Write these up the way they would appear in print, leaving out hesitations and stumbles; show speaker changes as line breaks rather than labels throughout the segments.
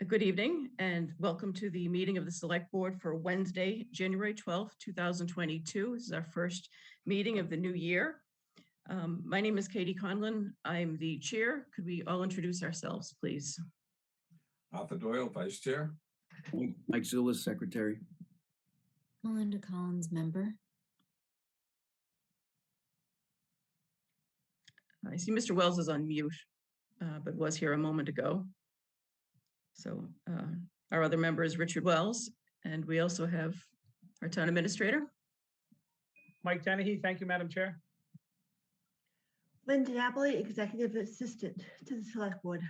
Good evening and welcome to the meeting of the Select Board for Wednesday, January 12th, 2022. This is our first meeting of the new year. My name is Katie Conlon. I'm the chair. Could we all introduce ourselves, please?
Arthur Doyle, Vice Chair.
Mike Zulis, Secretary.
Melinda Collins, member.
I see Mr. Wells is on mute, but was here a moment ago. So our other member is Richard Wells, and we also have our town administrator.
Mike Dennehy, thank you, Madam Chair.
Linda Napoli, Executive Assistant to the Select Board.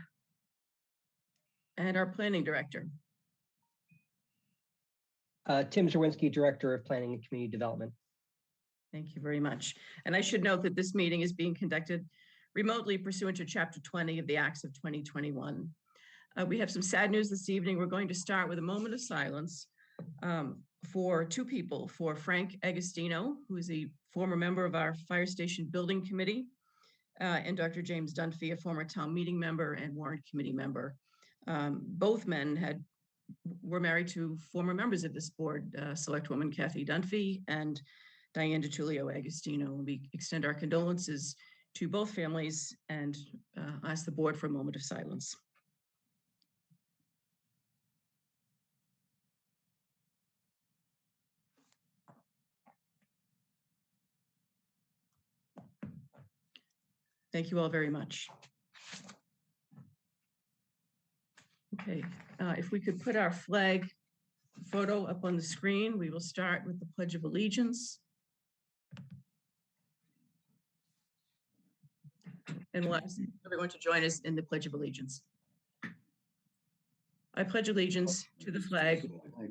And our planning director.
Tim Zerwinski, Director of Planning and Community Development.
Thank you very much. And I should note that this meeting is being conducted remotely pursuant to Chapter 20 of the Acts of 2021. We have some sad news this evening. We're going to start with a moment of silence for two people, for Frank Agostino, who is a former member of our Fire Station Building Committee, and Dr. James Dunphy, a former town meeting member and warrant committee member. Both men were married to former members of this board, Selectwoman Kathy Dunphy and Diane DiTullio Agostino. We extend our condolences to both families and ask the board for a moment of silence. Thank you all very much. Okay, if we could put our flag photo up on the screen, we will start with the Pledge of Allegiance. And we'll ask everyone to join us in the Pledge of Allegiance. I pledge allegiance to the flag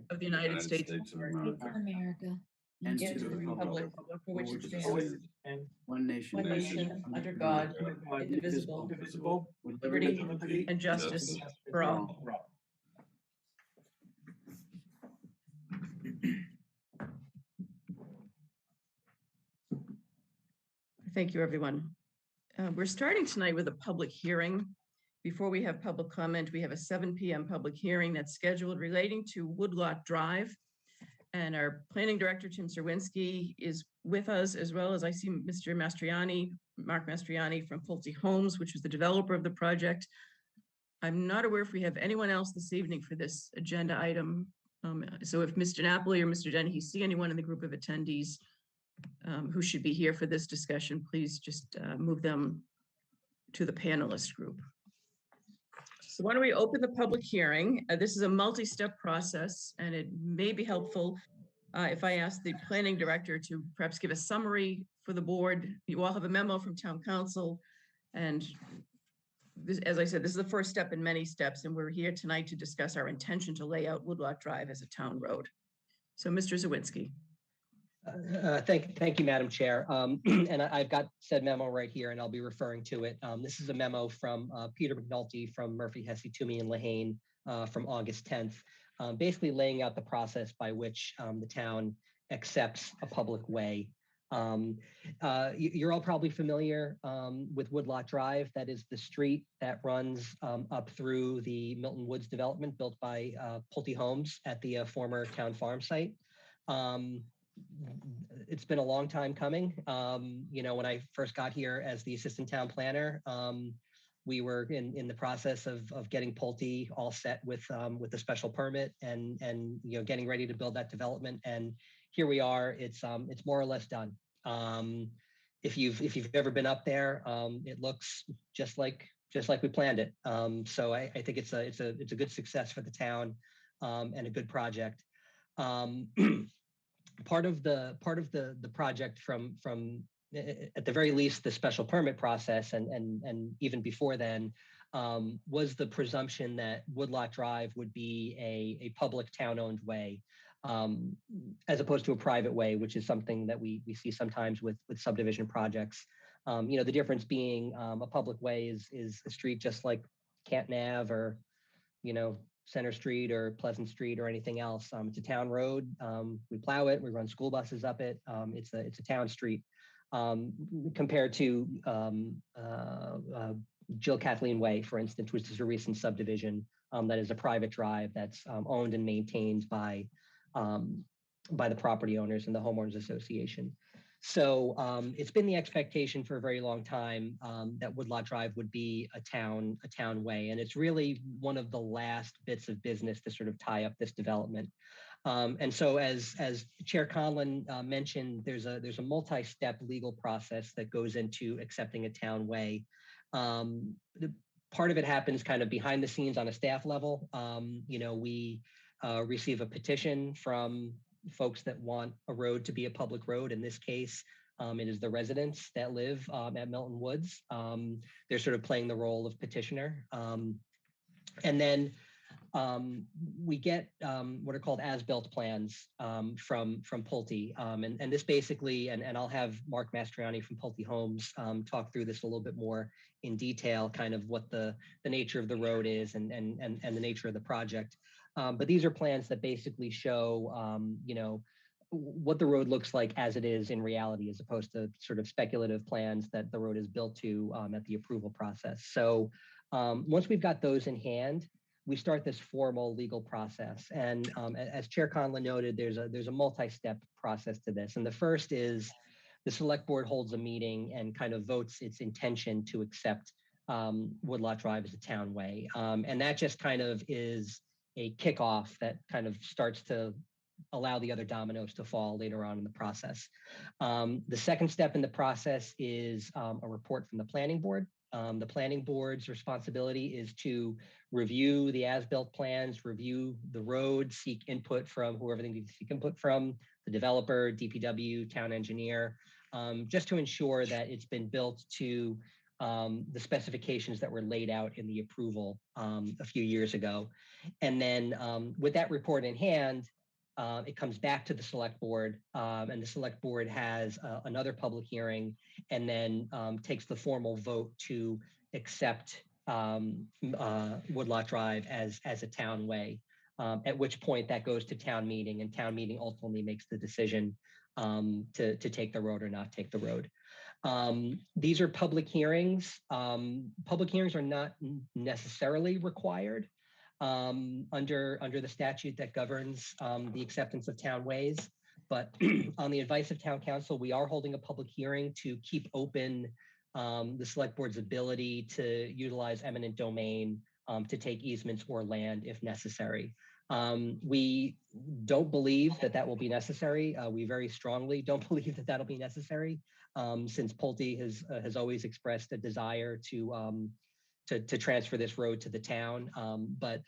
of the United States of
America.
And
and
to the
republic
republic
for which it
which
stands,
one nation,
one nation, under God, indivisible,
with
liberty and justice for all. Thank you, everyone. We're starting tonight with a public hearing. Before we have public comment, we have a 7 p.m. public hearing that's scheduled relating to Woodlot Drive. And our planning director, Tim Zerwinski, is with us, as well as I see Mr. Mastriani, Mark Mastriani from Pulte Homes, which is the developer of the project. I'm not aware if we have anyone else this evening for this agenda item. So if Mr. Napoli or Mr. Dennehy see anyone in the group of attendees who should be here for this discussion, please just move them to the panelist group. So why don't we open the public hearing? This is a multi-step process, and it may be helpful if I ask the planning director to perhaps give a summary for the board. You all have a memo from town council, and this, as I said, this is the first step in many steps, and we're here tonight to discuss our intention to lay out Woodlot Drive as a town road. So Mr. Zerwinski.
Thank you, Madam Chair. And I've got said memo right here, and I'll be referring to it. This is a memo from Peter McNulty from Murphy, Hesse, Toomey, and Lehane from August 10th, basically laying out the process by which the town accepts a public way. You're all probably familiar with Woodlot Drive. That is the street that runs up through the Milton Woods development built by Pulte Homes at the former town farm site. It's been a long time coming. When I first got here as the assistant town planner, we were in the process of getting Pulte all set with the special permit and getting ready to build that development. And here we are. It's more or less done. If you've ever been up there, it looks just like we planned it. So I think it's a good success for the town and a good project. Part of the project from at the very least the special permit process and even before then was the presumption that Woodlot Drive would be a public town-owned way as opposed to a private way, which is something that we see sometimes with subdivision projects. The difference being a public way is a street just like Canton Ave or Center Street or Pleasant Street or anything else. It's a town road. We plow it. We run school buses up it. It's a town street compared to Jill Kathleen Way, for instance, which is a recent subdivision that is a private drive that's owned and maintained by the property owners and the homeowners association. So it's been the expectation for a very long time that Woodlot Drive would be a town way, and it's really one of the last bits of business to sort of tie up this development. And so, as Chair Conlon mentioned, there's a multi-step legal process that goes into accepting a town way. Part of it happens kind of behind the scenes on a staff level. We receive a petition from folks that want a road to be a public road. In this case, it is the residents that live at Milton Woods. They're sort of playing the role of petitioner. And then we get what are called as-built plans from Pulte. And this basically, and I'll have Mark Mastriani from Pulte Homes talk through this a little bit more in detail, kind of what the nature of the road is and the nature of the project. But these are plans that basically show, what the road looks like as it is in reality, as opposed to sort of speculative plans that the road is built to at the approval process. So once we've got those in hand, we start this formal legal process. And as Chair Conlon noted, there's a multi-step process to this. And the first is the select board holds a meeting and kind of votes its intention to accept Woodlot Drive as a town way. And that just kind of is a kickoff that kind of starts to allow the other dominoes to fall later on in the process. The second step in the process is a report from the planning board. The planning board's responsibility is to review the as-built plans, review the road, seek input from whoever they need to seek input from, the developer, DPW, town engineer, just to ensure that it's been built to the specifications that were laid out in the approval a few years ago. And then with that report in hand, it comes back to the select board, and the select board has another public hearing, and then takes the formal vote to accept Woodlot Drive as a town way, at which point that goes to town meeting, and town meeting ultimately makes the decision to take the road or not take the road. These are public hearings. Public hearings are not necessarily required under the statute that governs the acceptance of town ways. But on the advice of town council, we are holding a public hearing to keep open the select board's ability to utilize eminent domain to take easements or land if necessary. We don't believe that will be necessary. We very strongly don't believe that that'll be necessary, since Pulte has always expressed a desire to transfer this road to the town. But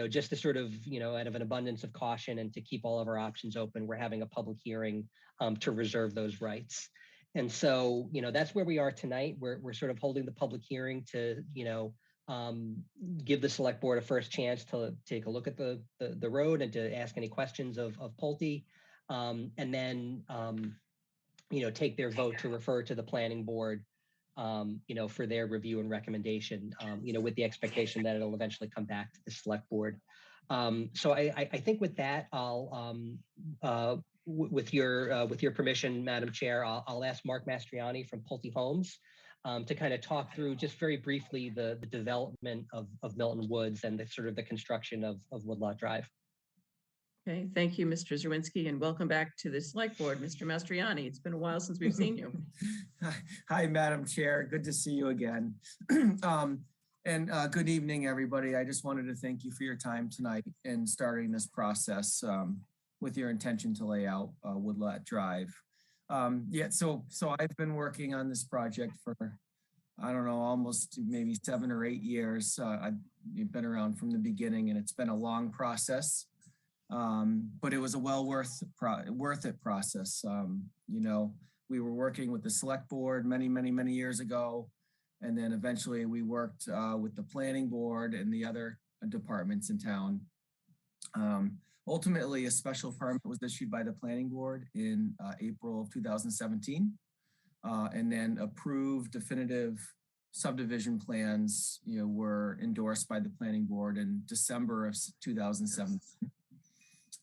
just to sort of, out of an abundance of caution and to keep all of our options open, we're having a public hearing to reserve those rights. And so, that's where we are tonight. We're sort of holding the public hearing to, give the select board a first chance to take a look at the road and to ask any questions of Pulte, and then, take their vote to refer to the planning board, for their review and recommendation, with the expectation that it'll eventually come back to the select board. So I think with that, I'll, with your permission, Madam Chair, I'll ask Mark Mastriani from Pulte Homes to kind of talk through just very briefly the development of Milton Woods and the sort of the construction of Woodlot Drive.
Okay, thank you, Mr. Zerwinski, and welcome back to the select board, Mr. Mastriani. It's been a while since we've seen you.
Hi, Madam Chair. Good to see you again. And good evening, everybody. I just wanted to thank you for your time tonight in starting this process with your intention to lay out Woodlot Drive. So I've been working on this project for, I don't know, almost maybe 7 or 8 years. I've been around from the beginning, and it's been a long process. But it was a well worth it process. We were working with the select board many years ago, and then eventually we worked with the planning board and the other departments in town. Ultimately, a special permit was issued by the planning board in April of 2017, and then approved definitive subdivision plans were endorsed by the planning board in December of 2017.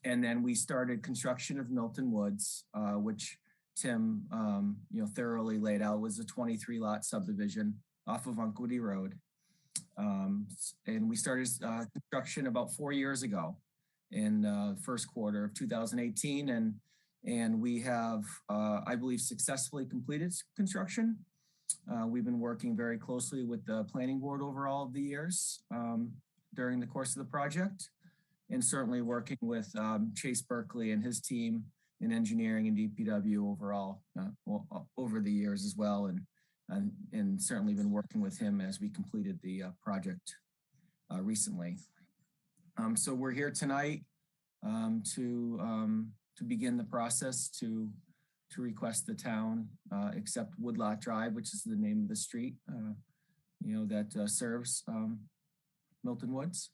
And then we started construction of Milton Woods, which Tim, thoroughly laid out. Was a 23 lot subdivision off of Unquity Road. And we started construction about 4 years ago in first quarter of 2018. And we have, I believe, successfully completed construction. We've been working very closely with the planning board over all of the years during the course of the project, and certainly working with Chase Berkeley and his team in engineering and DPW overall over the years as well, and certainly been working with him as we completed the project recently. So we're here tonight to begin the process to request the town accept Woodlot Drive, which is the name of the street, that serves Milton Woods.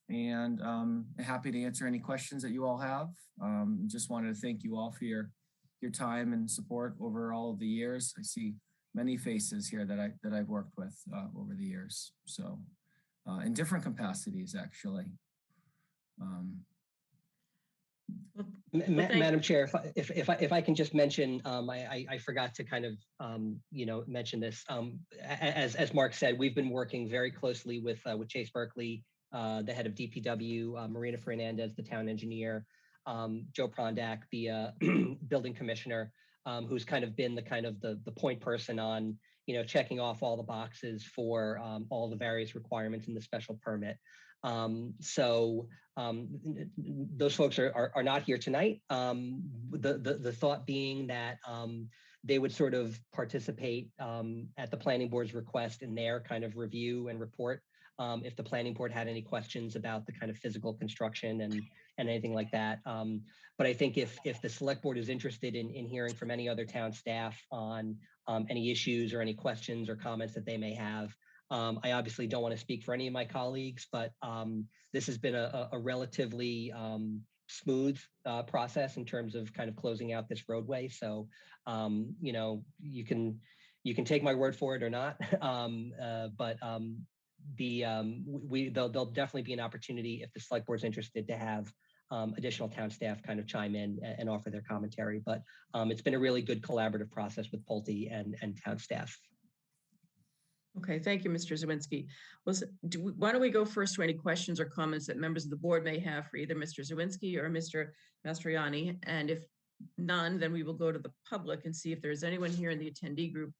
And happy to answer any questions that you all have. Just wanted to thank you all for your time and support over all of the years. I see many faces here that I've worked with over the years. So in different capacities, actually.
Madam Chair, if I can just mention, I forgot to kind of mention this. As Mark said, we've been working very closely with Chase Berkeley, the head of DPW, Marina Fernandez, the town engineer, Joe Prondak, the building commissioner, who's kind of been the point person on checking off all the boxes for all the various requirements in the special permit. Those folks are not here tonight. The thought being that they would sort of participate at the planning board's request in their kind of review and report if the planning board had any questions about the kind of physical construction and anything like that. But I think if the select board is interested in hearing from any other town staff on any issues or any questions or comments that they may have, I obviously don't want to speak for any of my colleagues, but this has been a relatively smooth process in terms of kind of closing out this roadway. So, you can take my word for it or not, but there'll definitely be an opportunity if the select board's interested to have additional town staff kind of chime in and offer their commentary. But it's been a really good collaborative process with Pulte and town staff.
Okay, thank you, Mr. Zawinski. Why don't we go first to any questions or comments that members of the board may have for either Mr. Zawinski or Mr. Mastriani? And if none, then we will go to the public and see if there's anyone here in the attendee group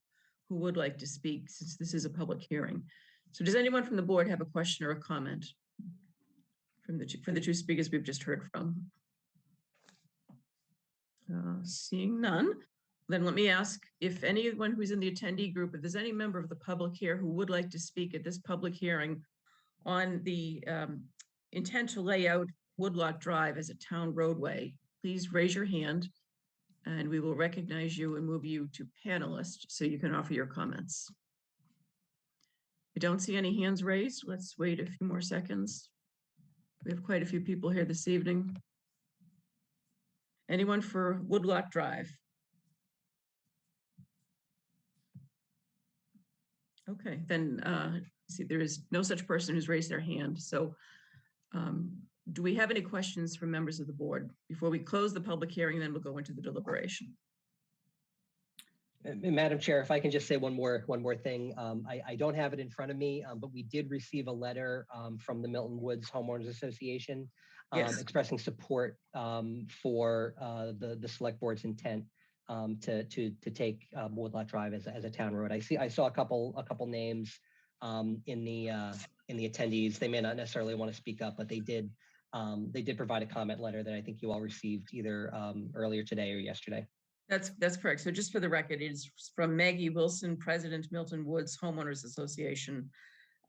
who would like to speak, since this is a public hearing. So does anyone from the board have a question or a comment for the two speakers we've just heard from? Seeing none. Then let me ask if anyone who's in the attendee group, if there's any member of the public here who would like to speak at this public hearing on the intent to lay out Woodlot Drive as a town roadway, please raise your hand and we will recognize you and move you to panelist so you can offer your comments. I don't see any hands raised. Let's wait a few more seconds. We have quite a few people here this evening. Anyone for Woodlot Drive? Okay, then see, there is no such person who's raised their hand. So do we have any questions from members of the board before we close the public hearing? Then we'll go into the deliberation.
Madam Chair, if I can just say one more thing. I don't have it in front of me, but we did receive a letter from the Milton Woods Homeowners Association expressing support for the select board's intent to take Woodlot Drive as a town road. I saw a couple names in the attendees. They may not necessarily want to speak up, but they did provide a comment letter that I think you all received either earlier today or yesterday.
That's correct. So just for the record, it is from Maggie Wilson, President, Milton Woods Homeowners Association.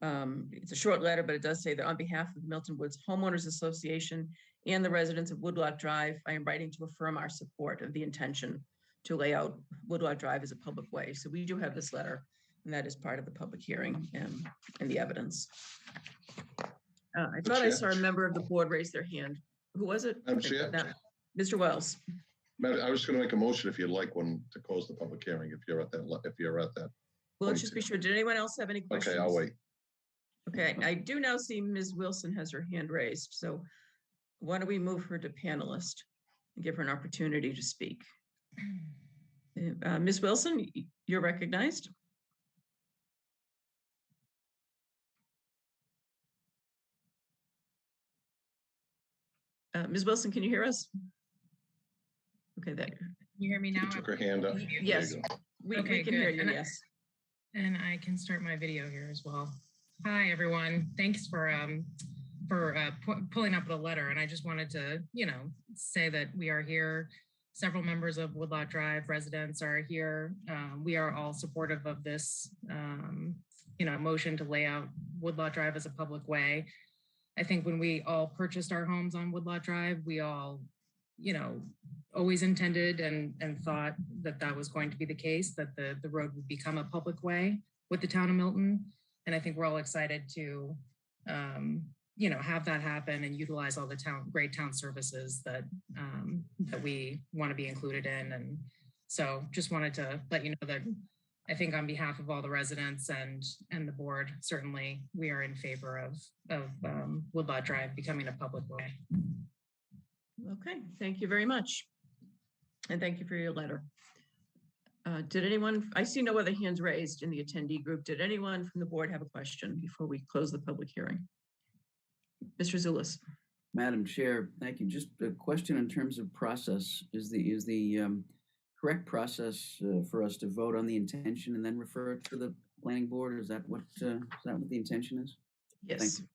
It's a short letter, but it does say that on behalf of the Milton Woods Homeowners Association and the residents of Woodlot Drive, I am writing to affirm our support of the intention to lay out Woodlot Drive as a public way. So we do have this letter, and that is part of the public hearing and the evidence. I thought I saw a member of the board raise their hand. Who was it? Mr. Wells.
I was going to make a motion if you'd like one to close the public hearing. If you're at that.
Well, let's just be sure. Did anyone else have any questions?
Okay, I'll wait.
Okay, I do now see Ms. Wilson has her hand raised. So why don't we move her to panelist and give her an opportunity to speak? Ms. Wilson, you're recognized. Ms. Wilson, can you hear us? Okay, that,
You hear me now?
She took her hand up. There you
yes,
go.
we
Okay,
can hear
good.
you,
And
yes.
And I can start my video here as well. Hi, everyone. Thanks for pulling up the letter. And I just wanted to, say that we are here. Several members of Woodlot Drive residents are here. We are all supportive of this, motion to lay out Woodlot Drive as a public way. I think when we all purchased our homes on Woodlot Drive, we all, always intended and thought that that was going to be the case, that the road would become a public way with the town of Milton. And I think we're all excited to, have that happen and utilize all the great town services that we want to be included in. And so just wanted to let you know that I think on behalf of all the residents and the board, certainly we are in favor of Woodlot Drive becoming a public way.
Okay, thank you very much. And thank you for your letter. Did anyone, I see no other hands raised in the attendee group. Did anyone from the board have a question before we close the public hearing? Mr. Zulus.
Madam Chair, thank you. Just a question in terms of process. Is the correct process for us to vote on the intention and then refer it to the planning board? Is that what the intention is? Thank
Yes.
you.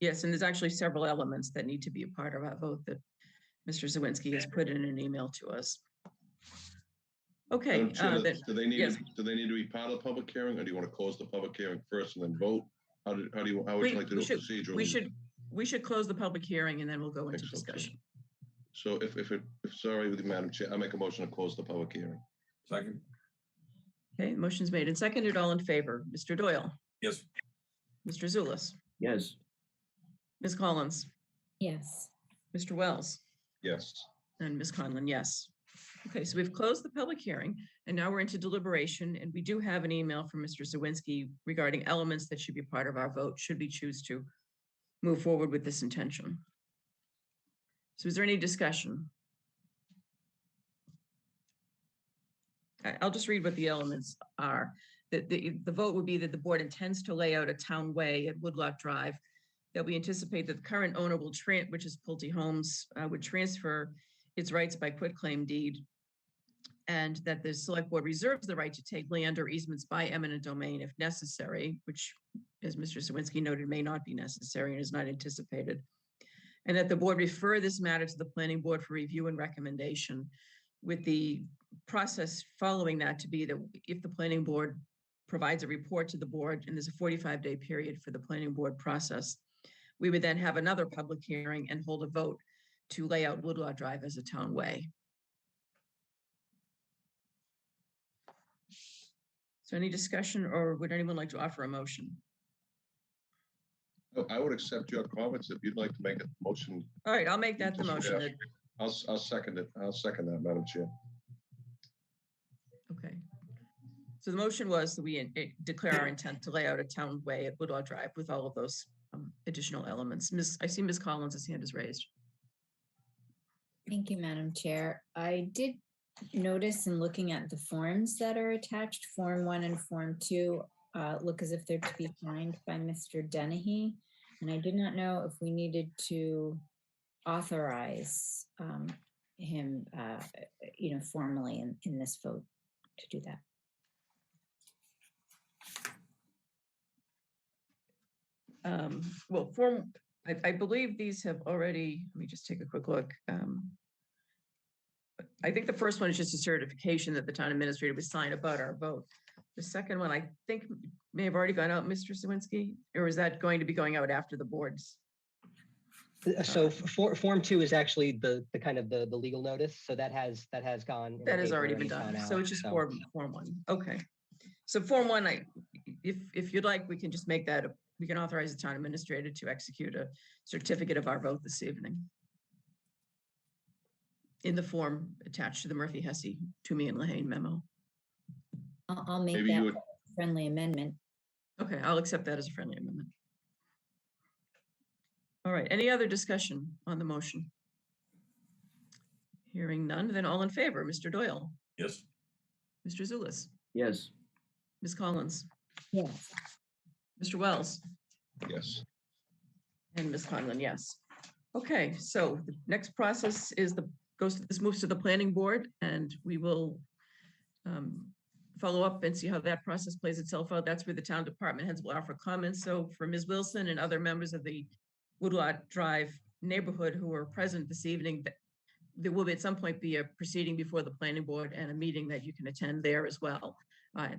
Yes, and there's actually several elements that need to be a part of our vote that Mr. Zawinski has put in an email to us. Okay.
Madam Chair, do they
yes.
need to be part of the public hearing, or do you want to close the public hearing first and then vote? How would you like to do it procedurally?
We should close the public hearing and then we'll go into
Excellent.
discussion.
So if it's all right with you, Madam Chair, I make a motion to close the public hearing.
Second.
Okay, motion's made and seconded. All in favor. Mr. Doyle.
Yes.
Mr. Zulus.
Yes.
Ms. Collins.
Yes.
Mr. Wells.
Yes.
And Ms. Conlon, yes. Okay, so we've closed the public hearing and now we're into deliberation, and we do have an email from Mr. Zawinski regarding elements that should be part of our vote should we choose to move forward with this intention. So is there any discussion? I'll just read what the elements are. The vote would be that the board intends to lay out a town way at Woodlot Drive, that we anticipate that the current owner will, which is Pulte Homes, would transfer its rights by quitclaim deed, and that the select board reserves the right to take land or easements by eminent domain if necessary, which, as Mr. Zawinski noted, may not be necessary and is not anticipated. And that the board refer this matter to the planning board for review and recommendation, with the process following that to be that if the planning board provides a report to the board, and there's a 45-day period for the planning board process, we would then have another public hearing and hold a vote to lay out Woodlot Drive as a town way. So any discussion, or would anyone like to offer a motion?
I would accept your comments if you'd like to make a motion.
All right, I'll make that the motion.
I'll second it. I'll second that, Madam Chair.
Okay. So the motion was that we declare our intent to lay out a town way at Woodlot Drive with all of those additional elements. I see Ms. Collins' hand is raised.
Thank you, Madam Chair. I did notice in looking at the forms that are attached, Form 1 and Form 2 look as if they're to be signed by Mr. Dennehy. And I did not know if we needed to authorize him, formally in this vote to do that.
Well, I believe these have already, let me just take a quick look. I think the first one is just a certification that the town administrator would sign about our vote. The second one, I think, may have already gone out, Mr. Zawinski, or is that going to be going out after the boards?
So Form 2 is actually the kind of the legal notice. So that has gone. in the
That has
paper
already
and
been
gone
done.
out,
So it's just Form 1. Okay. So Form 1, if you'd like, we can just make that, we can authorize the town administrator to execute a certificate of our vote this evening in the form attached to the Murphy-Hesse, Toomey and Lehane memo.
I'll make
Maybe you
that
would-
a friendly amendment.
Okay, I'll accept that as a friendly amendment. All right, any other discussion on the motion? Hearing none, then all in favor, Mr. Doyle,
Yes.
Mr. Zulus,
Yes.
Ms. Collins,
Yes.
Mr. Wells,
Yes.
and Ms. Conlon, yes. Okay, so the next process is this moves to the planning board, and we will follow up and see how that process plays itself out. That's where the town department heads will offer comments. So for Ms. Wilson and other members of the Woodlot Drive neighborhood who are present this evening, there will at some point be a proceeding before the planning board and a meeting that you can attend there as well.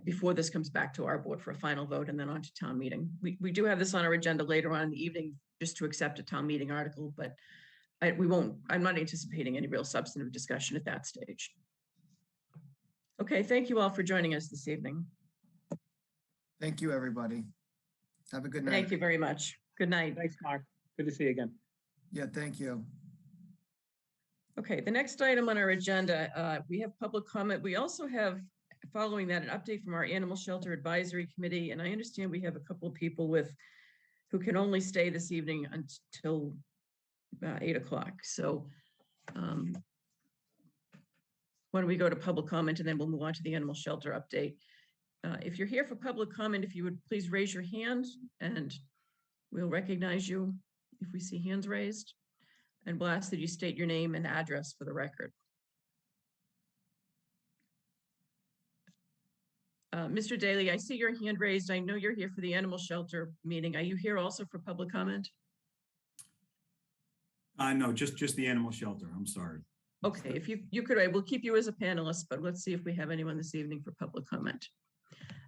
Before this comes back to our board for a final vote and then on to town meeting. We do have this on our agenda later on in the evening just to accept a town meeting article, but I'm not anticipating any real substantive discussion at that stage. Okay, thank you all for joining us this evening.
Thank you, everybody. Have a good night.
Thank you very much. Good night.
Thanks, Mark. Good to see you again.
Yeah, thank you.
Okay, the next item on our agenda, we have public comment. We also have, following that, an update from our Animal Shelter Advisory Committee. And I understand we have a couple of people who can only stay this evening until 8 o'clock. So why don't we go to public comment and then we'll move on to the animal shelter update. If you're here for public comment, if you would please raise your hand and we'll recognize you if we see hands raised. And we'll ask that you state your name and address for the record. Mr. Daly, I see your hand raised. I know you're here for the animal shelter meeting. Are you here also for public comment?
No, just the animal shelter. I'm sorry.
Okay, if you could, I will keep you as a panelist, but let's see if we have anyone this evening for public comment.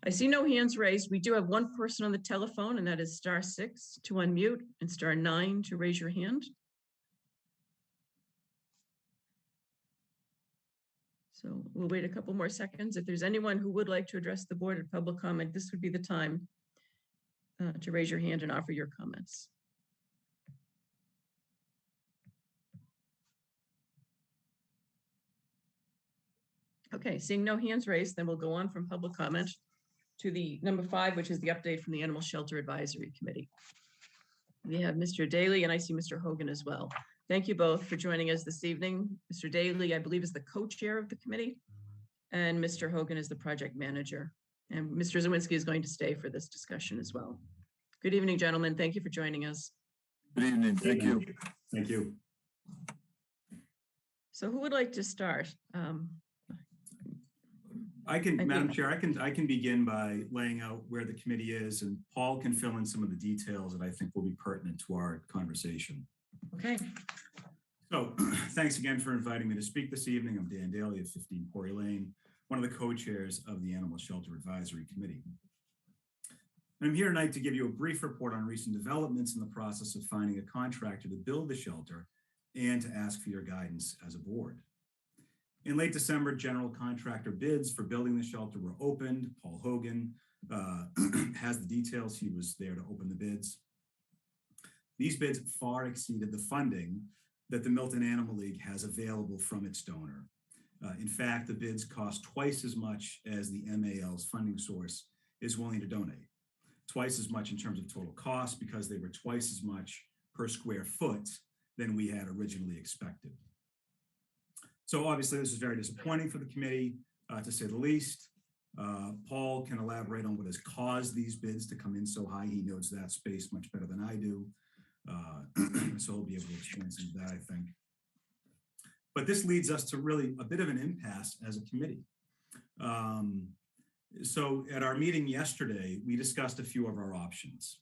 I see no hands raised. We do have one person on the telephone, and that is *6 to unmute and *9 to raise your hand. So we'll wait a couple more seconds. If there's anyone who would like to address the board at public comment, this would be the time to raise your hand and offer your comments. Okay, seeing no hands raised, then we'll go on from public comment to the number 5, which is the update from the Animal Shelter Advisory Committee. We have Mr. Daly and I see Mr. Hogan as well. Thank you both for joining us this evening. Mr. Daly, I believe, is the co-chair of the committee, and Mr. Hogan is the project manager. And Mr. Zawinski is going to stay for this discussion as well. Good evening, gentlemen. Thank you for joining us.
Good evening. Thank you.
Thank you.
So who would like to start?
Madam Chair, I can begin by laying out where the committee is, and Paul can fill in some of the details that I think will be pertinent to our conversation.
Okay.
So thanks again for inviting me to speak this evening. I'm Dan Daly of 15 Quarry Lane, one of the co-chairs of the Animal Shelter Advisory Committee. I'm here tonight to give you a brief report on recent developments in the process of finding a contractor to build the shelter and to ask for your guidance as a board. In late December, general contractor bids for building the shelter were opened. Paul Hogan has the details. He was there to open the bids. These bids far exceeded the funding that the Milton Animal League has available from its donor. In fact, the bids cost twice as much as the MAL's funding source is willing to donate. Twice as much in terms of total cost because they were twice as much per square foot than we had originally expected. So obviously this is very disappointing for the committee, to say the least. Paul can elaborate on what has caused these bids to come in so high. He knows that space much better than I do. So he'll be able to explain some of that, I think. But this leads us to really a bit of an impasse as a committee. So at our meeting yesterday, we discussed a few of our options.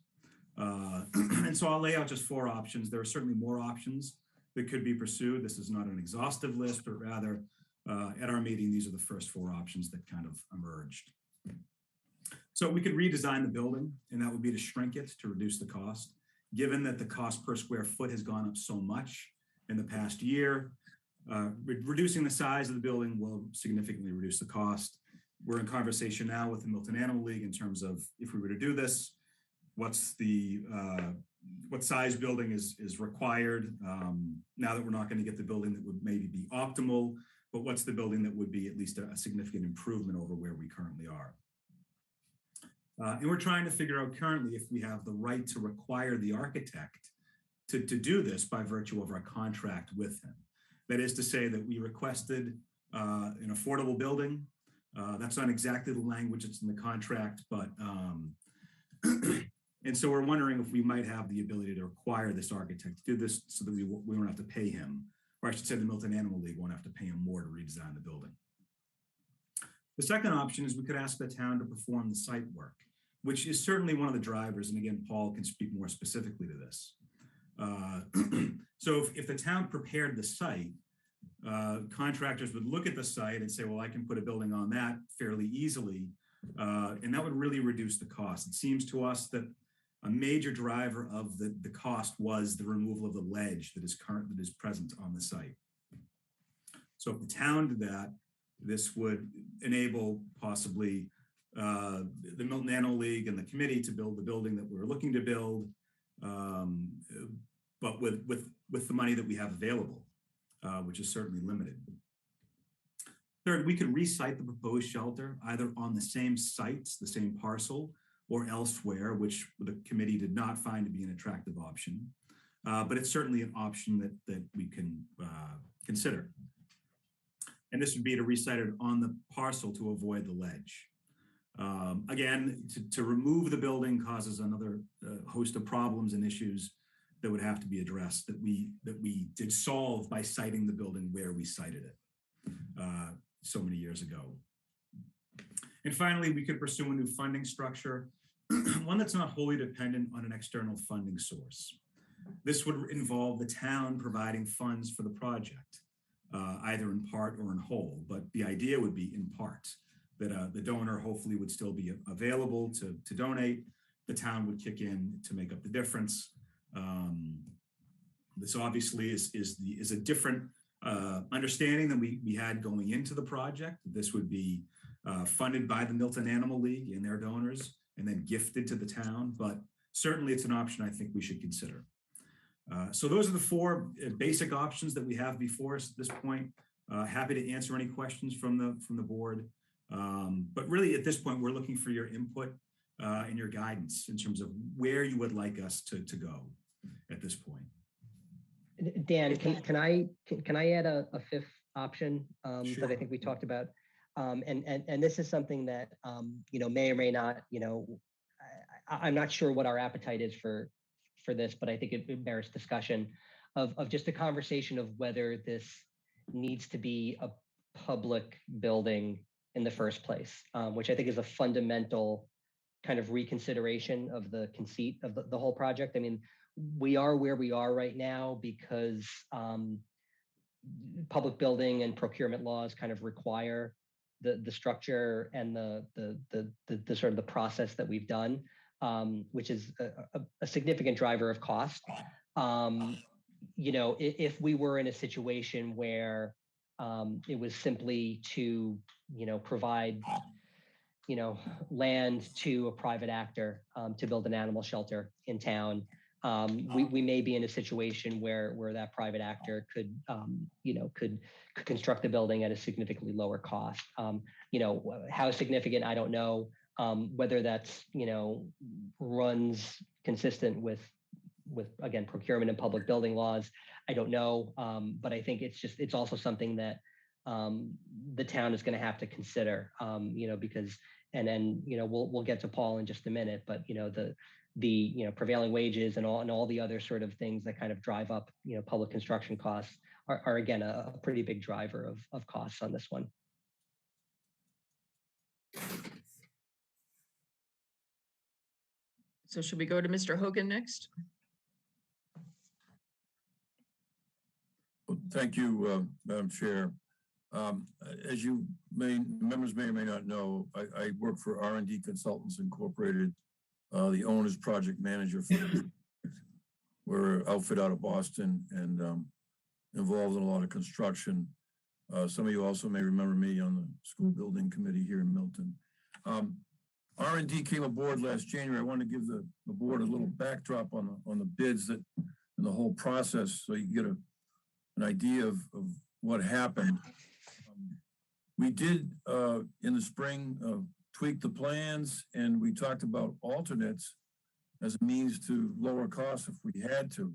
And so I'll lay out just 4 options. There are certainly more options that could be pursued. This is not an exhaustive list, but rather at our meeting, these are the first 4 options that kind of emerged. So we could redesign the building, and that would be to shrink it to reduce the cost. Given that the cost per square foot has gone up so much in the past year, reducing the size of the building will significantly reduce the cost. We're in conversation now with the Milton Animal League in terms of if we were to do this, what's the what size building is required now that we're not going to get the building that would maybe be optimal, but what's the building that would be at least a significant improvement over where we currently are. And we're trying to figure out currently if we have the right to require the architect to do this by virtue of our contract with him. That is to say that we requested an affordable building. That's not exactly the language that's in the contract, but And so we're wondering if we might have the ability to require this architect to do this so that we won't have to pay him, or I should say the Milton Animal League won't have to pay him more to redesign the building. The second option is we could ask the town to perform the site work, which is certainly one of the drivers. And again, Paul can speak more specifically to this. So if the town prepared the site, contractors would look at the site and say, well, I can put a building on that fairly easily. And that would really reduce the cost. It seems to us that a major driver of the cost was the removal of the ledge that is present on the site. So if the town did that, this would enable possibly the Milton Animal League and the committee to build the building that we're looking to build, but with the money that we have available, which is certainly limited. Third, we could resite the proposed shelter either on the same sites, the same parcel, or elsewhere, which the committee did not find to be an attractive option. But it's certainly an option that we can consider. And this would be to resite it on the parcel to avoid the ledge. Again, to remove the building causes another host of problems and issues that would have to be addressed that we did solve by siting the building where we sited it so many years ago. And finally, we could pursue a new funding structure, one that's not wholly dependent on an external funding source. This would involve the town providing funds for the project, either in part or in whole, but the idea would be in part, that the donor hopefully would still be available to donate. The town would kick in to make up the difference. This obviously is a different understanding than we had going into the project. This would be funded by the Milton Animal League and their donors and then gifted to the town, but certainly it's an option I think we should consider. So those are the four basic options that we have before us at this point. Happy to answer any questions from the board. But really at this point, we're looking for your input and your guidance in terms of where you would like us to go at this point.
Dan, can I add a fifth option
Sure.
that I think we talked about? And this is something that may or may not, I'm not sure what our appetite is for this, but I think it bears discussion of just a conversation of whether this needs to be a public building in the first place, which I think is a fundamental kind of reconsideration of the conceit of the whole project. I mean, we are where we are right now because public building and procurement laws kind of require the structure and the sort of the process that we've done, which is a significant driver of cost. If we were in a situation where it was simply to provide land to a private actor to build an animal shelter in town, we may be in a situation where that private actor could construct the building at a significantly lower cost. How significant, I don't know. Whether that's runs consistent with again procurement and public building laws, I don't know. But I think it's also something that the town is going to have to consider. Because we'll get to Paul in just a minute, but the prevailing wages and all the other sort of things that kind of drive up public construction costs are again a pretty big driver of costs on this one.
So should we go to Mr. Hogan next?
Well, thank you, Madam Chair. As members may or may not know, I work for R&D Consultants Incorporated, the owner's project manager for we're an outfit out of Boston and involved in a lot of construction. Some of you also may remember me on the school building committee here in Milton. R&D came aboard last January. I want to give the board a little backdrop on the bids and the whole process so you can get an idea of what happened. We did in the spring tweak the plans, and we talked about alternates as a means to lower costs if we had to.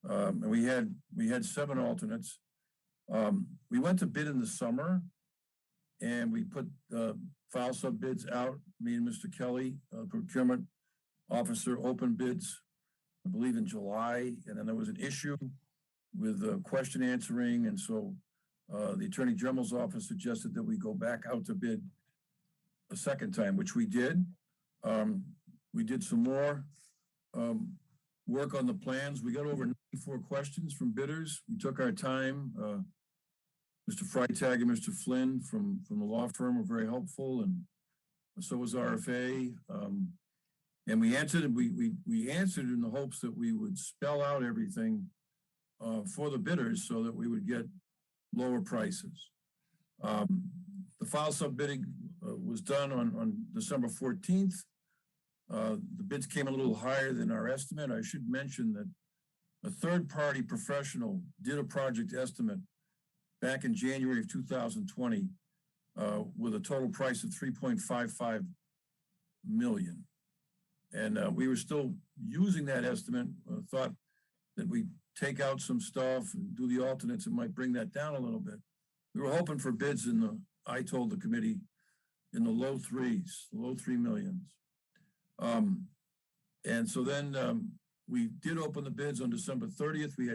And we had 7 alternates. We went to bid in the summer, and we put file sub bids out. Me and Mr. Kelly, procurement, officer opened bids, I believe in July, and then there was an issue with question answering. And so the Attorney General's office suggested that we go back out to bid a second time, which we did. We did some more work on the plans. We got over 94 questions from bidders. We took our time. Mr. Freitag and Mr. Flynn from the law firm were very helpful, and so was RFA. And we answered, we answered in the hopes that we would spell out everything for the bidders so that we would get lower prices. The file subbidding was done on December 14th. The bids came a little higher than our estimate. I should mention that a third-party professional did a project estimate back in January of 2020 with a total price of $3.55 million. And we were still using that estimate, thought that we take out some stuff and do the alternates, it might bring that down a little bit. We were hoping for bids in the, I told the committee, in the low threes, low 3 millions. And so then we did open the bids on December 30th. We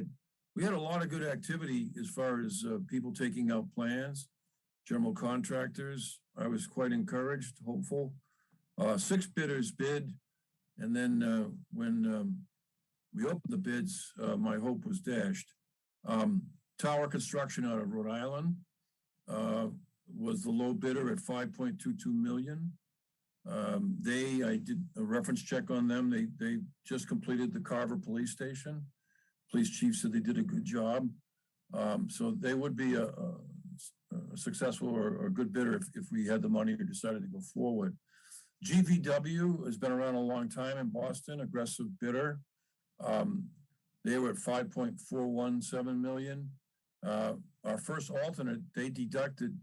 had a lot of good activity as far as people taking out plans, general contractors. I was quite encouraged, hopeful. 6 bidders bid. And then when we opened the bids, my hope was dashed. Tower Construction out of Rhode Island was the low bidder at $5.22 million. I did a reference check on them. They just completed the Carver Police Station. Police chief said they did a good job. So they would be a successful or a good bidder if we had the money or decided to go forward. GVW has been around a long time in Boston, aggressive bidder. They were at $5.417 million. Our first alternate, they deducted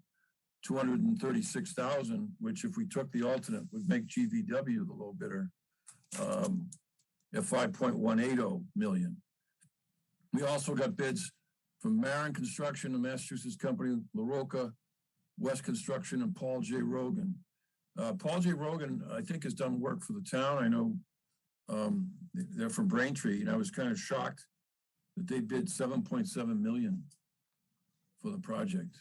$236,000, which if we took the alternate would make GVW the low bidder at $5.180 million. We also got bids from Marin Construction, a Massachusetts company, LaRocca, West Construction, and Paul J. Rogan. Paul J. Rogan, I think, has done work for the town. I know they're from Braintree, and I was kind of shocked that they bid $7.7 million for the project,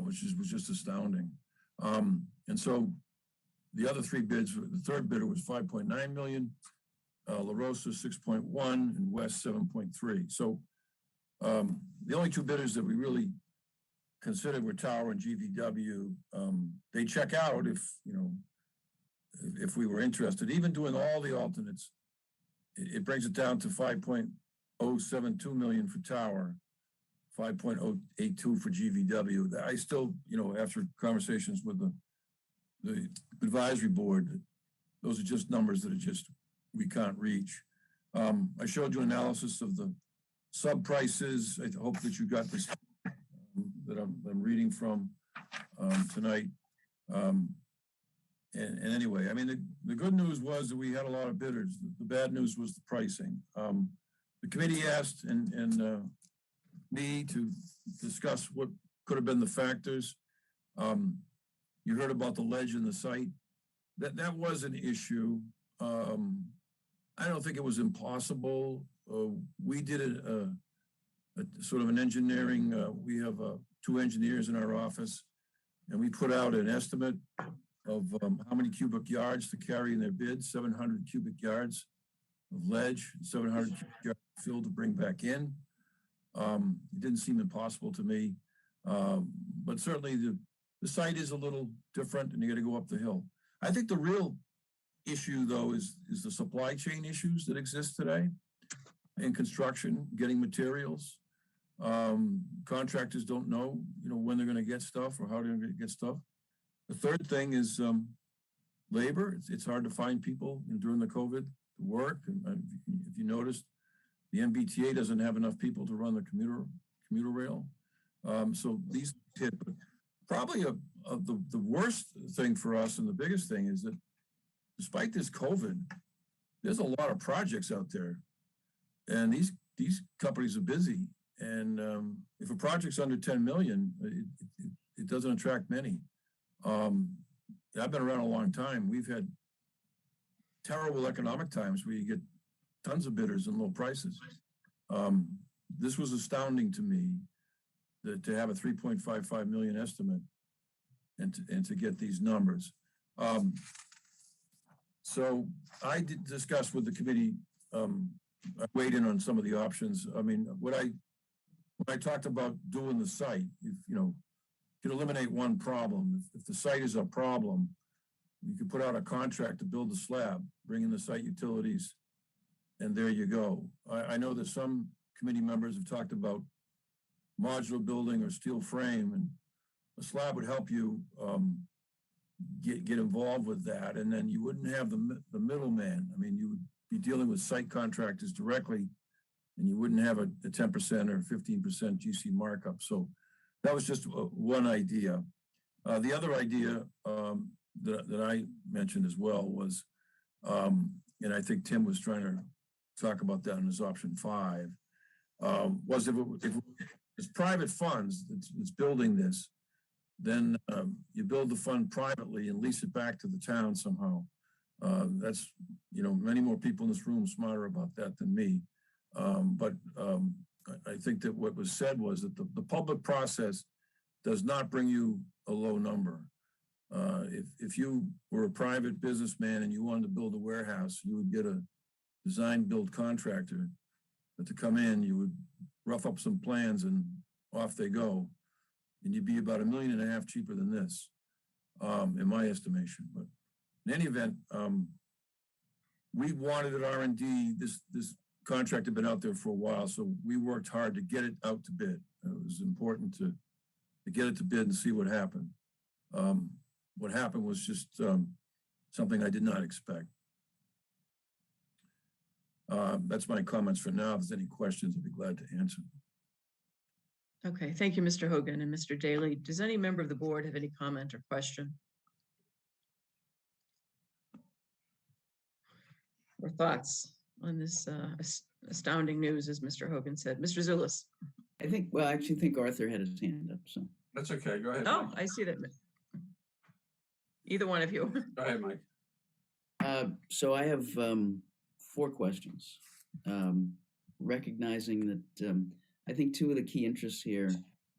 which was just astounding. And so the other 3 bids, the third bidder was $5.9 million, LaRosa 6.1, and West 7.3. So the only 2 bidders that we really considered were Tower and GVW. They check out if we were interested. Even doing all the alternates, it brings it down to $5.072 million for Tower, 5.082 for GVW. I still, after conversations with the advisory board, those are just numbers that we can't reach. I showed you analysis of the sub prices. I hope that you got this that I'm reading from tonight. And anyway, I mean, the good news was that we had a lot of bidders. The bad news was the pricing. The committee asked and me to discuss what could have been the factors. You heard about the ledge in the site. That was an issue. I don't think it was impossible. We did a sort of an engineering. We have 2 engineers in our office, and we put out an estimate of how many cubic yards to carry in their bid, 700 cubic yards of ledge, 700 cubic yards of fill to bring back in. It didn't seem impossible to me, but certainly the site is a little different and you got to go up the hill. I think the real issue, though, is the supply chain issues that exist today in construction, getting materials. Contractors don't know, when they're going to get stuff or how they're going to get stuff. The third thing is labor. It's hard to find people during the COVID to work. And if you noticed, the MBTA doesn't have enough people to run the commuter rail. So these hit. But probably the worst thing for us and the biggest thing is that despite this COVID, there's a lot of projects out there, and these companies are busy. And if a project's under 10 million, it doesn't attract many. I've been around a long time. We've had terrible economic times where you get tons of bidders and low prices. This was astounding to me that to have a 3.55 million estimate and to get these numbers. So I did discuss with the committee, I weighed in on some of the options. I mean, when I talked about doing the site, if you could eliminate one problem. If the site is a problem, you could put out a contract to build the slab, bring in the site utilities, and there you go. I know that some committee members have talked about modular building or steel frame, and a slab would help you get involved with that, and then you wouldn't have the middleman. I mean, you would be dealing with site contractors directly, and you wouldn't have a 10% or 15% GC markup. So that was just one idea. The other idea that I mentioned as well was, and I think Tim was trying to talk about that in his option 5, was if it's private funds that's building this, then you build the fund privately and lease it back to the town somehow. That's, many more people in this room smarter about that than me. But I think that what was said was that the public process does not bring you a low number. If you were a private businessman and you wanted to build a warehouse, you would get a design build contractor to come in, you would rough up some plans and off they go. And you'd be about $1.5 million cheaper than this, in my estimation. But in any event, we wanted at R&D, this contract had been out there for a while, so we worked hard to get it out to bid. It was important to get it to bid and see what happened. What happened was just something I did not expect. That's my comments for now. If there's any questions, I'd be glad to answer.
Okay, thank you, Mr. Hogan and Mr. Daly. Does any member of the board have any comment or question? Or thoughts on this astounding news, as Mr. Hogan said? Mr. Zulus.
I actually think Arthur had his hand up, so.
That's okay, go ahead.
Oh, I see that. Either one of you.
Go ahead, Mike.
So I have 4 questions. Recognizing that I think 2 of the key interests here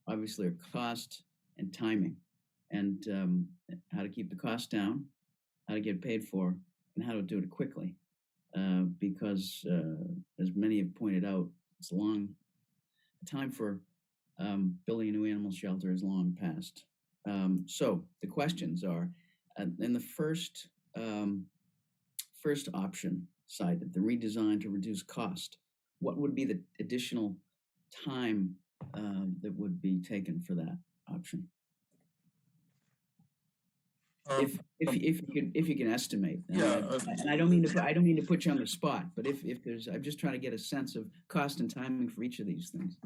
obviously are cost and timing, and how to keep the cost down, how to get paid for, and how to do it quickly. Because as many have pointed out, it's a long time for building a new animal shelter is long past. So the questions are, in the first option cited, the redesign to reduce cost, what would be the additional time that would be taken for that option? If you can estimate. And I don't mean to put you on the spot, but if there's, I'm just trying to get a sense of cost and timing for each of these things.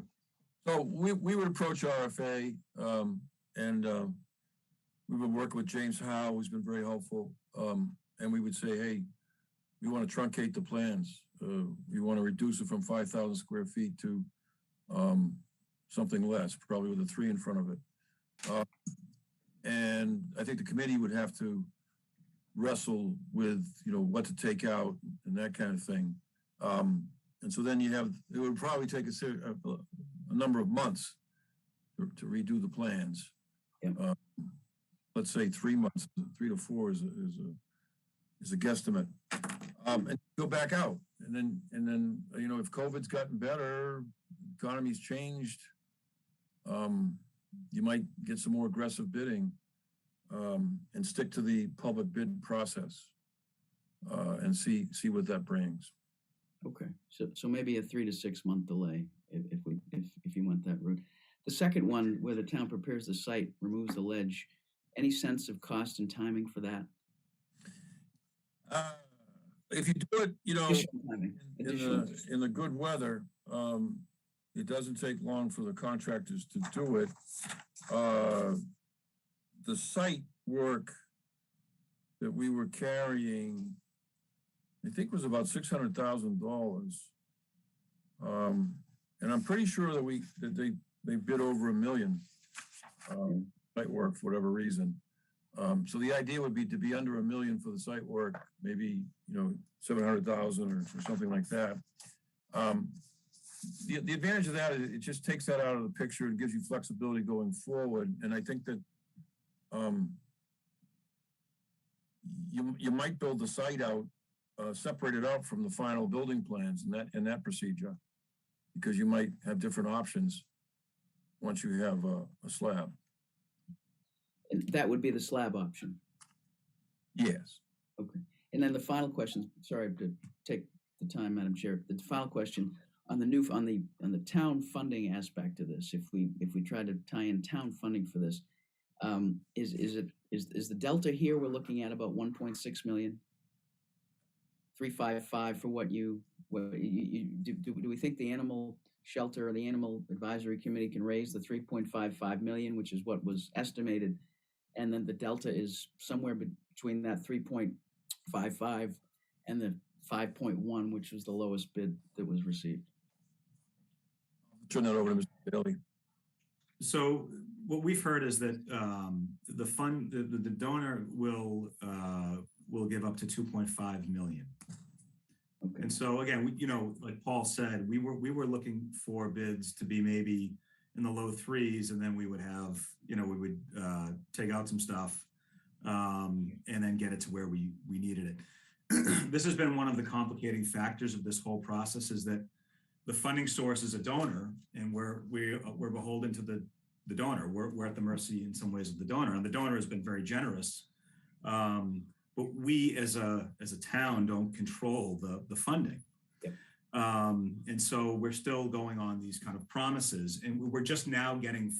So we would approach RFA, and we would work with James Howe, who's been very helpful, and we would say, hey, we want to truncate the plans. We want to reduce it from 5,000 square feet to something less, probably with a 3 in front of it. And I think the committee would have to wrestle with, what to take out and that kind of thing. And so then it would probably take a number of months to redo the plans.
Yeah.
Let's say 3 months, 3 to 4 is a guesstimate. And go back out. And then, if COVID's gotten better, economy's changed, you might get some more aggressive bidding, and stick to the public bid process, and see what that brings.
Okay, so maybe a 3 to 6 month delay if you went that route. The second one, where the town prepares the site, removes the ledge, any sense of cost and timing for that?
If you do it, in the good weather, it doesn't take long for the contractors to do it. The site work that we were carrying, I think, was about $600,000. And I'm pretty sure that they bid over $1 million site work for whatever reason. So the idea would be to be under $1 million for the site work, maybe, 700,000 or something like that. The advantage of that is it just takes that out of the picture and gives you flexibility going forward. And I think that you might build the site out, separate it out from the final building plans in that procedure, because you might have different options once you have a slab.
And that would be the slab option.
Yes.
Okay. And then the final question, sorry to take the time, Madam Chair. The final question on the town funding aspect of this, if we try to tie in town funding for this, is the delta here we're looking at about 1.6 million? 355 for do we think the animal shelter or the animal advisory committee can raise the 3.55 million, which is what was estimated, and then the delta is somewhere between that 3.55 and the 5.1, which was the lowest bid that was received?
Turn that over to Mr. Daly.
So what we've heard is that the donor will give up to 2.5 million.
Okay.
And so again, like Paul said, we were looking for bids to be maybe in the low threes, and then we would have, we would take out some stuff and then get it to where we needed it. This has been one of the complicating factors of this whole process, is that the funding source is a donor, and we're beholden to the donor. We're at the mercy in some ways of the donor, and the donor has been very generous. But we as a town don't control the funding.
Yep.
And so we're still going on these kind of promises, and we're just now getting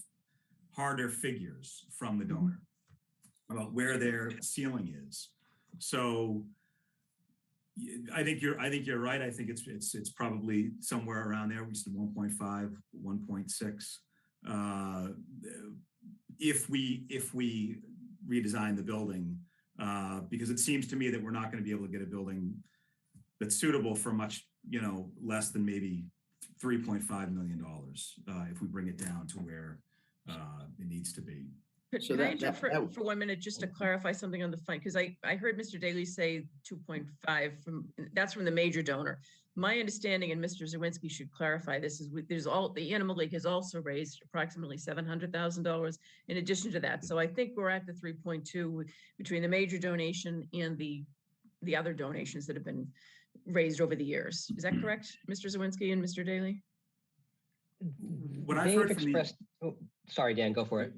harder figures from the donor about where their ceiling is. So I think you're right. I think it's probably somewhere around there. We said 1.5, 1.6. If we redesign the building, because it seems to me that we're not going to be able to get a building that's suitable for much, less than maybe $3.5 million if we bring it down to where it needs to be.
Can I interrupt for 1 minute just to clarify something on the fund? Because I heard Mr. Daly say 2.5 that's from the major donor. My understanding, and Mr. Zawinski should clarify this, is the Animal League has also raised approximately $700,000 in addition to that. So I think we're at the 3.2 between the major donation and the other donations that have been raised over the years. Is that correct, Mr. Zawinski and Mr. Daly?
What I've heard from
sorry, Dan, go for it.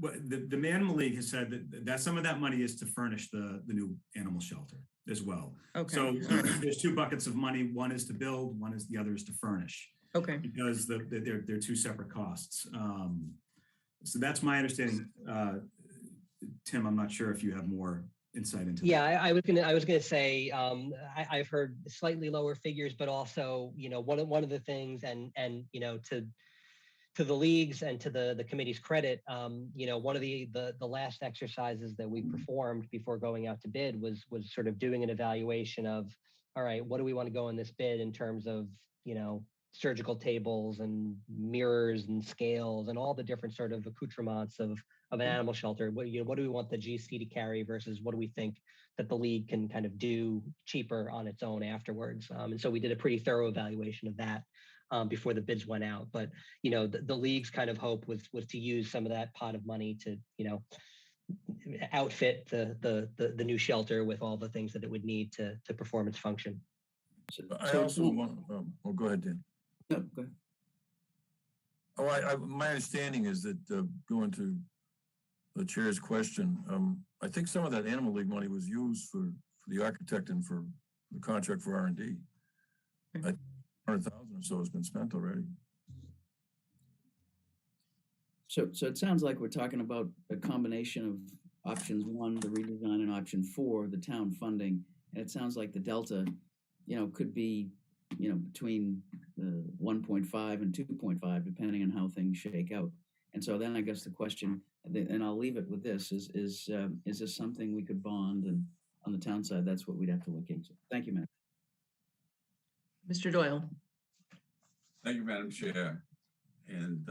The Animal League has said that some of that money is to furnish the new animal shelter as well.
Okay.
So there's two buckets of money. One is to build, the other is to furnish.
Okay.
Because they're two separate costs. So that's my understanding. Tim, I'm not sure if you have more insight into
that. I was gonna say I've heard slightly lower figures, but also one of the things and to the leagues and to the committee's credit, one of the last exercises that we performed before going out to bid was sort of doing an evaluation of, all right, what do we want to go in this bid in terms of, surgical tables and mirrors and scales and all the different sort of accoutrements of an animal shelter. What do we want the GC to carry versus what do we think that the league can kind of do cheaper on its own afterwards? And so we did a pretty thorough evaluation of that before the bids went out. But, the league's kind of hope was to use some of that pot of money to, outfit the new shelter with all the things that it would need to perform its function.
I also want, go ahead, Dan.
No, go ahead.
My understanding is that going to the chair's question, I think some of that Animal League money was used for the architect and for the contract for R&D. 100,000 or so has been spent already.
So it sounds like we're talking about a combination of options 1, the redesign, and option 4, the town funding. And it sounds like the delta, could be, between 1.5 and 2.5, depending on how things shake out. And so then I guess the question, and I'll leave it with this, is this something we could bond? And on the town side, that's what we'd have to look into. Thank you, Madam.
Mr. Doyle.
Thank you, Madam Chair. And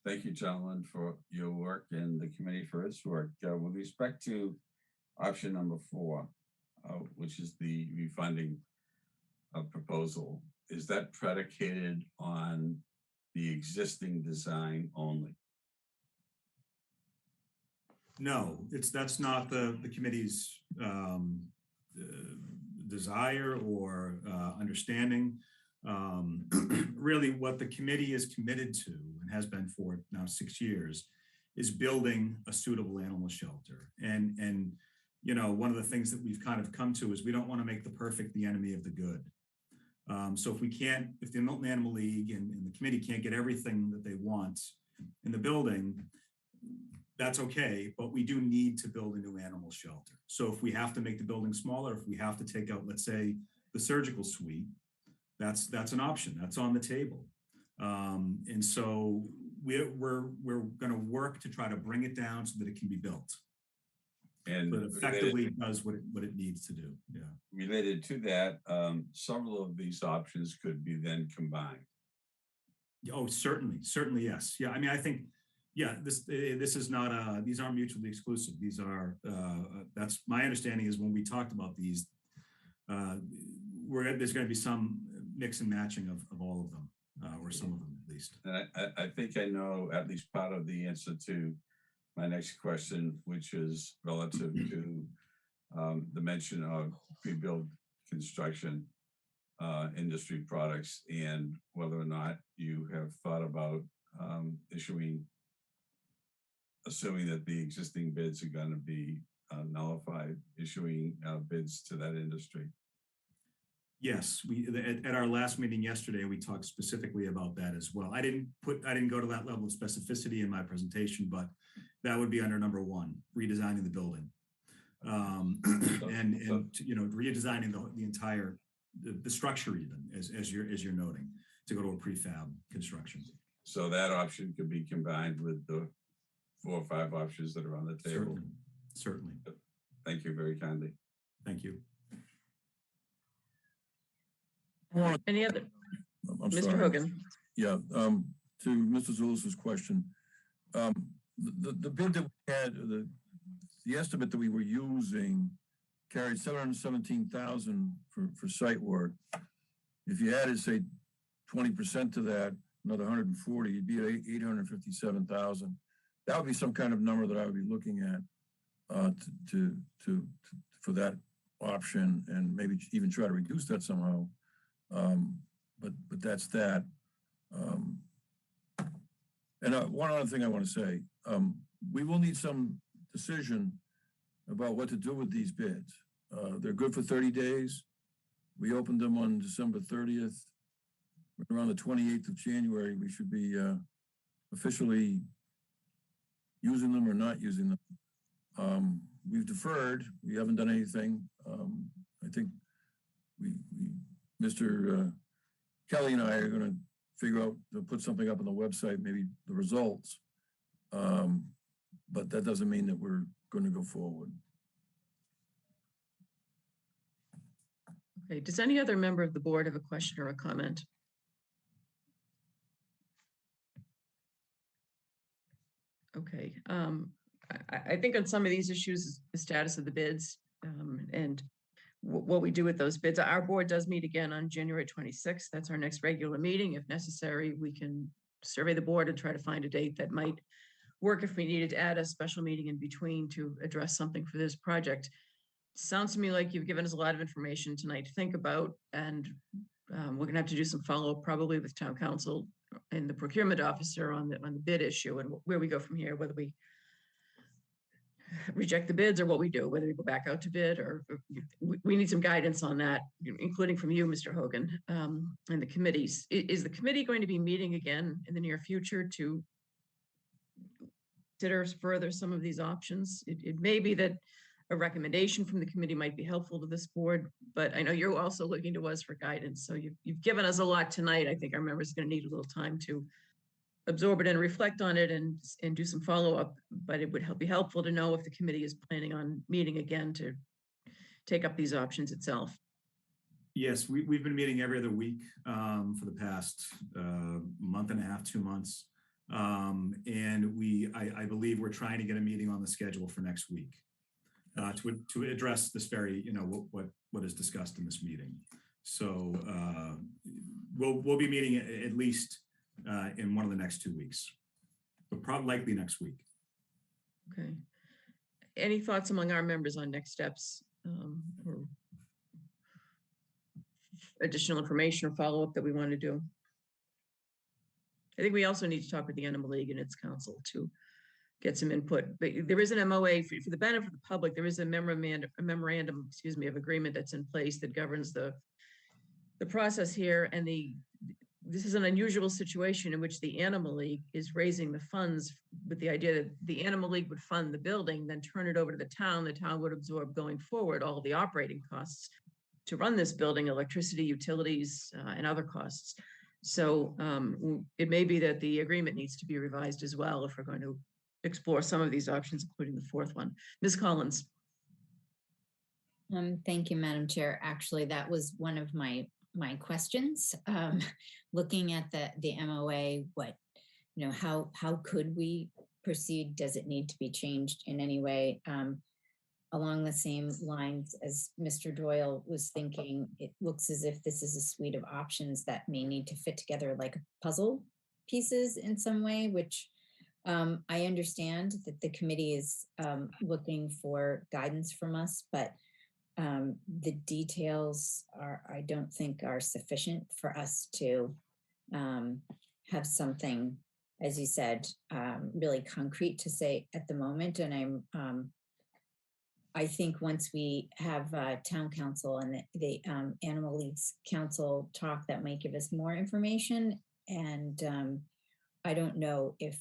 Thank you, gentlemen, for your work and the committee for its work. With respect to option number 4, which is the refunding proposal, is that predicated on the existing design only?
No, that's not the committee's desire or understanding. Really, what the committee is committed to and has been for now 6 years is building a suitable animal shelter. And you know, one of the things that we've kind of come to is we don't want to make the perfect the enemy of the good. So if the Milton Animal League and the committee can't get everything that they want in the building, that's okay, but we do need to build a new animal shelter. So if we have to make the building smaller, if we have to take out, let's say, the surgical suite, that's an option. That's on the table. And so we're going to work to try to bring it down so that it can be built.
And
but effectively does what it needs to do. Yeah.
Related to that, several of these options could be then combined.
Oh, certainly, yes. Yeah, I mean, I think, yeah, this is not these aren't mutually exclusive. These are that's my understanding is when we talked about these, there's going to be some mix and matching of all of them, or some of them at least.
And I think I know at least part of the answer to my next question, which is relative to the mention of pre-built construction industry products and whether or not you have thought about assuming that the existing bids are going to be nullified, issuing bids to that industry.
Yes, at our last meeting yesterday, we talked specifically about that as well. I didn't go to that level of specificity in my presentation, but that would be under number 1, redesigning the building, and you know, redesigning the entire the structure even as you're noting to go to a prefab construction.
So that option could be combined with the 4 or 5 options that are on the table.
Certainly.
Thank you very kindly.
Thank you.
Any other? Mr.
Sorry.
Hogan.
Yeah, to Mr. Zulis's question, the bid that we had, the estimate that we were using carried 717,000 for site work. If you added, say, 20% to that, another 140, you'd be at 857,000. That would be some kind of number that I would be looking at for that option, and maybe even try to reduce that somehow. But that's that. And one other thing I want to say, we will need some decision about what to do with these bids. They're good for 30 days. We opened them on December 30th. Around the 28th of January, we should be officially using them or not using them. We've deferred. We haven't done anything. I think Mr. Kelly and I are going to figure out to put something up on the website, maybe the results. But that doesn't mean that we're going to go forward.
Okay, does any other member of the board have a question or a comment? Okay, I think on some of these issues, the status of the bids and what we do with those bids. Our board does meet again on January 26th. That's our next regular meeting. If necessary, we can survey the board and try to find a date that might work if we needed to add a special meeting in between to address something for this project. Sounds to me like you've given us a lot of information tonight to think about, and we're gonna have to do some follow-up probably with town council and the procurement officer on the bid issue and where we go from here, whether we reject the bids or what we do, whether we go back out to bid or we need some guidance on that, including from you, Mr. Hogan, and the committees. Is the committee going to be meeting again in the near future to consider further some of these options? It may be that a recommendation from the committee might be helpful to this board, but I know you're also looking to us for guidance. So you've given us a lot tonight. I think our members are going to need a little time to absorb it and reflect on it and do some follow-up, but it would be helpful to know if the committee is planning on meeting again to take up these options itself.
Yes, we've been meeting every other week for the past month and a half, 2 months. And I believe we're trying to get a meeting on the schedule for next week to address this very, what is discussed in this meeting. So we'll be meeting at least in one of the next 2 weeks, but probably likely next week.
Okay. Any thoughts among our members on next steps or additional information or follow-up that we want to do? I think we also need to talk with the Animal League and its council to get some input. But there is an MOA for the benefit of the public. There is a memorandum, of agreement that's in place that governs the process here. And this is an unusual situation in which the Animal League is raising the funds with the idea that the Animal League would fund the building, then turn it over to the town. The town would absorb going forward all the operating costs to run this building, electricity, utilities, and other costs. So it may be that the agreement needs to be revised as well if we're going to explore some of these options, including the fourth one. Ms. Collins.
Thank you, Madam Chair. Actually, that was one of my questions. Looking at the MOA, how could we proceed? Does it need to be changed in any way? Along the same lines as Mr. Doyle was thinking, it looks as if this is a suite of options that may need to fit together like puzzle pieces in some way, which I understand that the committee is looking for guidance from us, but the details I don't think are sufficient for us to have something, as you said, really concrete to say at the moment. And I think once we have town council and the Animal League's council talk, that might give us more information. And I don't know if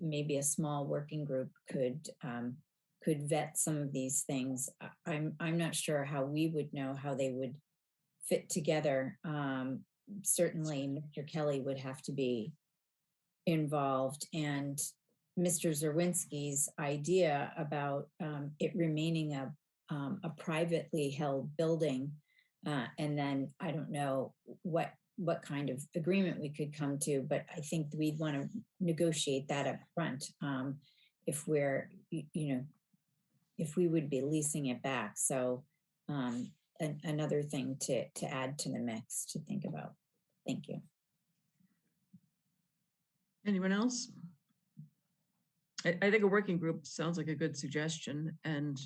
maybe a small working group could vet some of these things. I'm not sure how we would know how they would fit together. Certainly, Mr. Kelly would have to be involved, and Mr. Zerwinski's idea about it remaining a privately held building, and then I don't know what kind of agreement we could come to, but I think we'd want to negotiate that up front if we're, if we would be leasing it back. So another thing to add to the mix to think about. Thank you.
Anyone else? I think a working group sounds like a good suggestion, and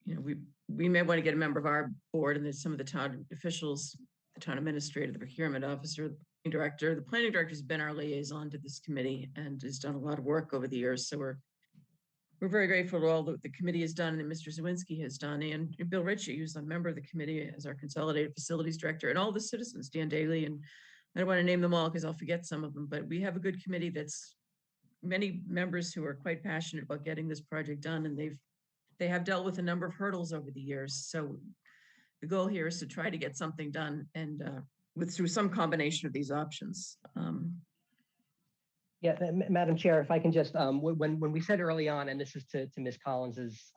we may want to get a member of our board and then some of the town officials, the town administrator, the procurement officer, the planning director. The planning director has been our liaison to this committee and has done a lot of work over the years. So we're very grateful to all that the committee has done and Mr. Zawinski has done, and Bill Ritchie, who's a member of the committee as our consolidated facilities director, and all the citizens, Dan Daly, and I don't want to name them all because I'll forget some of them, but we have a good committee that's many members who are quite passionate about getting this project done, and they have dealt with a number of hurdles over the years. So the goal here is to try to get something done and through some combination of these options.
Yeah, Madam Chair, if I can just, when we said early on, and this is to Ms. Collins's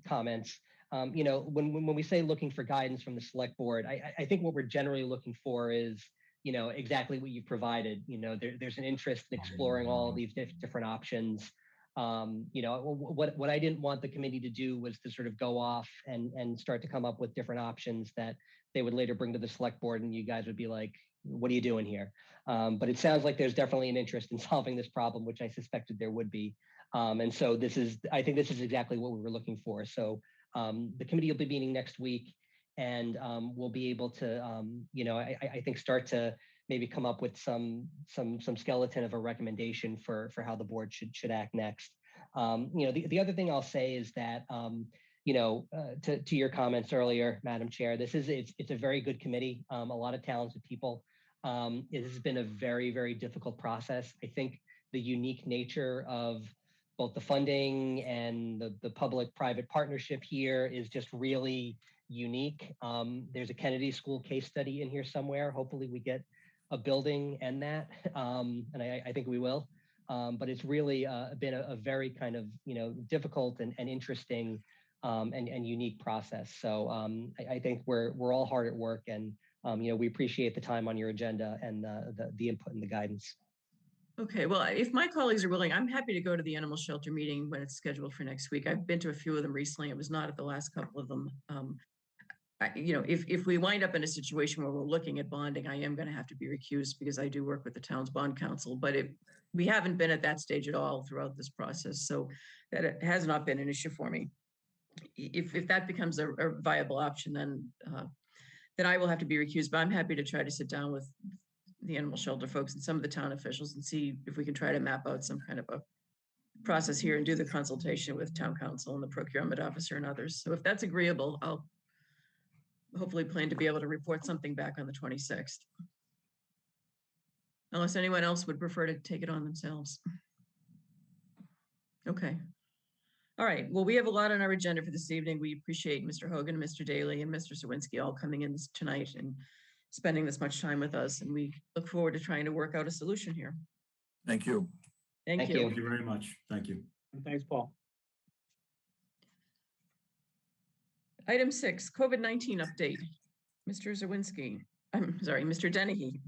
comments, when we say looking for guidance from the select board, I think what we're generally looking for is, exactly what you've provided. There's an interest in exploring all of these different options. What I didn't want the committee to do was to sort of go off and start to come up with different options that they would later bring to the select board, and you guys would be like, what are you doing here? But it sounds like there's definitely an interest in solving this problem, which I suspected there would be. And so I think this is exactly what we were looking for. So the committee will be meeting next week, and we'll be able to, I think start to maybe come up with some skeleton of a recommendation for how the board should act next. The other thing I'll say is that, to your comments earlier, Madam Chair, it's a very good committee, a lot of talented people. It has been a very, very difficult process. I think the unique nature of both the funding and the public-private partnership here is just really unique. There's a Kennedy School case study in here somewhere. Hopefully we get a building and that, and I think we will. But it's really been a very kind of, difficult and interesting and unique process. So I think we're all hard at work, and we appreciate the time on your agenda and the input and the guidance.
Okay, well, if my colleagues are willing, I'm happy to go to the animal shelter meeting when it's scheduled for next week. I've been to a few of them recently. It was not at the last couple of them. If we wind up in a situation where we're looking at bonding, I am going to have to be recused because I do work with the town's bond council, but we haven't been at that stage at all throughout this process. So that it has not been an issue for me. If that becomes a viable option, then I will have to be recused, but I'm happy to try to sit down with the animal shelter folks and some of the town officials and see if we can try to map out some kind of a process here and do the consultation with town council and the procurement officer and others. So if that's agreeable, I'll hopefully plan to be able to report something back on the 26th. Unless anyone else would prefer to take it on themselves. Okay. All right, well, we have a lot on our agenda for this evening. We appreciate Mr. Hogan, Mr. Daly, and Mr. Zawinski all coming in tonight and spending this much time with us. And we look forward to trying to work out a solution here.
Thank you.
Thank you.
Thank you very much. Thank you.
And thanks, Paul.
Item 6, COVID-19 update. Mr. Zawinski, I'm sorry, Mr. Dennehy.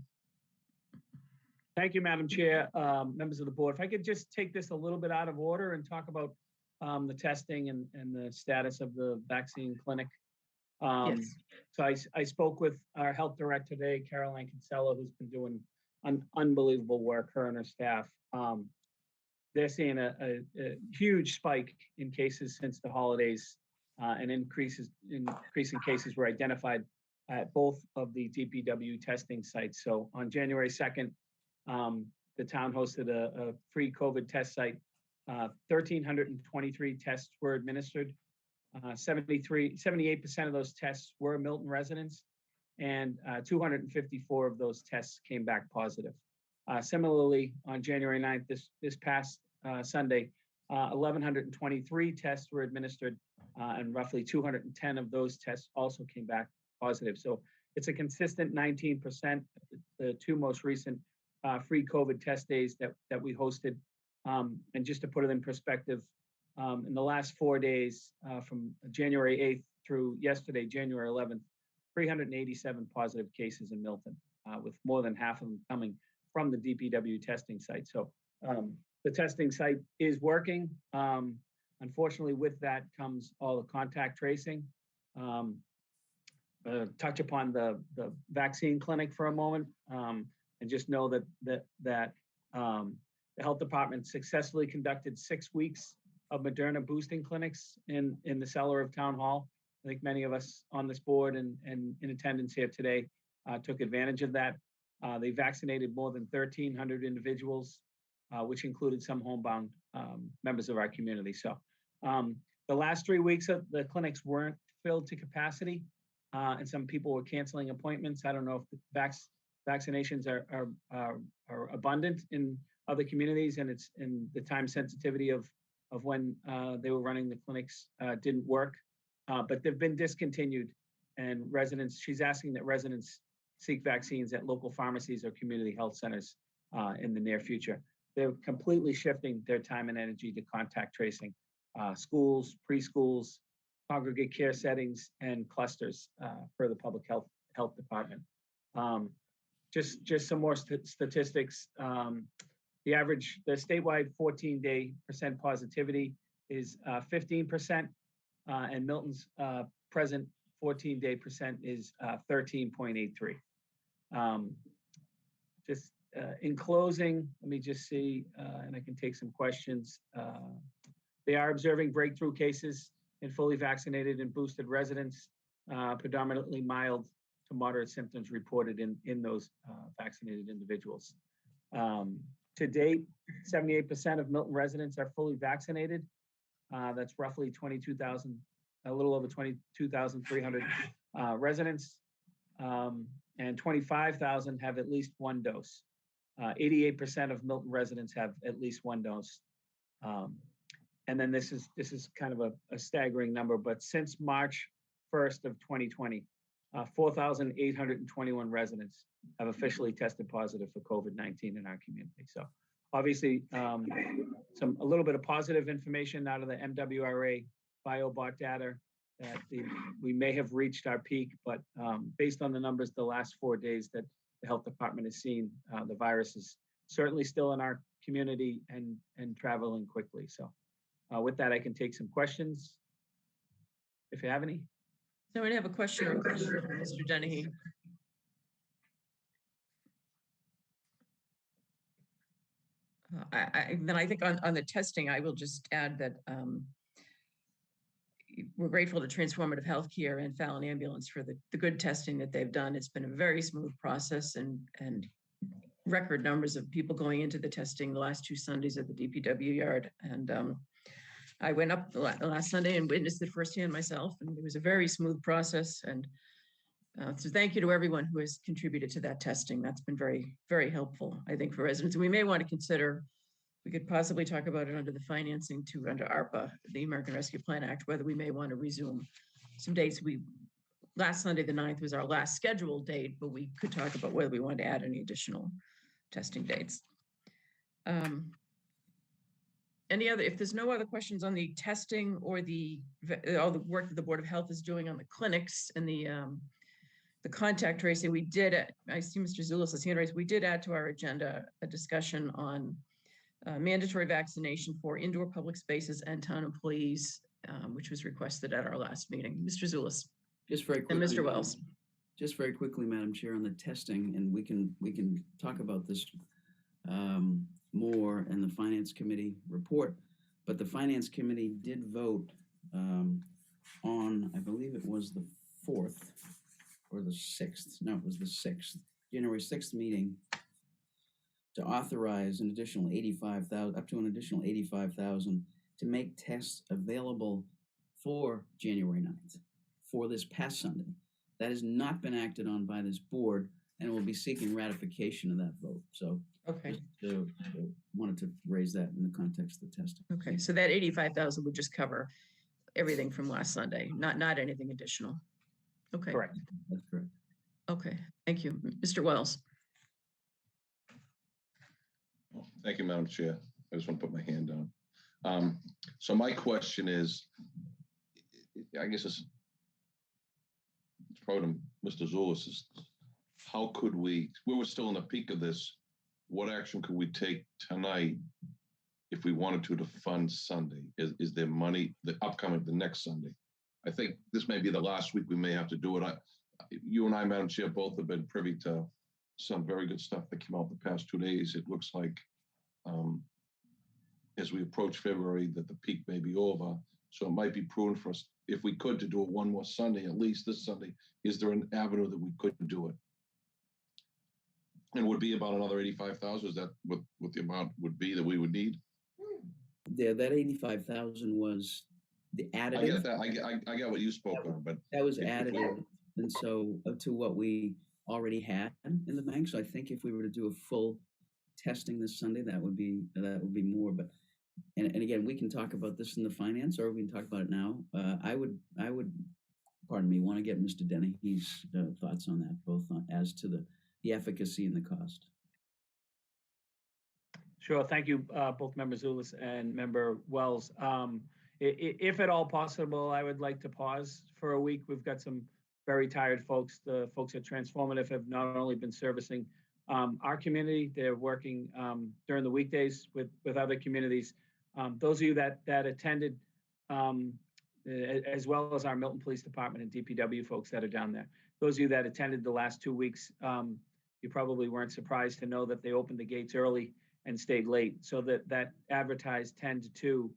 Thank you, Madam Chair, members of the board. If I could just take this a little bit out of order and talk about the testing and the status of the vaccine clinic.
Yes.
So I spoke with our health director today, Caroline Kinsella, who's been doing unbelievable work, her and her staff. They're seeing a huge spike in cases since the holidays, and increasing cases were identified at both of the DPW testing sites. So on January 2nd, the town hosted a free COVID test site. 1,323 tests were administered. 78% of those tests were Milton residents, and 254 of those tests came back positive. Similarly, on January 9th, this past Sunday, 1,123 tests were administered, and roughly 210 of those tests also came back positive. So it's a consistent 19%. The two most recent free COVID test days that we hosted. And just to put it in perspective, in the last 4 days, from January 8th through yesterday, January 11th, 387 positive cases in Milton, with more than half of them coming from the DPW testing site. So the testing site is working. Unfortunately, with that comes all the contact tracing. Touch upon the vaccine clinic for a moment, and just know that the health department successfully conducted 6 weeks of Moderna boosting clinics in the cellar of Town Hall. I think many of us on this board and in attendance here today took advantage of that. They vaccinated more than 1,300 individuals, which included some homebound members of our community. So the last 3 weeks of the clinics weren't filled to capacity, and some people were canceling appointments. I don't know if the vaccinations are abundant in other communities, and it's in the time sensitivity of when they were running the clinics didn't work, but they've been discontinued, and she's asking that residents seek vaccines at local pharmacies or community health centers in the near future. They're completely shifting their time and energy to contact tracing, schools, preschools, congregate care settings, and clusters for the public health department. Just some more statistics. The statewide 14-day percent positivity is 15%, and Milton's present 14-day percent is 13.83. In closing, let me just see, and I can take some questions. They are observing breakthrough cases in fully vaccinated and boosted residents, predominantly mild to moderate symptoms reported in those vaccinated individuals. To date, 78% of Milton residents are fully vaccinated. That's roughly 22,000, a little over 22,300 residents, and 25,000 have at least one dose. 88% of Milton residents have at least one dose. And then this is kind of a staggering number, but since March 1st of 2020, 4,821 residents have officially tested positive for COVID-19 in our community. So obviously, a little bit of positive information out of the MWRA BioBot data. we may have reached our peak, but based on the numbers the last 4 days that the health department has seen, the virus is certainly still in our community and traveling quickly. So with that, I can take some questions if you have any.
So I have a question or question for Mr. Dennehy. Then I think on the testing, I will just add that we're grateful to Transformative Healthcare and Fallon Ambulance for the good testing that they've done. It's been a very smooth process and record numbers of people going into the testing the last 2 Sundays at the DPW yard. And I went up last Sunday and witnessed it firsthand myself, and it was a very smooth process. And so thank you to everyone who has contributed to that testing. That's been very, very helpful, I think, for residents. We may want to consider, we could possibly talk about it under the financing to under ARPA, the American Rescue Plan Act, whether we may want to resume some dates. Last Sunday, the 9th was our last scheduled date, but we could talk about whether we want to add any additional testing dates. If there's no other questions on the testing or all the work that the Board of Health is doing on the clinics and the contact tracing, I see Mr. Zulus' hand raised. We did add to our agenda a discussion on mandatory vaccination for indoor public spaces and town employees, which was requested at our last meeting. Mr. Zulus.
Just very quickly.
And Mr. Wells.
Just very quickly, Madam Chair, on the testing, and we can talk about this more in the Finance Committee report, but the Finance Committee did vote on, I believe it was the 4th or the 6th. No, it was the 6th, January 6th meeting, to authorize an additional 85,000, up to an additional 85,000 to make tests available for January 9th, for this past Sunday. That has not been acted on by this board, and we'll be seeking ratification of that vote. So
okay,
wanted to raise that in the context of the testing.
Okay, so that 85,000 would just cover everything from last Sunday, not anything additional. Okay.
Correct.
That's correct.
Okay, thank you. Mr. Wells.
Thank you, Madam Chair. I just want to put my hand down. So my question is, I guess it's probably Mr. Zulus, is how could we were still in the peak of this, what action could we take tonight if we wanted to fund Sunday? Is there money, the next Sunday? I think this may be the last week we may have to do it. You and I, Madam Chair, both have been privy to some very good stuff that came out the past 2 days. It looks like as we approach February that the peak may be over. So it might be prudent for us, if we could, to do it one more Sunday, at least this Sunday. Is there an avenue that we could do it? And would it be about another 85,000? Is that what the amount would be that we would need?
Yeah, that 85,000 was the additive.
I get that. I get what you spoke on, but
that was additive, and so to what we already had in the bank. So I think if we were to do a full testing this Sunday, that would be more. But and again, we can talk about this in the finance, or we can talk about it now. I would, pardon me, want to get Mr. Dennehy's thoughts on that, both as to the efficacy and the cost.
Sure. Thank you, both Member Zulus and Member Wells. If at all possible, I would like to pause for a week. We've got some very tired folks. The folks at Transformative have not only been servicing our community, they're working during the weekdays with other communities. Those of you that attended, as well as our Milton Police Department and DPW folks that are down there, those of you that attended the last 2 weeks, you probably weren't surprised to know that they opened the gates early and stayed late. So that advertised 10 to 2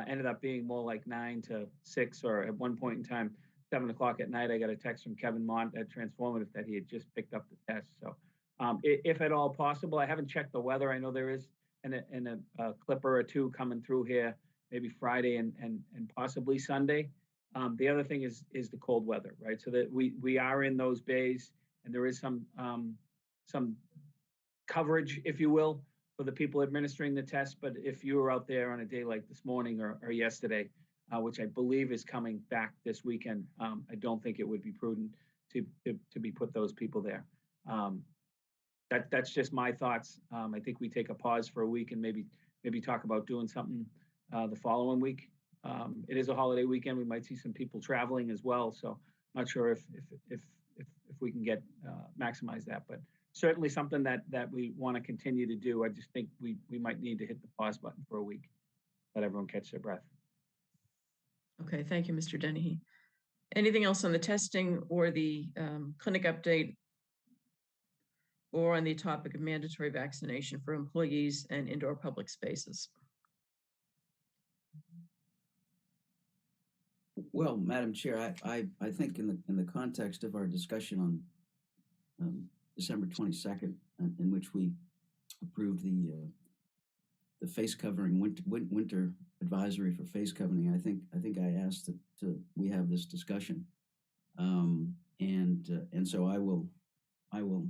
ended up being more like 9 to 6, or at one point in time, 7 o'clock at night, I got a text from Kevin Mont at Transformative that he had just picked up the test. So if at all possible, I haven't checked the weather. I know there is a clipper or two coming through here, maybe Friday and possibly Sunday. The other thing is the cold weather, right? So that we are in those bays, and there is some coverage, if you will, for the people administering the test. But if you were out there on a day like this morning or yesterday, which I believe is coming back this weekend, I don't think it would be prudent to be put those people there. That's just my thoughts. I think we take a pause for a week and maybe talk about doing something the following week. It is a holiday weekend. We might see some people traveling as well. So not sure if we can get maximize that, but certainly something that we want to continue to do. I just think we might need to hit the pause button for a week, let everyone catch their breath.
Okay, thank you, Mr. Dennehy. Anything else on the testing or the clinic update, or on the topic of mandatory vaccination for employees and indoor public spaces?
Well, Madam Chair, I think in the context of our discussion on December 22nd, in which we approved the face covering winter advisory for face covering, I think I asked that we have this discussion, and so I will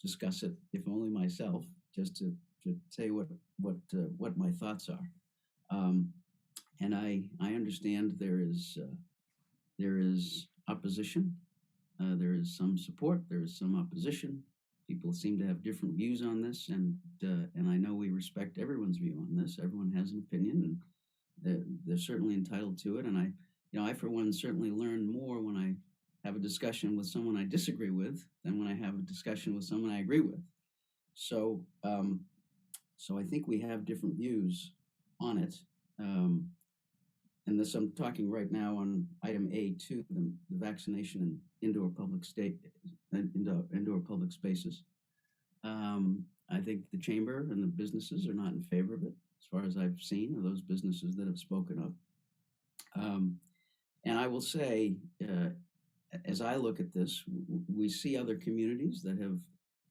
discuss it, if only myself, just to say what my thoughts are. And I understand there is opposition, there is some support, there is some opposition. People seem to have different views on this, and I know we respect everyone's view on this. Everyone has an opinion, and they're certainly entitled to it. And I for one certainly learn more when I have a discussion with someone I disagree with than when I have a discussion with someone I agree with. So I think we have different views on it. And this, I'm talking right now on item A2, the vaccination in indoor public spaces. I think the chamber and the businesses are not in favor of it, as far as I've seen, of those businesses that have spoken up. And I will say, as I look at this, we see other communities that have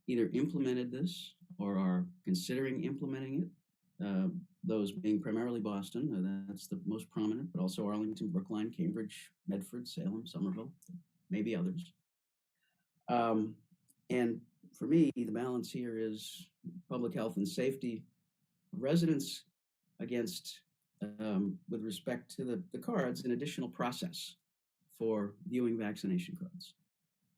either implemented this or are considering implementing it. Those being primarily Boston, that's the most prominent, but also Arlington, Brookline, Cambridge, Medford, Salem, Somerville, maybe others. And for me, the balance here is public health and safety of residents against, with respect to the cards, an additional process for viewing vaccination cards.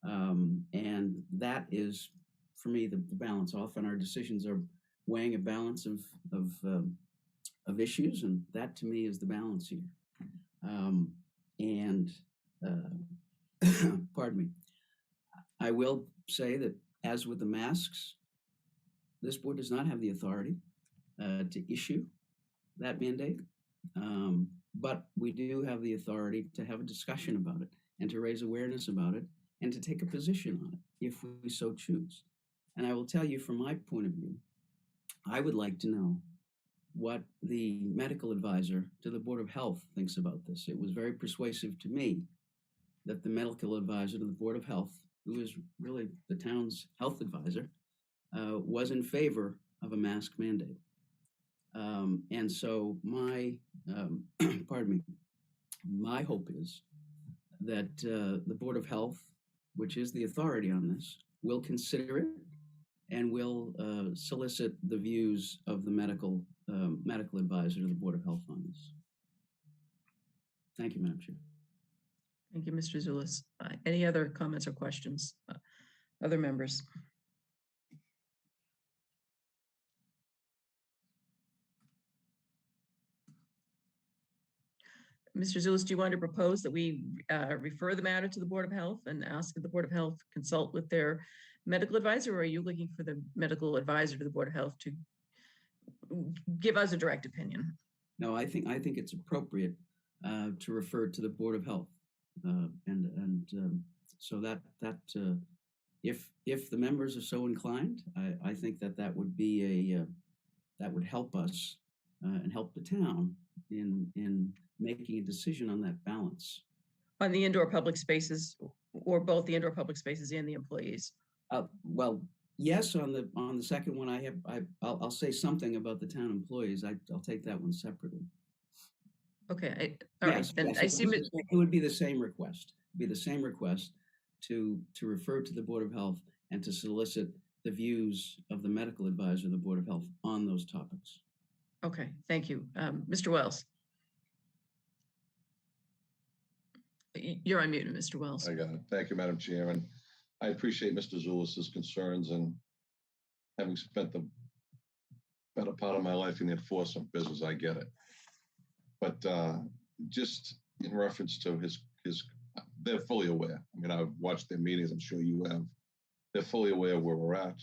And that is, for me, the balance. Often our decisions are weighing a balance of issues, and that to me is the balance here. Pardon me. I will say that, as with the masks, this board does not have the authority to issue that mandate, but we do have the authority to have a discussion about it and to raise awareness about it and to take a position on it if we so choose. And I will tell you, from my point of view, I would like to know what the medical advisor to the Board of Health thinks about this. It was very persuasive to me that the medical advisor to the Board of Health, who is really the town's health advisor, was in favor of a mask mandate. And so my, pardon me, my hope is that the Board of Health, which is the authority on this, will consider it and will solicit the views of the medical advisor to the Board of Health on this. Thank you, Madam Chair.
Thank you, Mr. Zulus. Any other comments or questions? Other members? Mr. Zulus, do you want to propose that we refer the matter to the Board of Health and ask that the Board of Health consult with their medical advisor, or are you looking for the medical advisor to the Board of Health to give us a direct opinion?
No, I think it's appropriate to refer to the Board of Health, so that if the members are so inclined, I think that would be that would help us and help the town in making a decision on that balance.
On the indoor public spaces, or both the indoor public spaces and the employees?
Well, yes, on the second one, I'll say something about the town employees. I'll take that one separately.
Okay, all right. Then
yes,
I assume
it would be the same request. Be the same request to refer to the Board of Health and to solicit the views of the medical advisor of the Board of Health on those topics.
Okay, thank you. Mr. Wells. You're unmuted, Mr. Wells.
I got it. Thank you, Madam Chairman. I appreciate Mr. Zulus's concerns, and having spent the better part of my life in the enforcement business, I get it. But just in reference to his, they're fully aware. I mean, I've watched their meetings. I'm sure you have. They're fully aware of where we're at.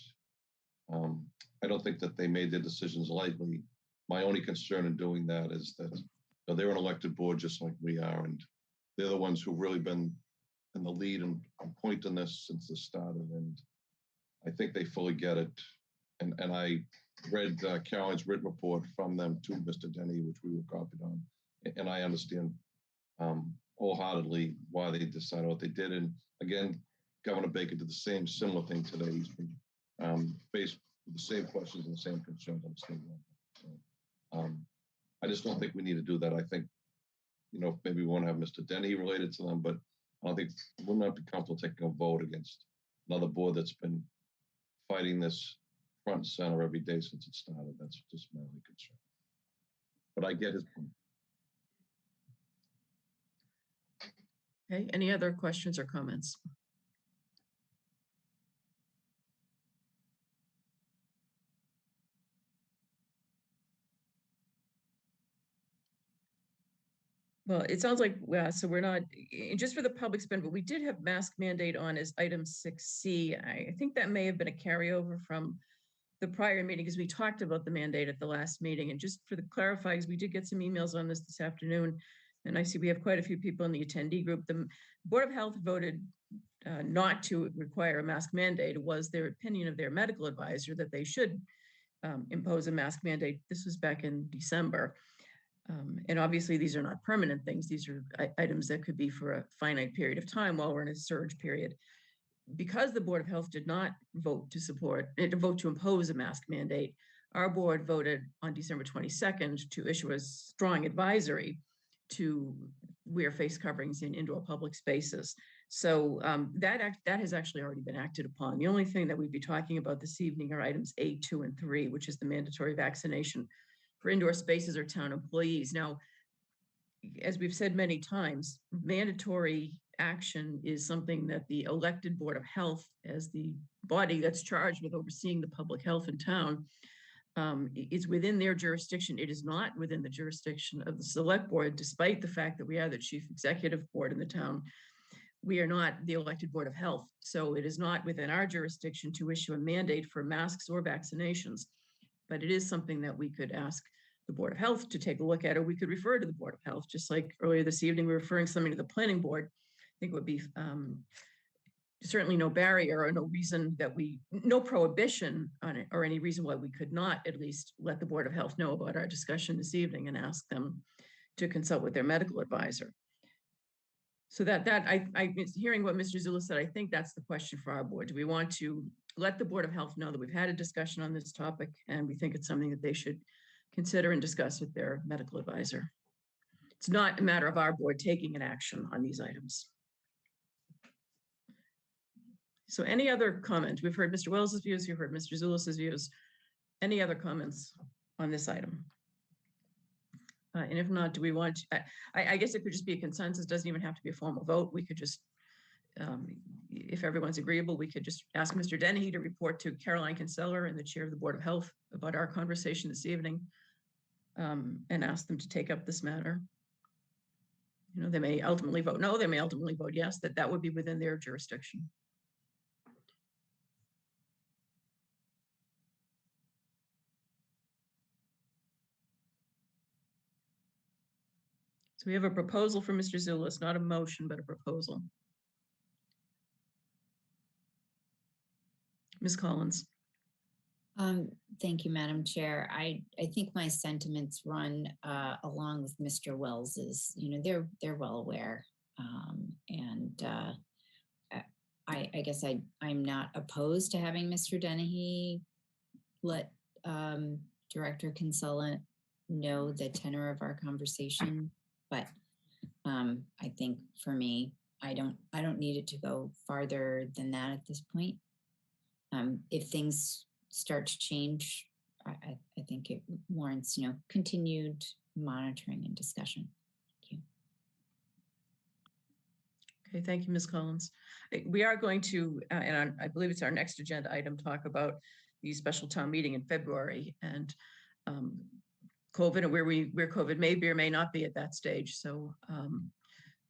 I don't think that they made their decisions lightly. My only concern in doing that is that they're an elected board just like we are, and they're the ones who've really been in the lead and pointing this since this started. And I think they fully get it. And I read Caroline's written report from them to Mr. Denny, which we were copied on, and I understand wholeheartedly why they decided what they did. And again, Governor Baker did the same similar thing today. He's been faced with the same questions and the same concerns on the state level. So, I just don't think we need to do that. I think, maybe we want to have Mr. Denny related to them, but I don't think we'll not be comfortable taking a vote against another board that's been fighting this front and center every day since it started. That's just my only concern. But I get his point.
Okay, any other questions or comments? Well, it sounds like, so we're not, just for the public spend, but we did have mask mandate on as item 6C. I think that may have been a carryover from the prior meeting because we talked about the mandate at the last meeting. And just for the clarify, because we did get some emails on this afternoon, and I see we have quite a few people in the attendee group. The Board of Health voted not to require a mask mandate. It was their opinion of their medical advisor that they should impose a mask mandate. This was back in December. And obviously, these are not permanent things. These are items that could be for a finite period of time while we're in a surge period. Because the Board of Health did not vote to impose a mask mandate, our board voted on December 22nd to issue a strong advisory to wear face coverings in indoor public spaces. So that has actually already been acted upon. The only thing that we'd be talking about this evening are items 8, 2, and 3, which is the mandatory vaccination for indoor spaces or town employees. Now, as we've said many times, mandatory action is something that the elected Board of Health, as the body that's charged with overseeing the public health in town, is within their jurisdiction. It is not within the jurisdiction of the select board, despite the fact that we are the chief executive board in the town. We are not the elected Board of Health. So it is not within our jurisdiction to issue a mandate for masks or vaccinations. But it is something that we could ask the Board of Health to take a look at, or we could refer to the Board of Health, just like earlier this evening, we were referring something to the planning board. I think it would be certainly no barrier or no prohibition on it, or any reason why we could not at least let the Board of Health know about our discussion this evening and ask them to consult with their medical advisor. So I hearing what Mr. Zula said, I think that's the question for our board. Do we want to let the Board of Health know that we've had a discussion on this topic and we think it's something that they should consider and discuss with their medical advisor? It's not a matter of our board taking an action on these items. So any other comments? We've heard Mr. Wells' views, you've heard Mr. Zulus' views. Any other comments on this item? And if not, do we want to, I guess it could just be a consensus, doesn't even have to be a formal vote. We could just, if everyone's agreeable, we could just ask Mr. Dennehy to report to Caroline Kinsella and the chair of the Board of Health about our conversation this evening, and ask them to take up this matter. They may ultimately vote no, they may ultimately vote yes, that would be within their jurisdiction. So we have a proposal for Mr. Zulus, not a motion, but a proposal. Ms. Collins.
Thank you, Madam Chair. I think my sentiments run along with Mr. Wells's. They're well aware, and I guess I'm not opposed to having Mr. Dennehy let Director Kinsella know the tenor of our conversation, but I think for me, I don't need it to go farther than that at this point. If things start to change, I think it warrants, continued monitoring and discussion. Thank you.
Okay, thank you, Ms. Collins. We are going to, and I believe it's our next agenda item, talk about the special town meeting in February. And COVID and where COVID may be or may not be at that stage. So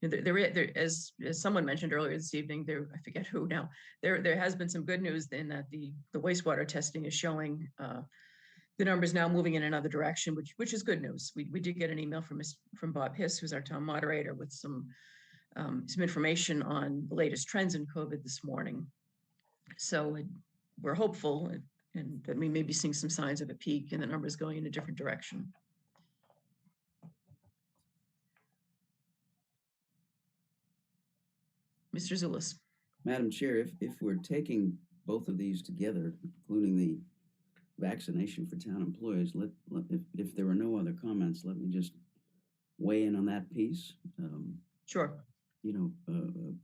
as someone mentioned earlier this evening, I forget who now, there has been some good news in that the wastewater testing is showing the numbers now moving in another direction, which is good news. We did get an email from Bob Hiss, who's our town moderator, with some information on the latest trends in COVID this morning. So we're hopeful and that we may be seeing some signs of a peak and the numbers going in a different direction. Mr. Zulus.
Madam Chair, if we're taking both of these together, including the vaccination for town employees, if there are no other comments, let me just weigh in on that piece.
Sure.
You know,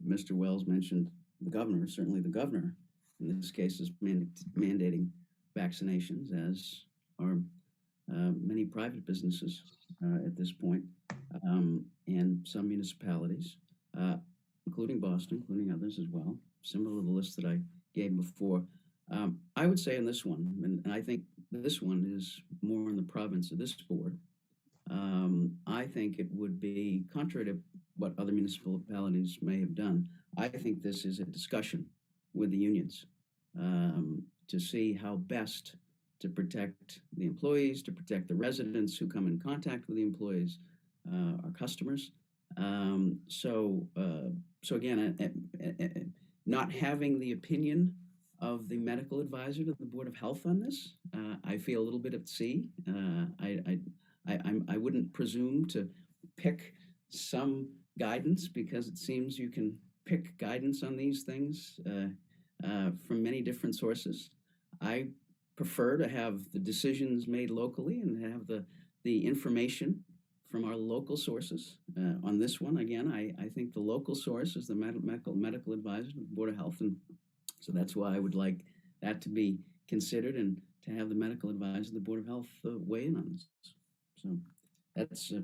Mr. Wells mentioned the governor. Certainly the governor, in this case, is mandating vaccinations, as are many private businesses at this point, and some municipalities, including Boston, including others as well, similar to the list that I gave before. I would say on this one, and I think this one is more in the province of this board, I think it would be contrary to what other municipalities may have done. I think this is a discussion with the unions to see how best to protect the employees, to protect the residents who come in contact with the employees, our customers. So again, not having the opinion of the medical advisor to the Board of Health on this, I feel a little bit at sea. I wouldn't presume to pick some guidance, because it seems you can pick guidance on these things from many different sources. I prefer to have the decisions made locally and have the information from our local sources. On this one, again, I think the local source is the medical advisor of the Board of Health, and so that's why I would like that to be considered and to have the medical advisor of the Board of Health weigh in on this. So that's a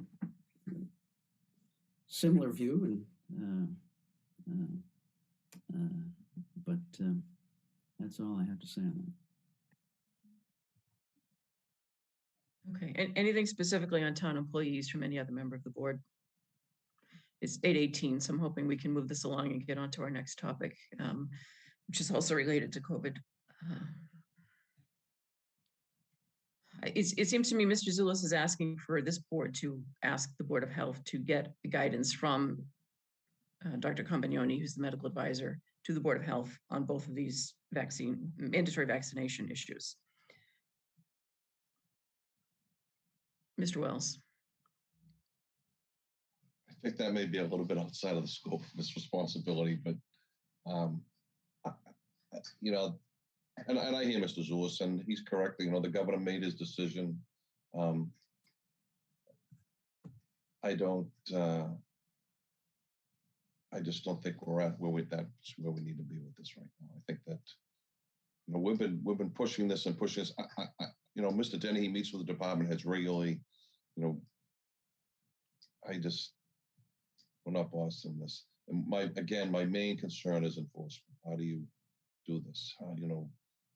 similar view, but that's all I have to say on that.
Okay, and anything specifically on town employees from any other member of the board? It's 8:18, so I'm hoping we can move this along and get on to our next topic, which is also related to COVID. It seems to me Mr. Zulus is asking for this board to ask the Board of Health to get guidance from Dr. Compagnoni, who's the medical advisor to the Board of Health on both of these mandatory vaccination issues. Mr. Wells.
I think that may be a little bit outside of the scope of this responsibility, but you know, and I hear Mr. Zulus, and he's correct. You know, the governor made his decision. I just don't think we're at where we need to be with this right now. I think that, you know, we've been pushing this and pushing this. You know, Mr. Denny, he meets with the department heads regularly. You know, we're not Boston this. And my main concern is enforcement. How do you do this? You know,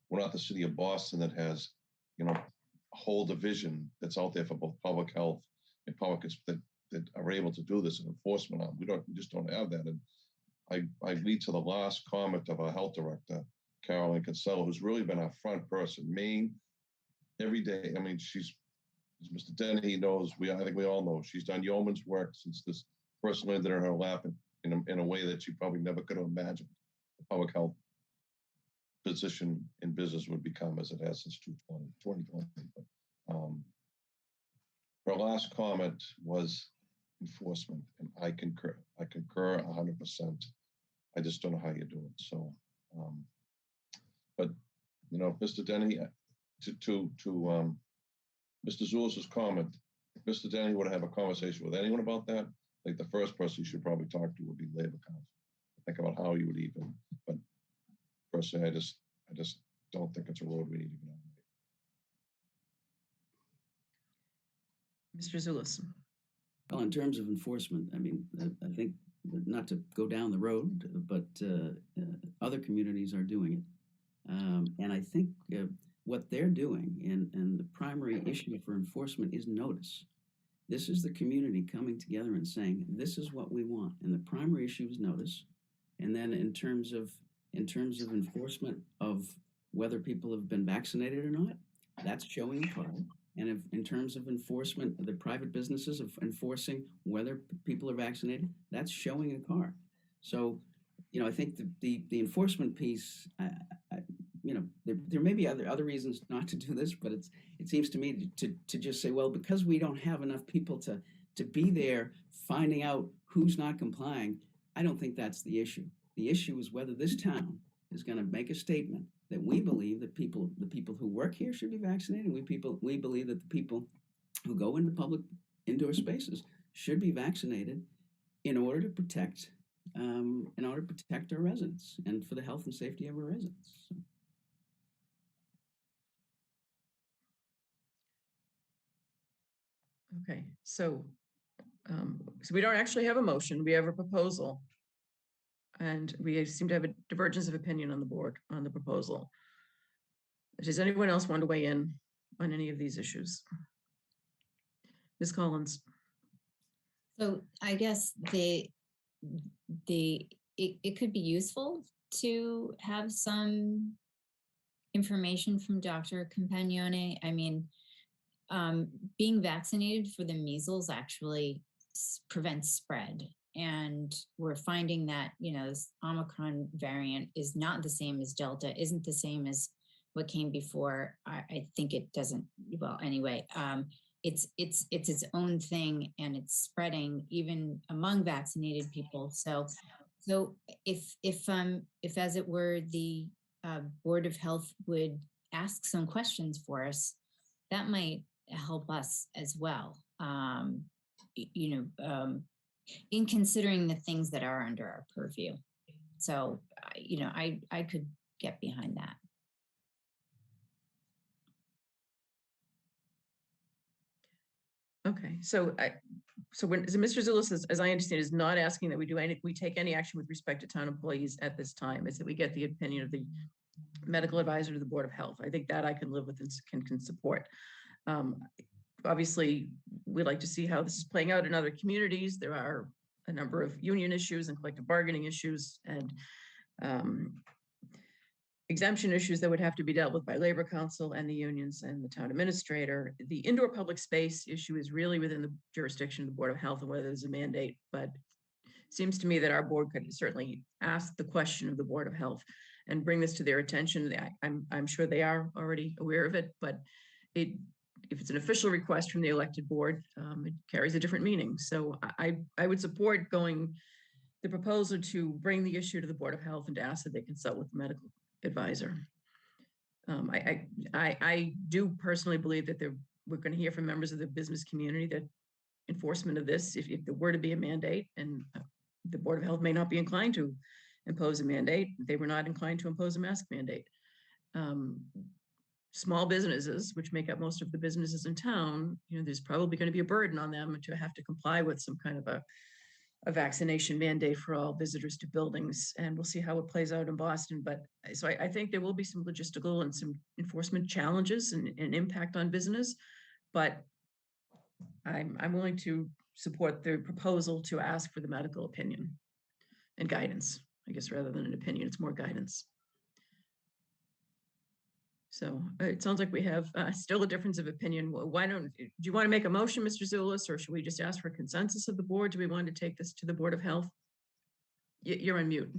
we're not the city of Boston that has, you know, a whole division that's out there for both public health and public that are able to do this and enforcement on. We just don't have that. And I lead to the last comment of our health director, Carolyn Kinsella, who's really been our front person, Maine, every day. I mean, she's, as Mr. Denny knows, I think we all know, she's done yeoman's work since this person landed in her lap in a way that she probably never could have imagined the public health position in business would become as it has since 2020. But, her last comment was enforcement, and I concur 100%. I just don't know how you do it. So, but you know, Mr. Denny, to Mr. Zulus's comment, if Mr. Denny were to have a conversation with anyone about that, I think the first person you should probably talk to would be Labor Council. Think about how you would even, but personally, I just don't think it's a road we need to get on.
Mr. Zulus.
Well, in terms of enforcement, I mean, I think not to go down the road, but other communities are doing it. And I think what they're doing, and the primary issue for enforcement is notice. This is the community coming together and saying, this is what we want. And the primary issue is notice. And then in terms of enforcement of whether people have been vaccinated or not, that's showing a card. And if in terms of enforcement of the private businesses of enforcing whether people are vaccinated, that's showing a card. So, I think the enforcement piece, there may be other reasons not to do this, but it seems to me to just say, well, because we don't have enough people to be there finding out who's not complying, I don't think that's the issue. The issue is whether this town is going to make a statement that we believe that the people who work here should be vaccinated. We believe that the people who go into public indoor spaces should be vaccinated in order to protect our residents and for the health and safety of our residents. So.
Okay, so we don't actually have a motion. We have a proposal. And we seem to have a divergence of opinion on the board on the proposal. Does anyone else want to weigh in on any of these issues? Ms. Collins.
So I guess it could be useful to have some information from Dr. Campagnone. I mean, being vaccinated for the measles actually prevents spread. And we're finding that, this Omicron variant is not the same as Delta, isn't the same as what came before. I think it doesn't, well, anyway, it's its own thing, and it's spreading even among vaccinated people. So if as it were, the Board of Health would ask some questions for us, that might help us as well. In considering the things that are under our purview. So, I could get behind that.
Okay, so Mr. Zulus, as I understand, is not asking that we take any action with respect to town employees at this time. It's that we get the opinion of the medical advisor to the Board of Health. I think that I can live with and can support. Obviously, we'd like to see how this is playing out in other communities. There are a number of union issues and collective bargaining issues and exemption issues that would have to be dealt with by Labor Council and the unions and the town administrator. The indoor public space issue is really within the jurisdiction of the Board of Health and whether there's a mandate, but it seems to me that our board could certainly ask the question of the Board of Health and bring this to their attention. I'm sure they are already aware of it, but if it's an official request from the elected board, it carries a different meaning. So I would support the proposal to bring the issue to the Board of Health and to ask that they consult with the medical advisor. I do personally believe that we're going to hear from members of the business community that enforcement of this, if there were to be a mandate, and the Board of Health may not be inclined to impose a mandate, they were not inclined to impose a mask mandate. Small businesses, which make up most of the businesses in town, there's probably going to be a burden on them to have to comply with some kind of a vaccination mandate for all visitors to buildings. And we'll see how it plays out in Boston. But so I think there will be some logistical and some enforcement challenges and impact on business. But I'm willing to support the proposal to ask for the medical opinion and guidance. I guess rather than an opinion, it's more guidance. So it sounds like we have still a difference of opinion. Do you want to make a motion, Mr. Zulus, or should we just ask for consensus of the board? Do we want to take this to the Board of Health? You're on mute.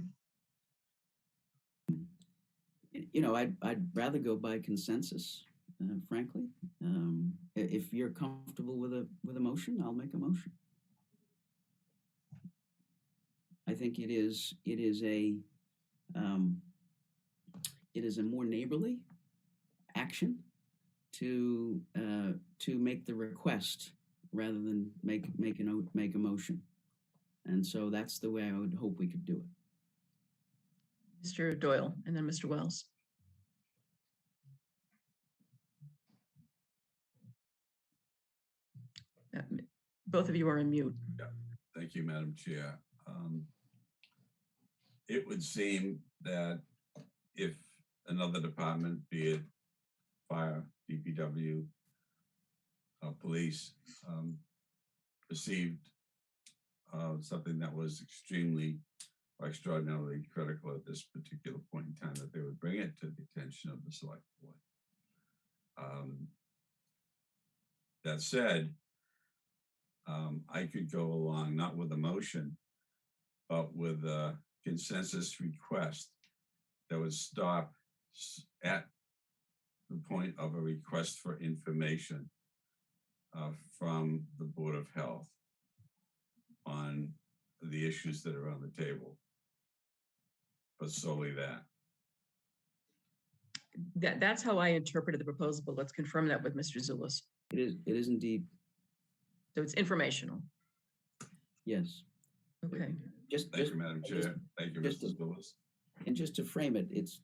I'd rather go by consensus, frankly. If you're comfortable with a motion, I'll make a motion. I think it is a more neighborly action to make the request rather than make a motion, and so that's the way I would hope we could do it.
Mr. Doyle, and then Mr. Wells. Both of you are on mute.
Yeah. Thank you, Madam Chair. It would seem that if another department, be it fire, DPW, police, received something that was extremely or extraordinarily critical at this particular point in time, that they would bring it to the attention of the select board. That said, I could go along not with a motion, but with a consensus request that would stop at the point of a request for information from the Board of Health on the issues that are on the table, but solely that.
That's how I interpreted the proposal, but let's confirm that with Mr. Zulus.
It is indeed,
So it's informational.
yes.
Okay.
Thank you, Madam Chair. Thank you, Mr. Lewis.
And just to frame it, it's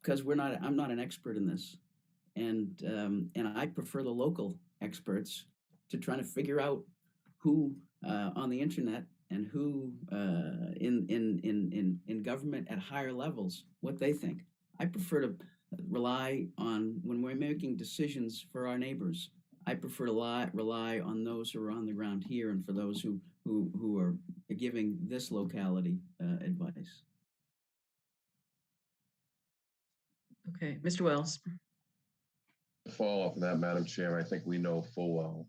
because I'm not an expert in this, and I prefer the local experts to trying to figure out who on the internet and who in government at higher levels, what they think. I prefer to rely on, when we're making decisions for our neighbors, I prefer to rely on those who are on the ground here and for those who are giving this locality advice.
Okay, Mr. Wells.
To follow up on that, Madam Chair, I think we know full well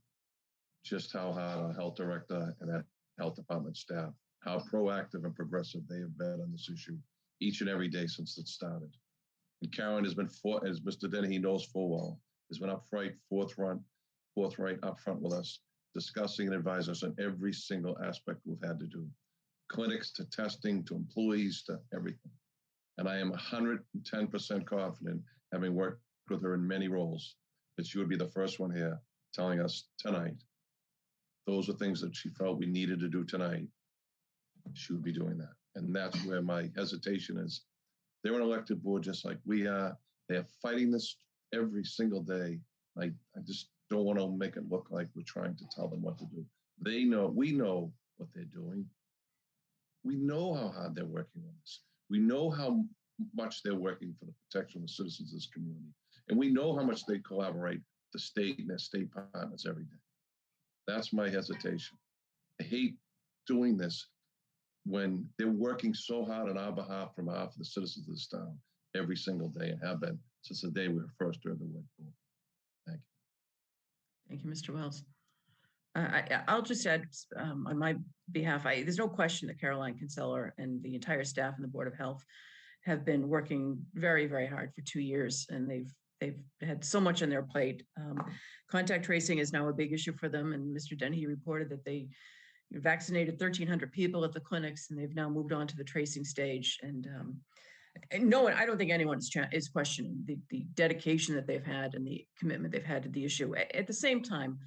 just how hard our health director and that health department staff, how proactive and progressive they have been on this issue each and every day since it started. And Karen has been, as Mr. Dennehy knows full well, has been forthright up front with us, discussing and advising us on every single aspect we've had to do. Clinics to testing to employees to everything. And I am 110% confident, having worked with her in many roles, that she would be the first one here telling us tonight, those are things that she felt we needed to do tonight. She would be doing that. And that's where my hesitation is. They're an elected board just like we are. They're fighting this every single day. I just don't want to make it look like we're trying to tell them what to do. They know, we know what they're doing. We know how hard they're working on this. We know how much they're working for the protection of the citizens of this community. And we know how much they collaborate with the state and their state partners every day. That's my hesitation. I hate doing this when they're working so hard on our behalf from behalf of the citizens of this town every single day and have been since the day we were first heard the word. Thank you.
Thank you, Mr. Wells. I'll just add on my behalf, there's no question that Caroline Kinsella and the entire staff and the Board of Health have been working very, very hard for 2 years, and they've had so much on their plate. Contact tracing is now a big issue for them, and Mr. Dennehy reported that they vaccinated 1,300 people at the clinics, and they've now moved on to the tracing stage. And no one, I don't think anyone is questioning the dedication that they've had and the commitment they've had to the issue. At the same time,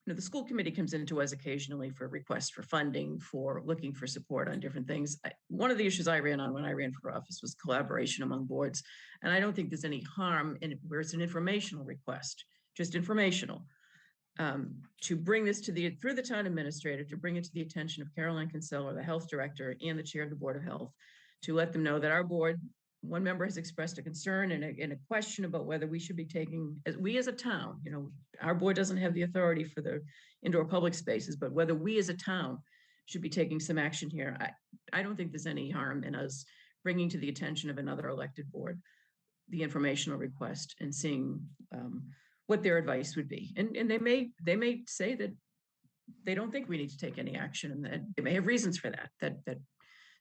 the school committee comes into us occasionally for requests for funding, for looking for support on different things. One of the issues I ran on when I ran for office was collaboration among boards. And I don't think there's any harm in it where it's an informational request, just informational, to bring this through the town administrator, to bring it to the attention of Caroline Kinsella, the health director, and the chair of the Board of Health, to let them know that our board, one member has expressed a concern and a question about whether we should be taking, we as a town, our board doesn't have the authority for the indoor public spaces, but whether we as a town should be taking some action here. I don't think there's any harm in us bringing to the attention of another elected board the informational request and seeing what their advice would be. And they may say that they don't think we need to take any action, and that they may have reasons for that.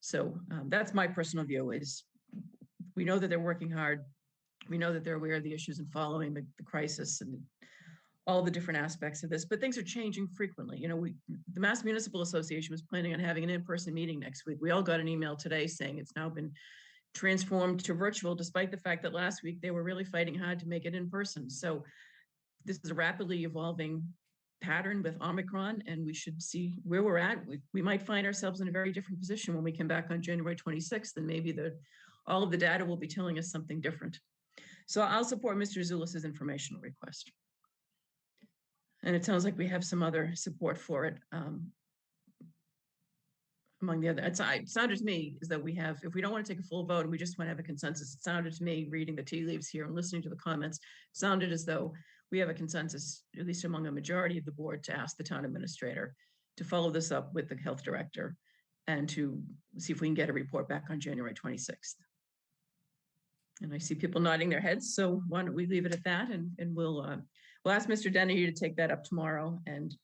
So that's my personal view. Is we know that they're working hard. We know that they're aware of the issues and following the crisis and all the different aspects of this, but things are changing frequently. The Mass Municipal Association was planning on having an in-person meeting next week. We all got an email today saying it's now been transformed to virtual, despite the fact that last week they were really fighting hard to make it in person. So this is a rapidly evolving pattern with Omicron, and we should see where we're at. We might find ourselves in a very different position when we come back on January 26th, and maybe all of the data will be telling us something different. So I'll support Mr. Zulus's informational request. And it sounds like we have some other support for it among the other, it sounded to me is that we have, if we don't want to take a full vote and we just want to have a consensus, it sounded to me, reading the tea leaves here and listening to the comments, sounded as though we have a consensus, at least among a majority of the board, to ask the town administrator to follow this up with the health director and to see if we can get a report back on January 26th. And I see people nodding their heads, so why don't we leave it at that, and we'll ask Mr. Dennehy to take that up tomorrow, and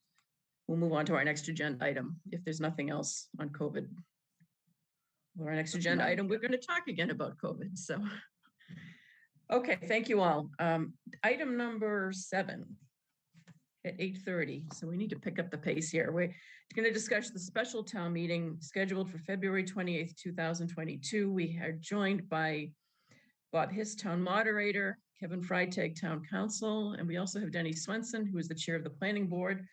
we'll move on to our next agenda item if there's nothing else on COVID. Well, our next agenda item, we're going to talk again about COVID. So, okay, thank you all. Item number 7 at 8:30. So we need to pick up the pace here. We're going to discuss the special town meeting scheduled for February 28th, 2022. We are joined by Bob Hiss, town moderator, Kevin Freitag, town council, and we also have Denny Swenson, who is the chair of the planning board.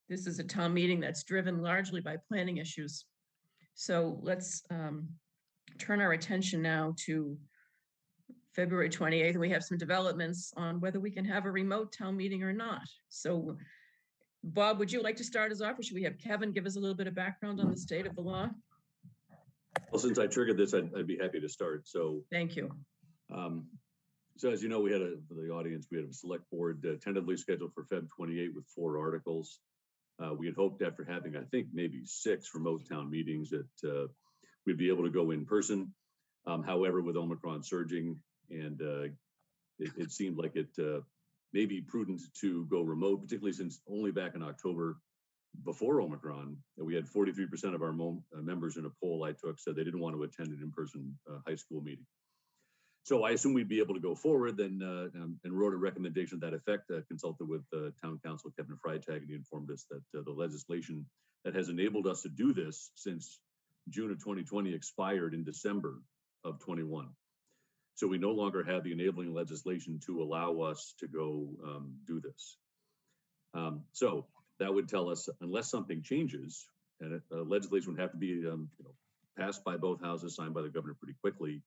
This is a town meeting that's driven largely by planning issues. So let's turn our attention now to February 28th. We have some developments on whether we can have a remote town meeting or not. So Bob, would you like to start us off, or should we have Kevin give us a little bit of background on the state of the law?
Well, since I triggered this, I'd be happy to start. So
thank you.
So as you know, for the audience, we had a select board tentatively scheduled for Feb 28 with 4 articles. We had hoped after having, I think, maybe 6 remote town meetings that we'd be able to go in person. However, with Omicron surging, and it seemed like it may be prudent to go remote, particularly since only back in October, before Omicron, we had 43% of our members in a poll I took said they didn't want to attend an in-person high school meeting. So I assume we'd be able to go forward, then and wrote a recommendation to that effect, consulted with town council Kevin Freitag, and he informed us that the legislation that has enabled us to do this since June of 2020 expired in December of 21. So we no longer have the enabling legislation to allow us to go do this. So that would tell us, unless something changes, and legislation would have to be passed by both houses, signed by the governor pretty quickly,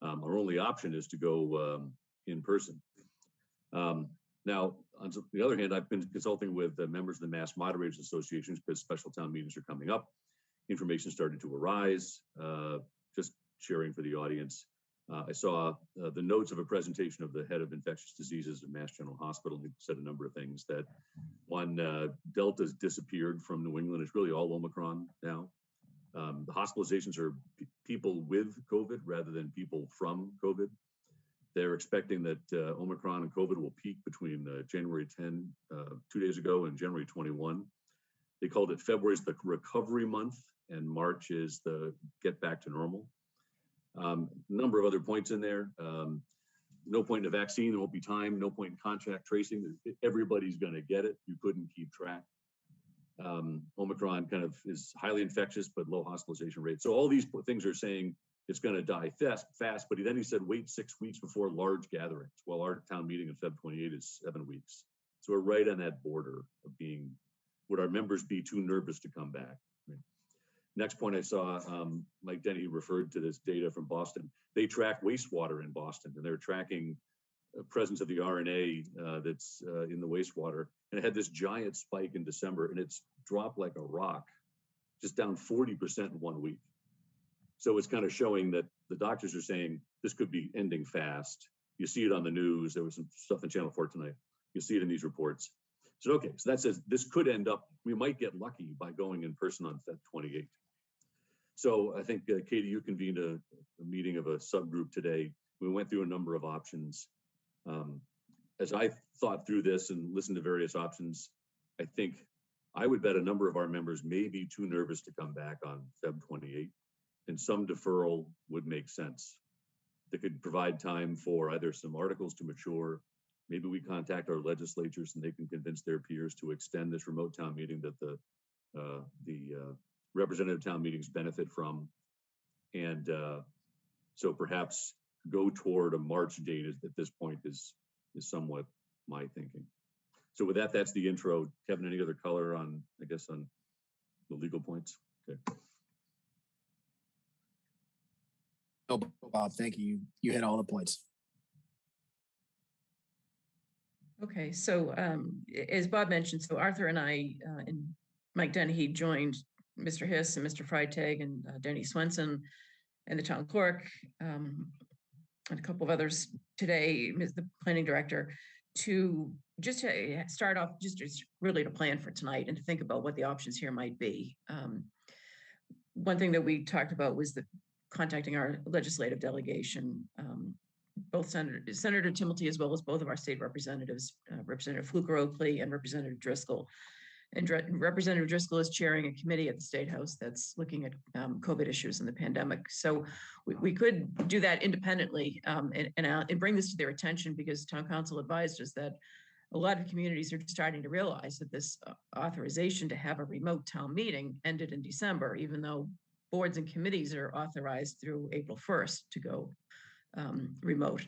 our only option is to go in person. Now, on the other hand, I've been consulting with members of the Mass Moderators Associations because special town meetings are coming up. Information started to arise. Just sharing for the audience, I saw the notes of a presentation of the head of infectious diseases at Mass General Hospital. He said a number of things. That one, Delta's disappeared from New England. It's really all Omicron now. The hospitalizations are people with COVID rather than people from COVID. They're expecting that Omicron and COVID will peak between January 10, 2 days ago, and January 21. They called it February's the recovery month, and March is the get back to normal. Number of other points in there. No point in a vaccine, there won't be time. No point in contact tracing. Everybody's going to get it. You couldn't keep track. Omicron kind of is highly infectious, but low hospitalization rate. So all these things are saying it's going to die fast, but then he said, wait 6 weeks before large gatherings. Well, our town meeting in Feb 28 is 7 weeks. So we're right on that border of being, would our members be too nervous to come back? Next point I saw, Mike Denny referred to this data from Boston. They track wastewater in Boston, and they're tracking the presence of the RNA that's in the wastewater. And it had this giant spike in December, and it's dropped like a rock, just down 40% in 1 week. So it's kind of showing that the doctors are saying this could be ending fast. You see it on the news. There was some stuff on Channel 4 tonight. You see it in these reports. So, okay, so that says this could end up, we might get lucky by going in person on Feb 28. So I think, Katie, you convened a meeting of a subgroup today. We went through a number of options. As I thought through this and listened to various options, I think I would bet a number of our members may be too nervous to come back on Feb 28, and some deferral would make sense. They could provide time for either some articles to mature. Maybe we contact our legislatures and they can convince their peers to extend this remote town meeting that the representative town meetings benefit from. And so perhaps go toward a March date at this point is somewhat my thinking. So with that, that's the intro. Kevin, any other color on, I guess, on the legal points? Okay.
No, Bob, thank you. You hit all the points.
Okay, so as Bob mentioned, so Arthur and I and Mike Dennehy joined Mr. Hiss and Mr. Freitag and Denny Swenson and the town clerk, and a couple of others today, the planning director, to just to start off, just really to plan for tonight and to think about what the options here might be. One thing that we talked about was contacting our legislative delegation, both Senator Timilty, as well as both of our state representatives, Representative Fluker Oakley and Representative Driscoll. And Representative Driscoll is chairing a committee at the State House that's looking at COVID issues and the pandemic. So we could do that independently and bring this to their attention, because town council advised us that a lot of communities are starting to realize that this authorization to have a remote town meeting ended in December, even though boards and committees are authorized through April 1st to go remote.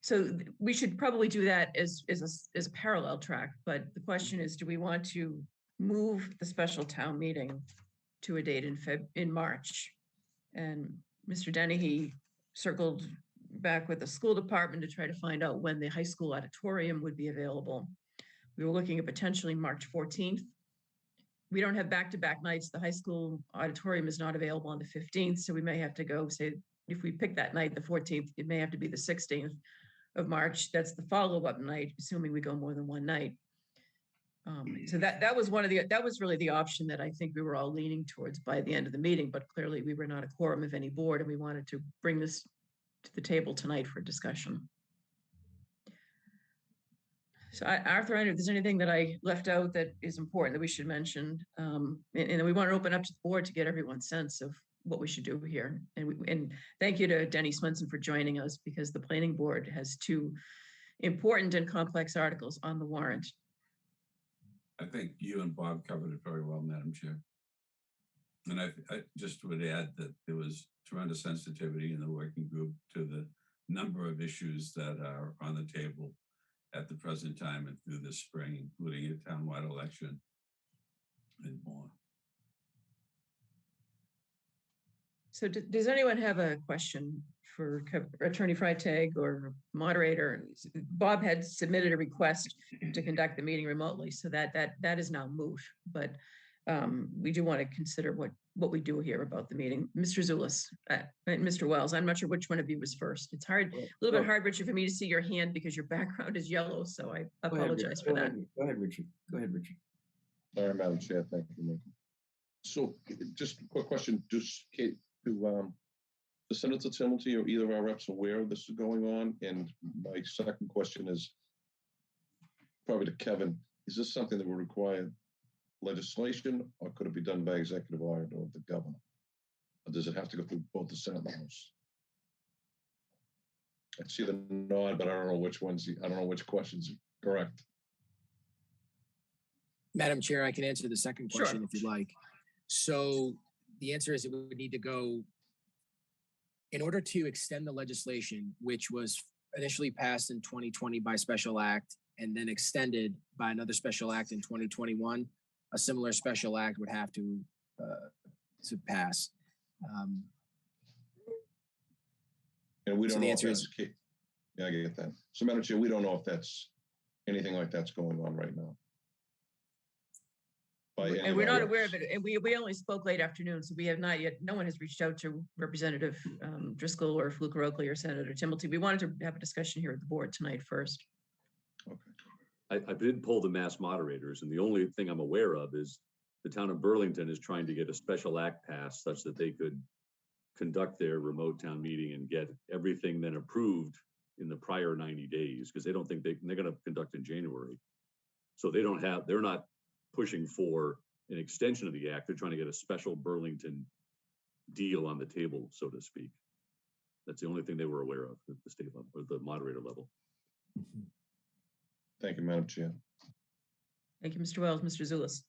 So we should probably do that as a parallel track. But the question is, do we want to move the special town meeting to a date in March? And Mr. Dennehy circled back with the school department to try to find out when the high school auditorium would be available. We were looking at potentially March 14th. We don't have back-to-back nights. The high school auditorium is not available on the 15th. So we may have to go, say, if we pick that night, the 14th, it may have to be the 16th of March. That's the follow-up night, assuming we go more than one night. So that was really the option that I think we were all leaning towards by the end of the meeting, but clearly we were not a quorum of any board, and we wanted to bring this to the table tonight for discussion. So Arthur, I know if there's anything that I left out that is important that we should mention, and then we want to open up to the board to get everyone's sense of what we should do here. And thank you to Denny Swenson for joining us, because the planning board has two important and complex articles on the warrant.
I think you and Bob covered it very well, Madam Chair. And I just would add that there was tremendous sensitivity in the working group to the number of issues that are on the table at the present time and through this spring, including a townwide election and more.
So does anyone have a question for Attorney Freitag or moderator? Bob had submitted a request to conduct the meeting remotely, so that is now moot. But we do want to consider what we do here about the meeting. Mr. Zulus and Mr. Wells, I'm not sure which one of you was first. It's hard, a little bit hard, Richard, for me to see your hand because your background is yellow, so I apologize for that.
Go ahead, Richard. Go ahead, Richard.
Sorry, Madam Chair. Thank you, Milton. So just a quick question. Do the Senator Timilty or either of our reps aware of this is going on? And my second question is probably to Kevin. Is this something that would require legislation, or could it be done by executive order of the governor? Or does it have to go through both the Senate and the House? I see the nod, but I don't know which ones. I don't know which questions are correct.
Madam Chair, I can answer the second question if you'd like. So the answer is it would need to go, in order to extend the legislation, which was initially passed in 2020 by special act and then extended by another special act in 2021, a similar special act would have to pass.
And we don't
so
know
the
if
answer
that's
is,
yeah, I get that. So Madam Chair, we don't know if that's anything like that's going on right now.
And we're not aware of it. And we only spoke late afternoon, so we have not yet, no one has reached out to Representative Driscoll or Fluker Oakley or Senator Timilty. We wanted to have a discussion here at the board tonight first.
Okay.
I did poll the mass moderators, and the only thing I'm aware of is the town of Burlington is trying to get a special act passed such that they could conduct their remote town meeting and get everything then approved in the prior 90 days, because they don't think they're going to conduct in January. So they're not pushing for an extension of the act. They're trying to get a special Burlington deal on the table, so to speak. That's the only thing they were aware of at the state level or the moderator level.
Thank you, Madam Chair.
Thank you, Mr. Wells. Mr. Zulus.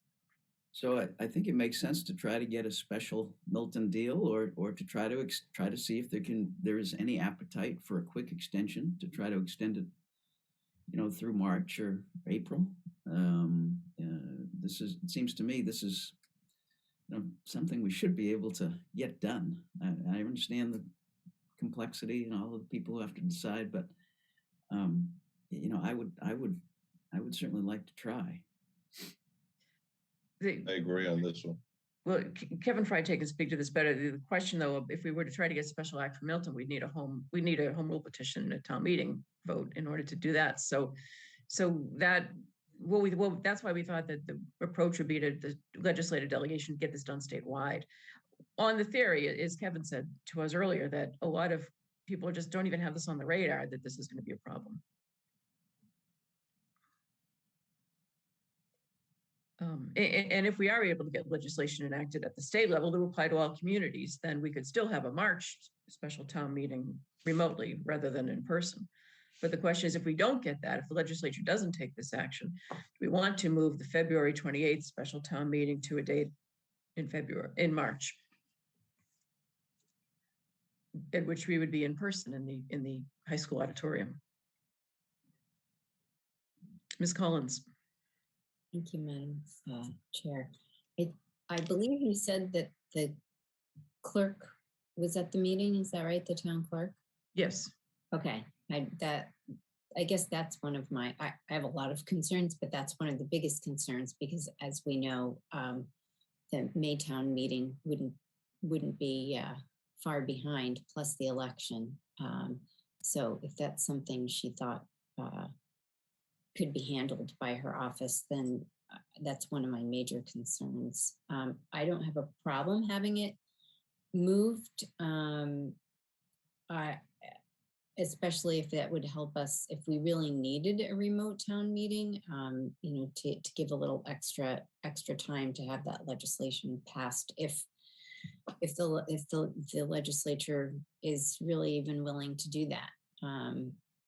So I think it makes sense to try to get a special Milton deal, or to try to see if there is any appetite for a quick extension to try to extend it, through March or April. It seems to me this is something we should be able to get done. I understand the complexity and all of the people who have to decide, but I would certainly like to try.
I agree on this one.
well, Kevin Freitag can speak to this better. The question though, if we were to try to get special act from Milton, we'd need a home rule petition and a town meeting vote in order to do that. So that, that's why we thought that the approach would be to the legislative delegation, get this done statewide. On the theory, as Kevin said to us earlier, that a lot of people just don't even have this on the radar, that this is going to be a problem. And if we are able to get legislation enacted at the state level to apply to all communities, then we could still have a March special town meeting remotely rather than in person. But the question is, if we don't get that, if the legislature doesn't take this action, we want to move the February 28th special town meeting to a date in March, at which we would be in person in the high school auditorium. Ms. Collins.
Thank you, Madam Chair. I believe you said that the clerk was at the meeting. Is that right? The town clerk?
Yes.
Okay. I guess that's one of my, I have a lot of concerns, but that's one of the biggest concerns because as we know, the Maytown meeting wouldn't be far behind, plus the election. So if that's something she thought could be handled by her office, then that's one of my major concerns. I don't have a problem having it moved, especially if that would help us, if we really needed a remote town meeting, to give a little extra time to have that legislation passed. If the legislature is really even willing to do that.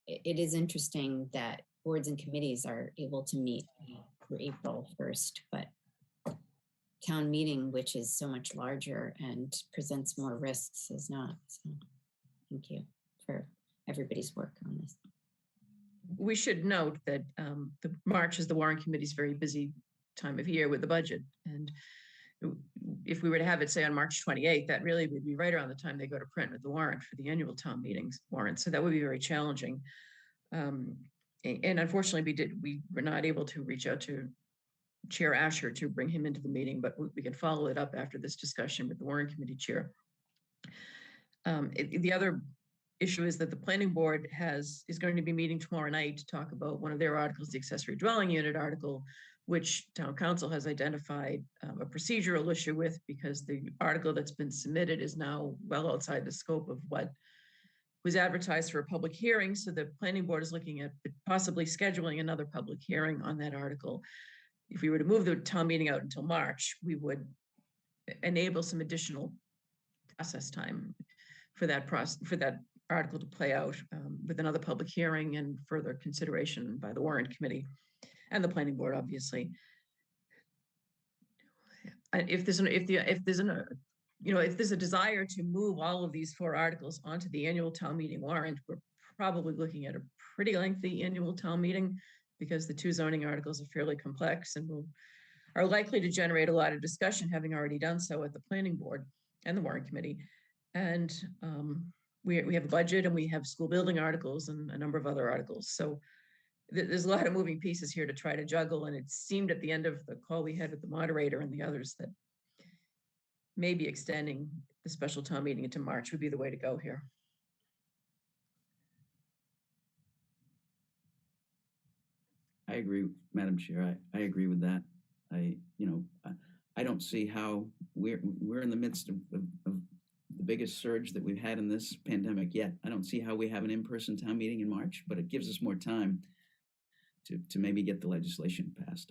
It is interesting that boards and committees are able to meet for April 1st, but town meeting, which is so much larger and presents more risks, is not. So thank you for everybody's work on this.
We should note that the March is the Warrant Committee's very busy time of year with the budget. And if we were to have it say on March 28th, that really would be right around the time they go to print with the warrant for the annual town meetings warrant. So that would be very challenging. And unfortunately, we were not able to reach out to Chair Asher to bring him into the meeting, but we can follow it up after this discussion with the Warrant Committee Chair. The other issue is that the planning board is going to be meeting tomorrow night to talk about one of their articles, the accessory dwelling unit article, which town council has identified a procedural issue with because the article that's been submitted is now well outside the scope of what was advertised for a public hearing. So the planning board is looking at possibly scheduling another public hearing on that article. If we were to move the town meeting out until March, we would enable some additional process time for that article to play out with another public hearing and further consideration by the warrant committee and the planning board, obviously. If there's a desire to move all of these 4 articles onto the annual town meeting warrant, we're probably looking at a pretty lengthy annual town meeting because the 2 zoning articles are fairly complex and are likely to generate a lot of discussion, having already done so at the planning board and the warrant committee. And we have a budget and we have school building articles and a number of other articles. So there's a lot of moving pieces here to try to juggle. And it seemed at the end of the call we had with the moderator and the others that maybe extending the special town meeting into March would be the way to go here.
I agree, Madam Chair. I agree with that. I don't see how we're in the midst of the biggest surge that we've had in this pandemic yet. I don't see how we have an in-person town meeting in March, but it gives us more time to maybe get the legislation passed.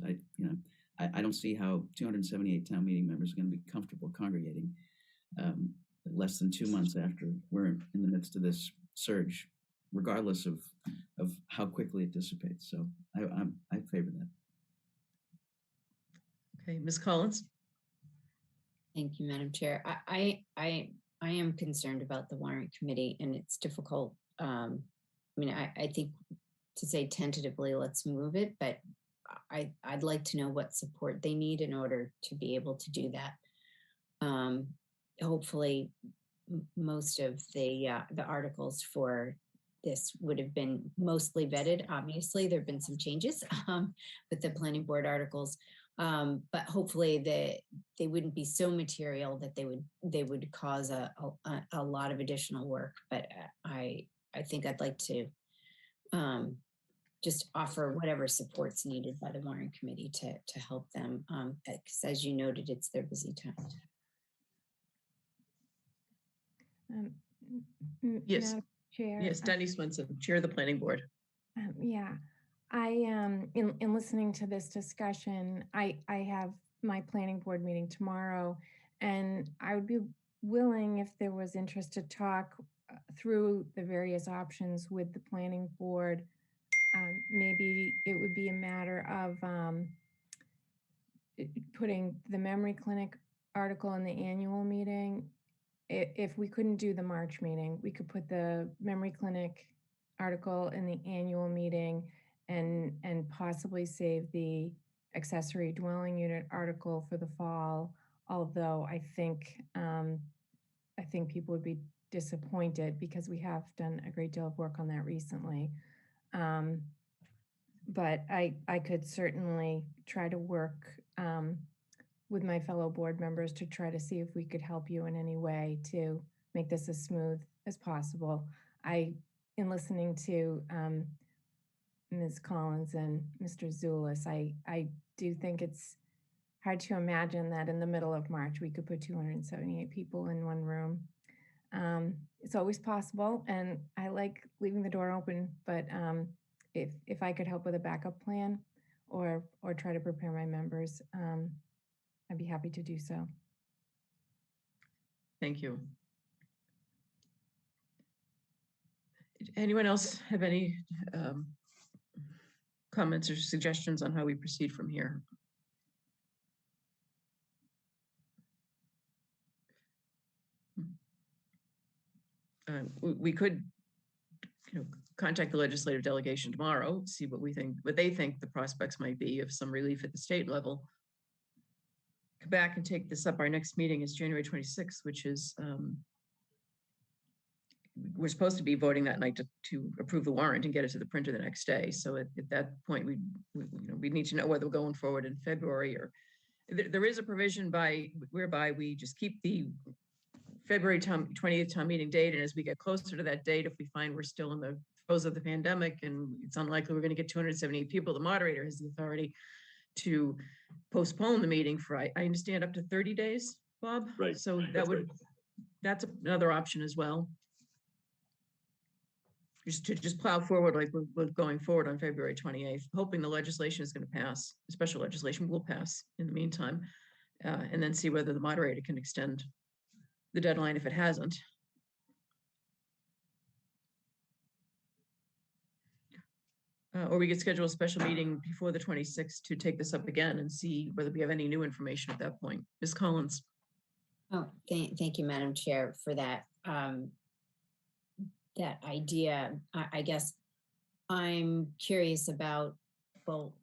I don't see how 278 town meeting members are going to be comfortable congregating less than 2 months after we're in the midst of this surge, regardless of how quickly it dissipates. So I favor that.
Okay, Ms. Collins.
Thank you, Madam Chair. I am concerned about the warrant committee, and it's difficult. I think to say tentatively, let's move it, but I'd like to know what support they need in order to be able to do that. Hopefully, most of the articles for this would have been mostly vetted. Obviously, there have been some changes, but the planning board articles But hopefully they wouldn't be so material that they would cause a lot of additional work. But I think I'd like to just offer whatever support's needed by the warrant committee to help them. Because as you noted, it's their busy time.
Yes.
Madam Chair.
Yes, Denny Swenson, Chair of the Planning Board.
Yeah, I in listening to this discussion, I have my planning board meeting tomorrow, and I would be willing, if there was interest, to talk through the various options with the planning board. Maybe it would be a matter of putting the memory clinic article in the annual meeting. If we couldn't do the March meeting, we could put the memory clinic article in the annual meeting and possibly save the accessory dwelling unit article for the fall. Although I think people would be disappointed because we have done a great deal of work on that recently. But I could certainly try to work with my fellow board members to try to see if we could help you in any way to make this as smooth as possible. In listening to Ms. Collins and Mr. Zulus, I do think it's hard to imagine that in the middle of March, we could put 278 people in one room. It's always possible, and I like leaving the door open, but if I could help with a backup plan or try to prepare my members, I'd be happy to do so.
Thank you. Anyone else have any comments or suggestions on how we proceed from here? We could, contact the legislative delegation tomorrow, see what they think the prospects might be of some relief at the state level. Come back and take this up. Our next meeting is January 26th, which is we're supposed to be voting that night to approve the warrant and get it to the printer the next day. So at that point, we need to know whether we're going forward in February or there is a provision whereby we just keep the February 20th town meeting date. And as we get closer to that date, if we find we're still in the throes of the pandemic and it's unlikely we're going to get 278 people, the moderator has the authority to postpone the meeting for, I understand, up to 30 days, Bob?
Right.
So
Right.
that's another option as well. Just plow forward like we're going forward on February 28th, hoping the legislation is going to pass, the special legislation will pass in the meantime, and then see whether the moderator can extend the deadline if it hasn't. Or we could schedule a special meeting before the 26th to take this up again and see whether we have any new information at that point. Ms. Collins.
Oh, thank you, Madam Chair, for that that idea. I guess I'm curious about, well,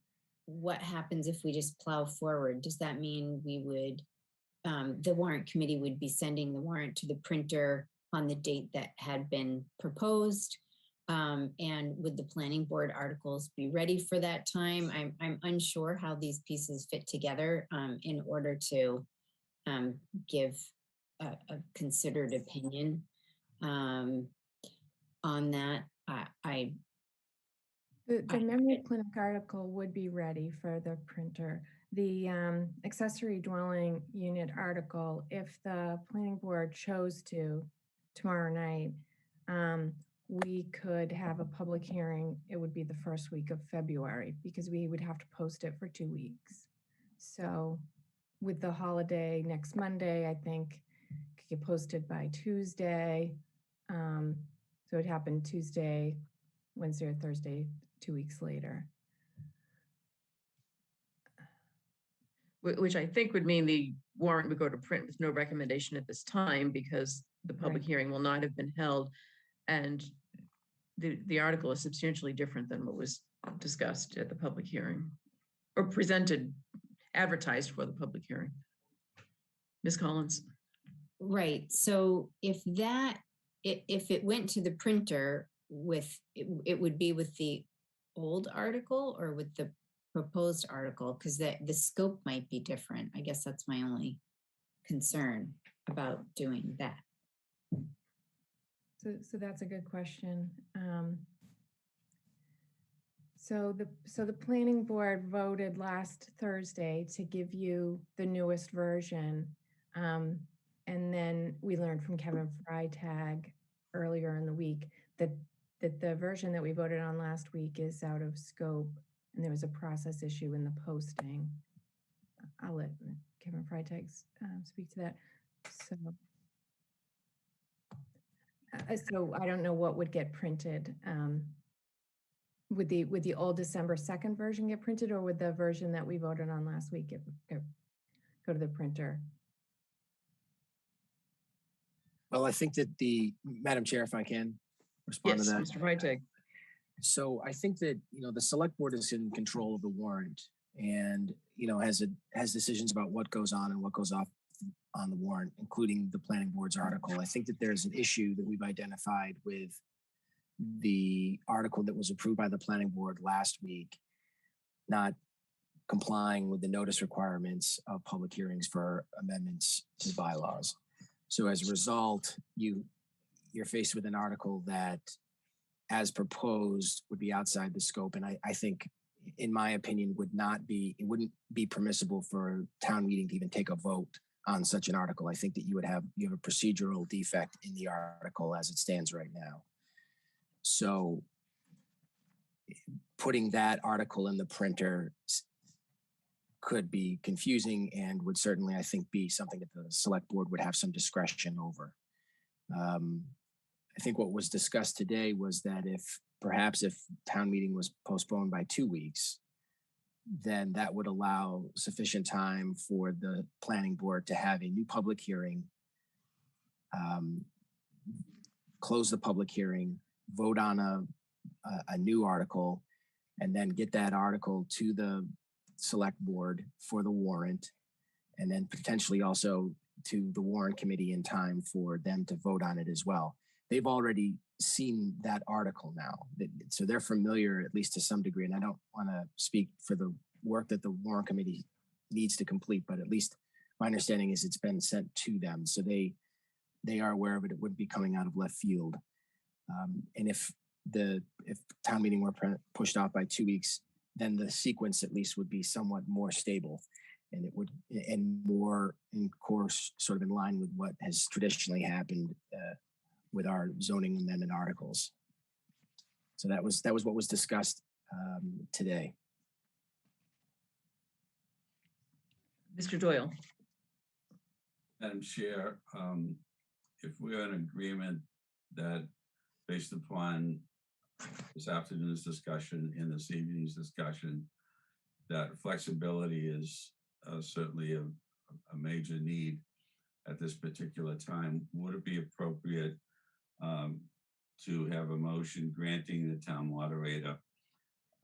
what happens if we just plow forward? Does that mean we would, the warrant committee would be sending the warrant to the printer on the date that had been proposed? And would the planning board articles be ready for that time? I'm unsure how these pieces fit together in order to give a considered opinion on that.
The memory clinic article would be ready for the printer. The accessory dwelling unit article, if the planning board chose to tomorrow night, we could have a public hearing. It would be the first week of February because we would have to post it for 2 weeks. So with the holiday next Monday, I think it could get posted by Tuesday. So it happened Tuesday, Wednesday or Thursday, 2 weeks later.
Which I think would mean the warrant would go to print with no recommendation at this time because the public hearing will not have been held. And the article is substantially different than what was discussed at the public hearing or presented, advertised for the public hearing. Ms. Collins.
Right. So if it went to the printer with, it would be with the old article or with the proposed article, because the scope might be different. I guess that's my only concern about doing that.
So that's a good question. So the planning board voted last Thursday to give you the newest version. And then we learned from Kevin Freitag earlier in the week that the version that we voted on last week is out of scope, and there was a process issue in the posting. I'll let Kevin Freitag speak to that. So I don't know what would get printed. Would the old December 2nd version get printed, or would the version that we voted on last week go to the printer?
Well, I think that Madam Chair, if I can respond to that.
Mr. Freitag.
So I think that, the select board is in control of the warrant and, has decisions about what goes on and what goes off on the warrant, including the planning board's article. I think that there's an issue that we've identified with the article that was approved by the planning board last week, not complying with the notice requirements of public hearings for amendments to the bylaws. So as a result, you're faced with an article that, as proposed, would be outside the scope. And I think, in my opinion, it wouldn't be permissible for a town meeting to even take a vote on such an article. I think that you have a procedural defect in the article as it stands right now. So putting that article in the printer could be confusing and would certainly, I think, be something that the select board would have some discretion over. I think what was discussed today was that if town meeting was postponed by 2 weeks, then that would allow sufficient time for the planning board to have a new public hearing, close the public hearing, vote on a new article, and then get that article to the select board for the warrant, and then potentially also to the warrant committee in time for them to vote on it as well. They've already seen that article now, so they're familiar, at least to some degree. And I don't want to speak for the work that the warrant committee needs to complete, but at least my understanding is it's been sent to them, so they are aware of it. It wouldn't be coming out of left field. And if town meeting were pushed off by 2 weeks, then the sequence at least would be somewhat more stable, and it would, and more in course, sort of in line with what has traditionally happened with our zoning amendment articles. So that was what was discussed today.
Mr. Doyle.
Madam Chair, if we're in agreement that, based upon this afternoon's discussion and this evening's discussion, that flexibility is certainly a major need at this particular time, would it be appropriate to have a motion granting the town moderator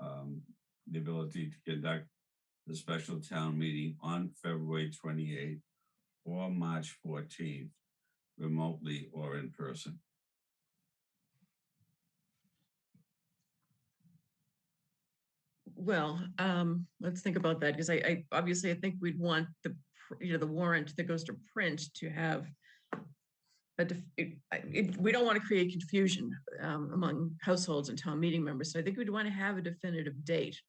the ability to conduct the special town meeting on February 28th or March 14th, remotely or in person?
Well, let's think about that, because I obviously think we'd want the warrant that goes to print to have we don't want to create confusion among households and town meeting members. So I think we'd want to have a definitive date.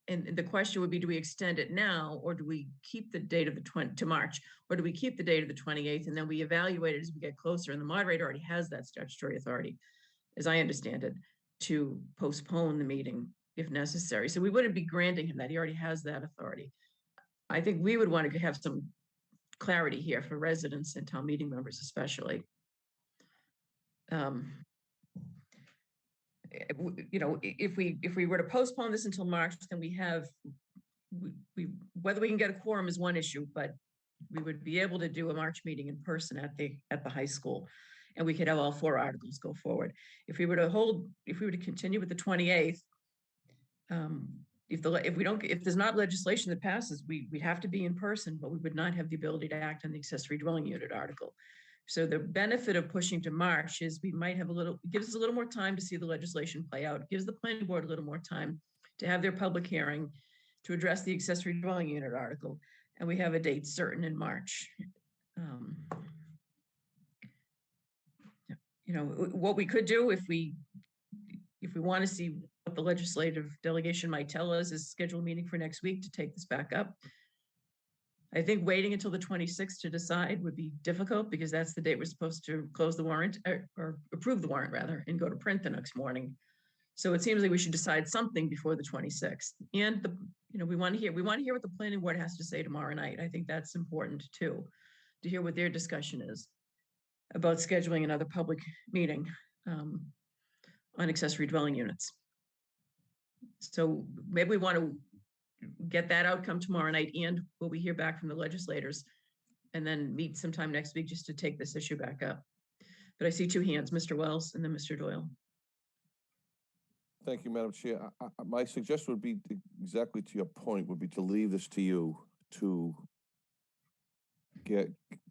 And the question would be, do we extend it now, or do we keep the date of to March, or do we keep the date of the 28th and then we evaluate it as we get closer? And the moderator already has that statutory authority, as I understand it, to postpone the meeting if necessary. So we wouldn't be granting him that. He already has that authority. I think we would want to have some clarity here for residents and town meeting members, especially. If we were to postpone this until March, then whether we can get a quorum is one issue, but we would be able to do a March meeting in person at the high school, and we could have all 4 articles go forward. If we were to continue with the 28th, if there's not legislation that passes, we'd have to be in person, but we would not have the ability to act on the accessory dwelling unit article. So the benefit of pushing to March is we might have gives us a little more time to see the legislation play out, gives the planning board a little more time to have their public hearing to address the accessory dwelling unit article, and we have a date certain in March. You know, what we could do if we want to see what the legislative delegation might tell us is schedule a meeting for next week to take this back up. I think waiting until the 26th to decide would be difficult because that's the date we're supposed to close the warrant or approve the warrant rather, and go to print the next morning. So it seems like we should decide something before the 26th. And we want to hear what the planning board has to say tomorrow night. I think that's important too, to hear what their discussion is about scheduling another public meeting on accessory dwelling units. So maybe we want to get that outcome tomorrow night, and we'll be hear back from the legislators, and then meet sometime next week just to take this issue back up. But I see two hands, Mr. Wells and then Mr. Doyle.
Thank you, Madam Chair. My suggestion would be exactly to your point, would be to leave this to you to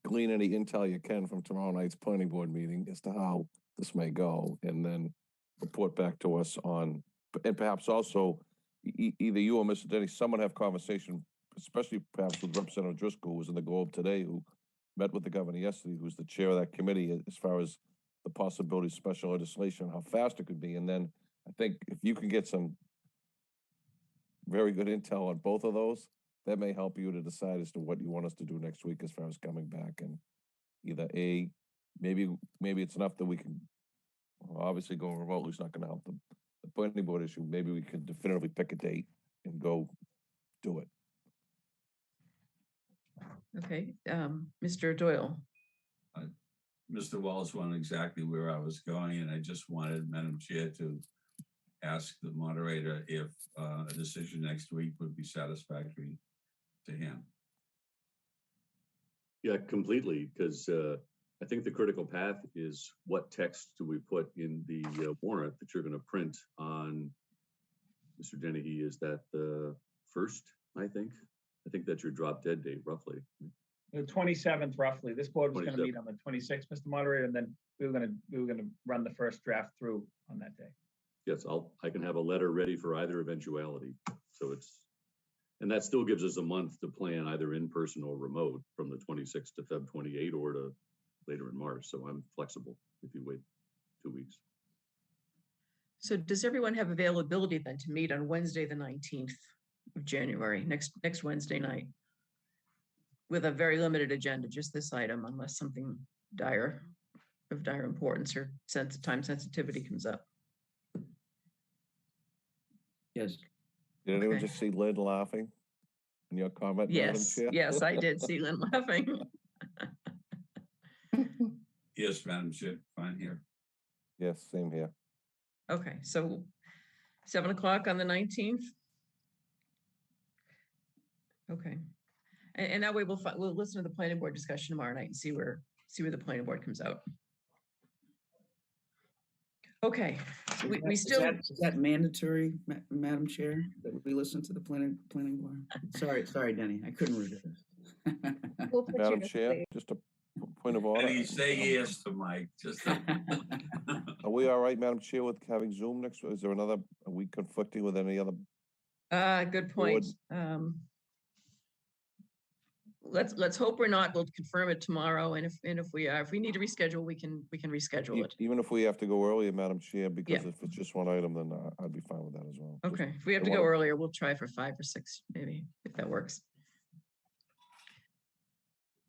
glean any intel you can from tomorrow night's planning board meeting as to how this may go, and then report back to us on, and perhaps also either you or Mr. Denny, someone have conversation, especially perhaps with Representative Driscoll, who was in the Globe today, who met with the governor yesterday, who's the chair of that committee, as far as the possibility of special legislation, how fast it could be. And then I think if you can get some very good intel on both of those, that may help you to decide as to what you want us to do next week as far as coming back. And either maybe it's enough that we can, obviously going remotely is not going to help the planning board issue. Maybe we can definitively pick a date and go do it.
Okay, Mr. Doyle.
Mr. Wells went exactly where I was going, and I just wanted Madam Chair to ask the moderator if a decision next week would be satisfactory to him.
Yeah, completely, because I think the critical path is what text do we put in the warrant that you're going to print on, Mr. Dennehy, is that the 1st, I think? I think that's your drop dead date, roughly.
The 27th, roughly. This board was going to
27th.
meet on the 26th, Mr. Moderator, and then we were going to run the first draft through on that day.
Yes, I can have a letter ready for either eventuality. So and that still gives us a month to plan either in person or remote from the 26th to Feb 28 or to later in March. So I'm flexible if you wait 2 weeks.
So does everyone have availability then to meet on Wednesday, the 19th of January, next Wednesday night, with a very limited agenda, just this item, unless something of dire importance or time sensitivity comes up?
Yes.
Did anyone just see Lynn laughing in your comment?
Yes,
Madam Chair?
yes, I did see Lynn laughing.
Yes, Madam Chair, fine here.
Yes, same here.
Okay, so 7 o'clock on the 19th. Okay, and that way we'll listen to the planning board discussion tomorrow night and see where the planning board comes out. Okay, so we still.
Is that mandatory, Madam Chair, that we listen to the planning board? Sorry, Denny, I couldn't resist.
Madam Chair, just a point of order.
And you say yes to Mike, just.
Are we all right, Madam Chair, with having Zoom next week? Is there are we conflicting with any other?
Good point. Let's hope we're not. We'll confirm it tomorrow, and if we are, if we need to reschedule, we can reschedule it.
Even if we have to go earlier, Madam Chair, because if it's just one item, then I'd be fine with that as well.
Okay, if we have to go earlier, we'll try for 5 or 6, maybe, if that works.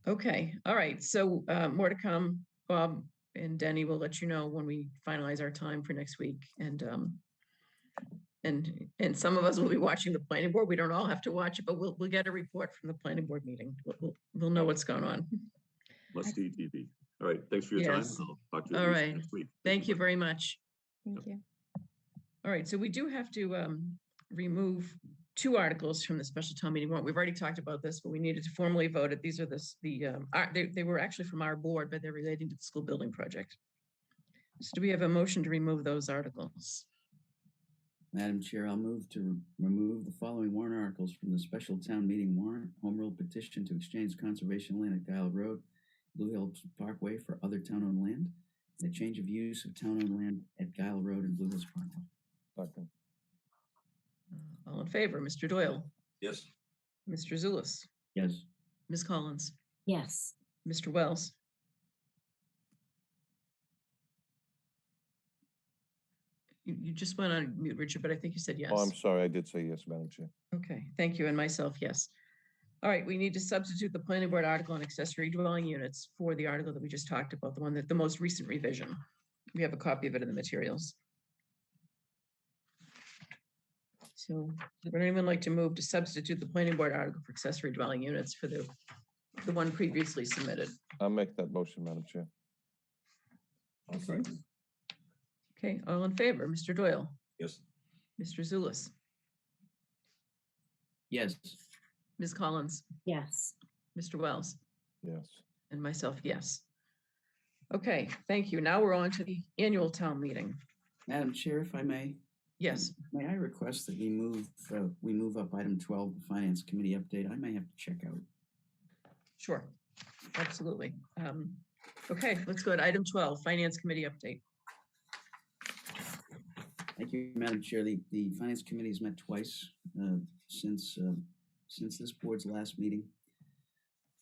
Okay, all right. So more to come. Bob and Denny will let you know when we finalize our time for next week, and some of us will be watching the planning board. We don't all have to watch it, but we'll get a report from the planning board meeting. We'll know what's going on.
Must see TV. All right. Thanks for your time. I'll talk to you
all right.
next week.
Thank you very much.
Thank you.
All right. So we do have to remove 2 articles from the special town meeting warrant. We've already talked about this, but we needed to formally vote it. These are they were actually from our board, but they're relating to the school building project. So do we have a motion to remove those articles?
Madam Chair, I'll move to remove the following warrant articles from the special town meeting warrant: home rule petition to exchange conservation land at Guile Road, Blue Hills Parkway for other town-owned land, and a change of use of town-owned land at Guile Road and Blue Hills Parkway.
Second.
All in favor, Mr. Doyle,
Yes.
Mr. Zulus,
Yes.
Ms. Collins,
Yes.
Mr. Wells. You just went on mute, Richard, but I think you said yes.
Oh, I'm sorry, I did say yes, Madam Chair.
Okay, thank you, and myself, yes. All right, we need to substitute the planning board article on accessory dwelling units for the article that we just talked about, the one that the most recent revision. We have a copy of it in the materials. So would anyone like to move to substitute the planning board article for accessory dwelling units for the one previously submitted?
I'll make that motion, Madam Chair.
I'll second.
Okay, all in favor, Mr. Doyle,
Yes.
Mr. Zulus,
Yes.
Ms. Collins,
Yes.
Mr. Wells,
Yes.
and myself, yes. Okay, thank you. Now we're on to the annual town meeting.
Madam Chair, if I may.
Yes.
May I request that we move up item 12, the Finance Committee update? I may have to check out.
Sure, absolutely. Okay, let's go to item 12, Finance Committee update.
Thank you, Madam Chair. The Finance Committee has met twice since this board's last meeting.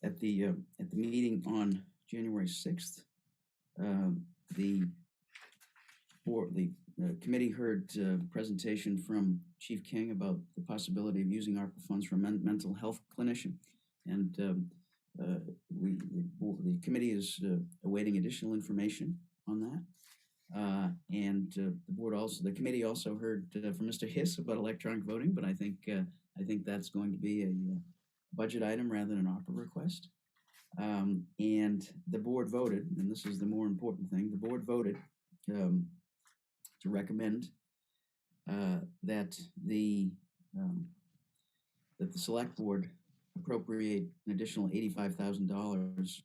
At the meeting on January 6th, the committee heard a presentation from Chief King about the possibility of using ARPA funds for a mental health clinician. And the committee is awaiting additional information on that. The committee also heard from Mr. Hiss about electronic voting, but I think that's going to be a budget item rather than an ARPA request. And the board voted, and this is the more important thing, the board voted to recommend that the select board appropriate an additional $85,000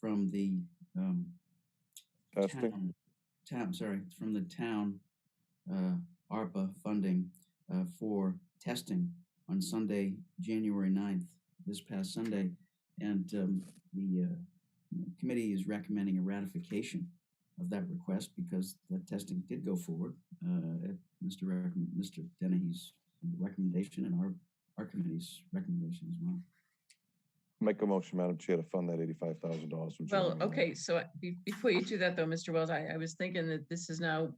from the
Testing.
from the town ARPA funding for testing on Sunday, January 9th, this past Sunday. And the committee is recommending a ratification of that request because the testing did go forward at Mr. Dennehy's recommendation and our committee's recommendation as well.
Make a motion, Madam Chair, to fund that $85,000.
Well, okay, so before you do that though, Mr. Wells, I was thinking that this is now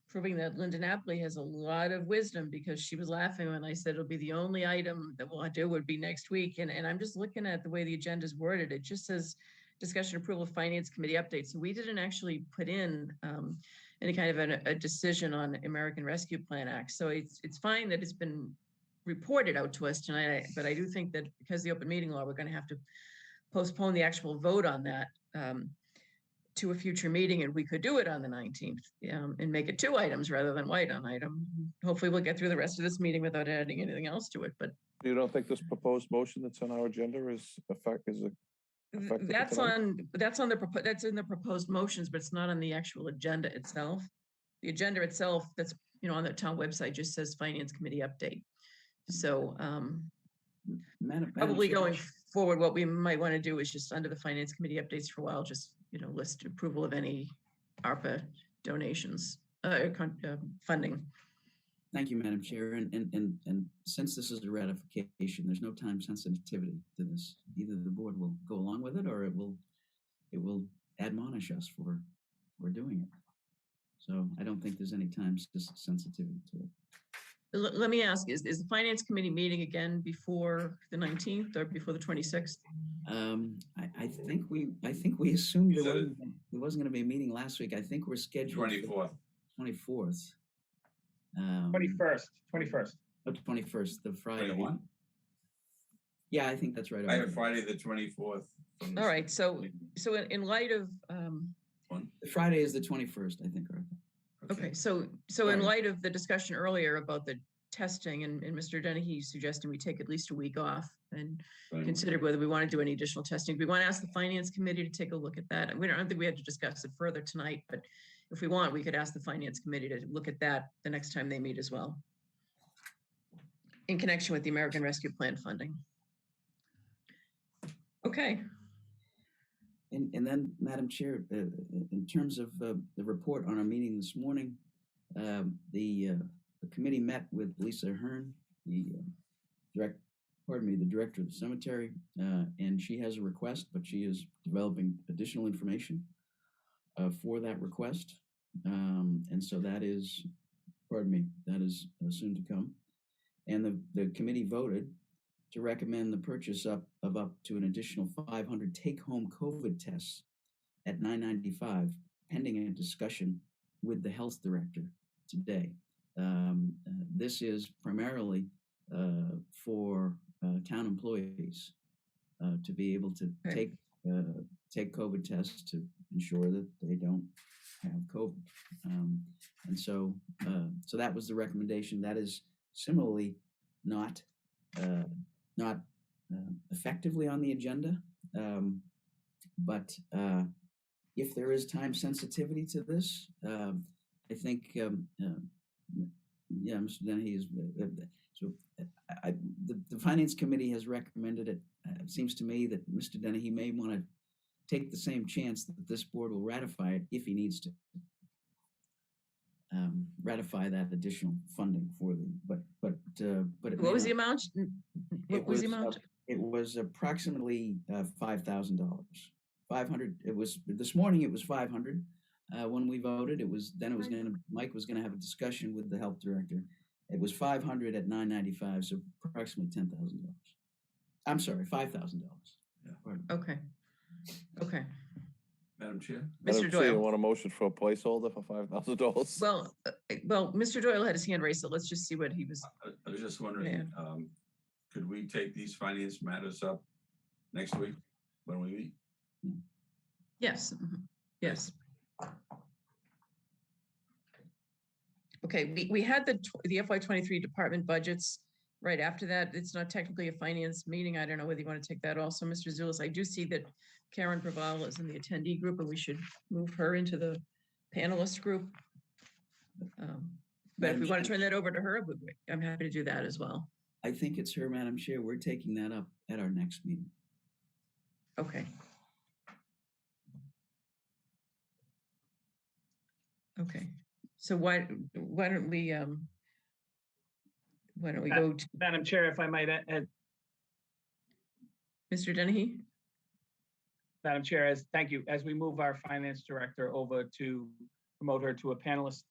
proving that Linda Napoli has a lot of wisdom because she was laughing when I said it'll be the only item that we'll do would be next week. And I'm just looking at the way the agenda is worded. It just says discussion approval of Finance Committee updates. So we didn't actually put in any kind of a decision on American Rescue Plan Act. So it's fine that it's been reported out to us tonight, but I do think that because of the open meeting law, we're going to have to postpone the actual vote on that to a future meeting, and we could do it on the 19th and make it 2 items rather than one item. Hopefully we'll get through the rest of this meeting without adding anything else to it, but
You don't think this proposed motion that's on our agenda is effective?
that's in the proposed motions, but it's not on the actual agenda itself. The agenda itself that's on the town website just says Finance Committee update. So probably going forward, what we might want to do is just under the Finance Committee updates for a while, just list approval of any ARPA donations, funding.
Thank you, Madam Chair. And since this is a ratification, there's no time sensitivity to this. Either the board will go along with it or it will admonish us for doing it. So I don't think there's any time sensitivity to it.
Let me ask, is the Finance Committee meeting again before the 19th or before the 26th?
I think we assumed there wasn't going to be a meeting last week. I think we're scheduled
24th.
24th.
21st.
Oh, 21st, the Friday.
21?
Yeah, I think that's right.
I have Friday the 24th.
All right, so in light of
Friday is the 21st, I think, Arthur.
Okay, so in light of the discussion earlier about the testing and Mr. Dennehy suggesting we take at least a week off and consider whether we want to do any additional testing. We want to ask the Finance Committee to take a look at that. I don't think we had to discuss it further tonight, but if we want, we could ask the Finance Committee to look at that the next time they meet as well, in connection with the American Rescue Plan funding. Okay.
And then, Madam Chair, in terms of the report on our meeting this morning, the committee met with Lisa Hearn, the director of the cemetery, and she has a request, but she is developing additional information for that request. And so that is, that is soon to come. And the committee voted to recommend the purchase of up to an additional 500 take-home COVID tests at $9.95, pending a discussion with the health director today. This is primarily for town employees to be able to take COVID tests to ensure that they don't have COVID. And so that was the recommendation. That is similarly not effectively on the agenda, but if there is time sensitivity to this, I think, yeah, Mr. Dennehy is. So the Finance Committee has recommended it. It seems to me that Mr. Dennehy may want to take the same chance that this board will ratify it if he needs to. Ratify that additional funding for them, but
what was the amount? What was the amount?
It was approximately $5,000. 500. It was this morning. It was 500. When we voted, Mike was gonna have a discussion with the health director. It was 500 at $9.95, so approximately $10,000. I'm sorry, $5,000.
Yeah.
Okay. Okay.
Madam Chair?
Mr. Doyle.
You want a motion for a placeholder for $5,000?
Well, Mr. Doyle had his hand raised, so let's just see what he was.
I was just wondering, could we take these finance matters up next week when we meet?
Yes. Yes. Okay, we had the FY23 department budgets right after that. It's not technically a finance meeting. I don't know whether you want to take that also, Mr. Zulus. I do see that Karen Praval is in the attendee group, and we should move her into the panelist group. But if we want to turn that over to her, I'm happy to do that as well.
I think it's her, Madam Chair. We're taking that up at our next meeting.
Okay. Okay. So why don't we go to
Madam Chair, if I might add,
Mr. Dennehy?
Madam Chair, thank you. As we move our finance director over to promote her to a panelist,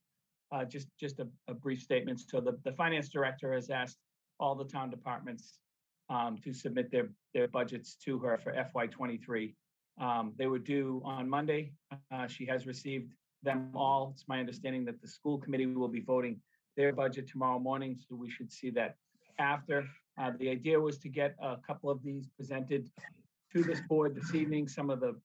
just a brief statement. So the finance director has asked all the town departments to submit their budgets to her for FY23. They were due on Monday. She has received them all. It's my understanding that the school committee will be voting their budget tomorrow morning, so we should see that after. The idea was to get a couple of these presented to this board this evening, some of the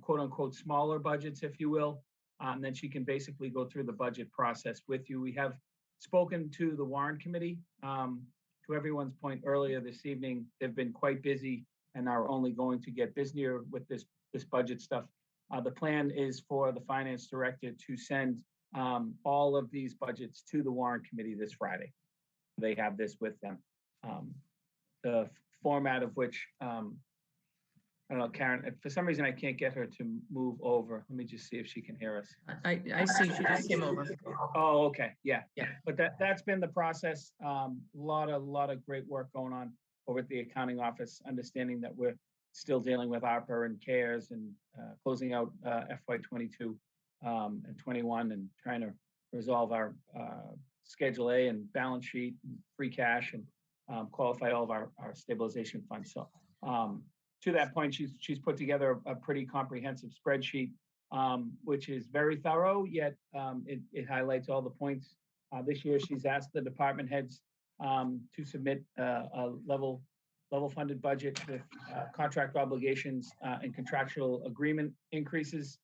quote unquote smaller budgets, if you will, and then she can basically go through the budget process with you. We have spoken to the warrant committee. To everyone's point earlier this evening, they've been quite busy and are only going to get busier with this budget stuff. The plan is for the finance director to send all of these budgets to the warrant committee this Friday. They have this with them. The format of which, I don't know, Karen, if for some reason I can't get her to move over. Let me just see if she can hear us.
I see she just came over.
Oh, okay. Yeah.
Yeah.
But that's been the process. Lot of great work going on over at the accounting office, understanding that we're still dealing with ARPA and CARES and closing out FY22 and 21 and trying to resolve our Schedule A and balance sheet and free cash and qualify all of our stabilization funds. So to that point, she's put together a pretty comprehensive spreadsheet, which is very thorough, yet it highlights all the points. This year, she's asked the department heads to submit a level funded budget with contract obligations and contractual agreement increases,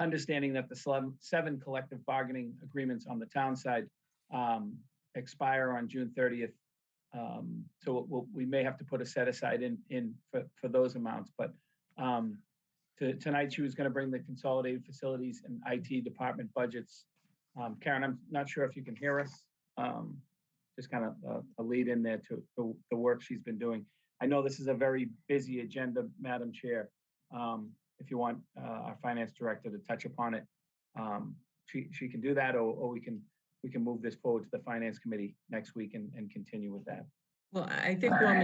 understanding that the 7 collective bargaining agreements on the town side expire on June 30th. So we may have to put a set aside in for those amounts, but tonight she was going to bring the consolidated facilities and IT department budgets. Karen, I'm not sure if you can hear us. Just kind of a lead in there to the work she's been doing. I know this is a very busy agenda, Madam Chair. If you want our finance director to touch upon it, she can do that, or we can move this forward to the finance committee next week and continue with that.
Well, I think while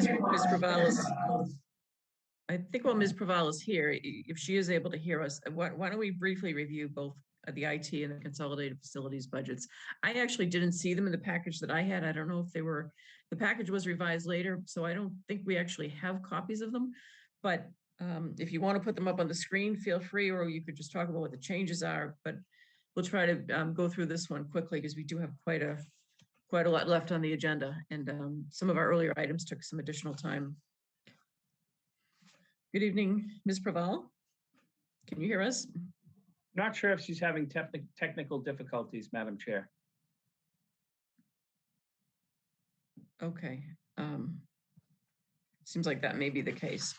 Ms. Praval is here, if she is able to hear us, why don't we briefly review both the IT and the consolidated facilities budgets? I actually didn't see them in the package that I had. I don't know if the package was revised later, so I don't think we actually have copies of them. But if you want to put them up on the screen, feel free, or you could just talk about what the changes are. But we'll try to go through this one quickly because we do have quite a lot left on the agenda, and some of our earlier items took some additional time. Good evening, Ms. Praval. Can you hear us?
Not sure if she's having technical difficulties, Madam Chair.
Okay. Seems like that may be the case.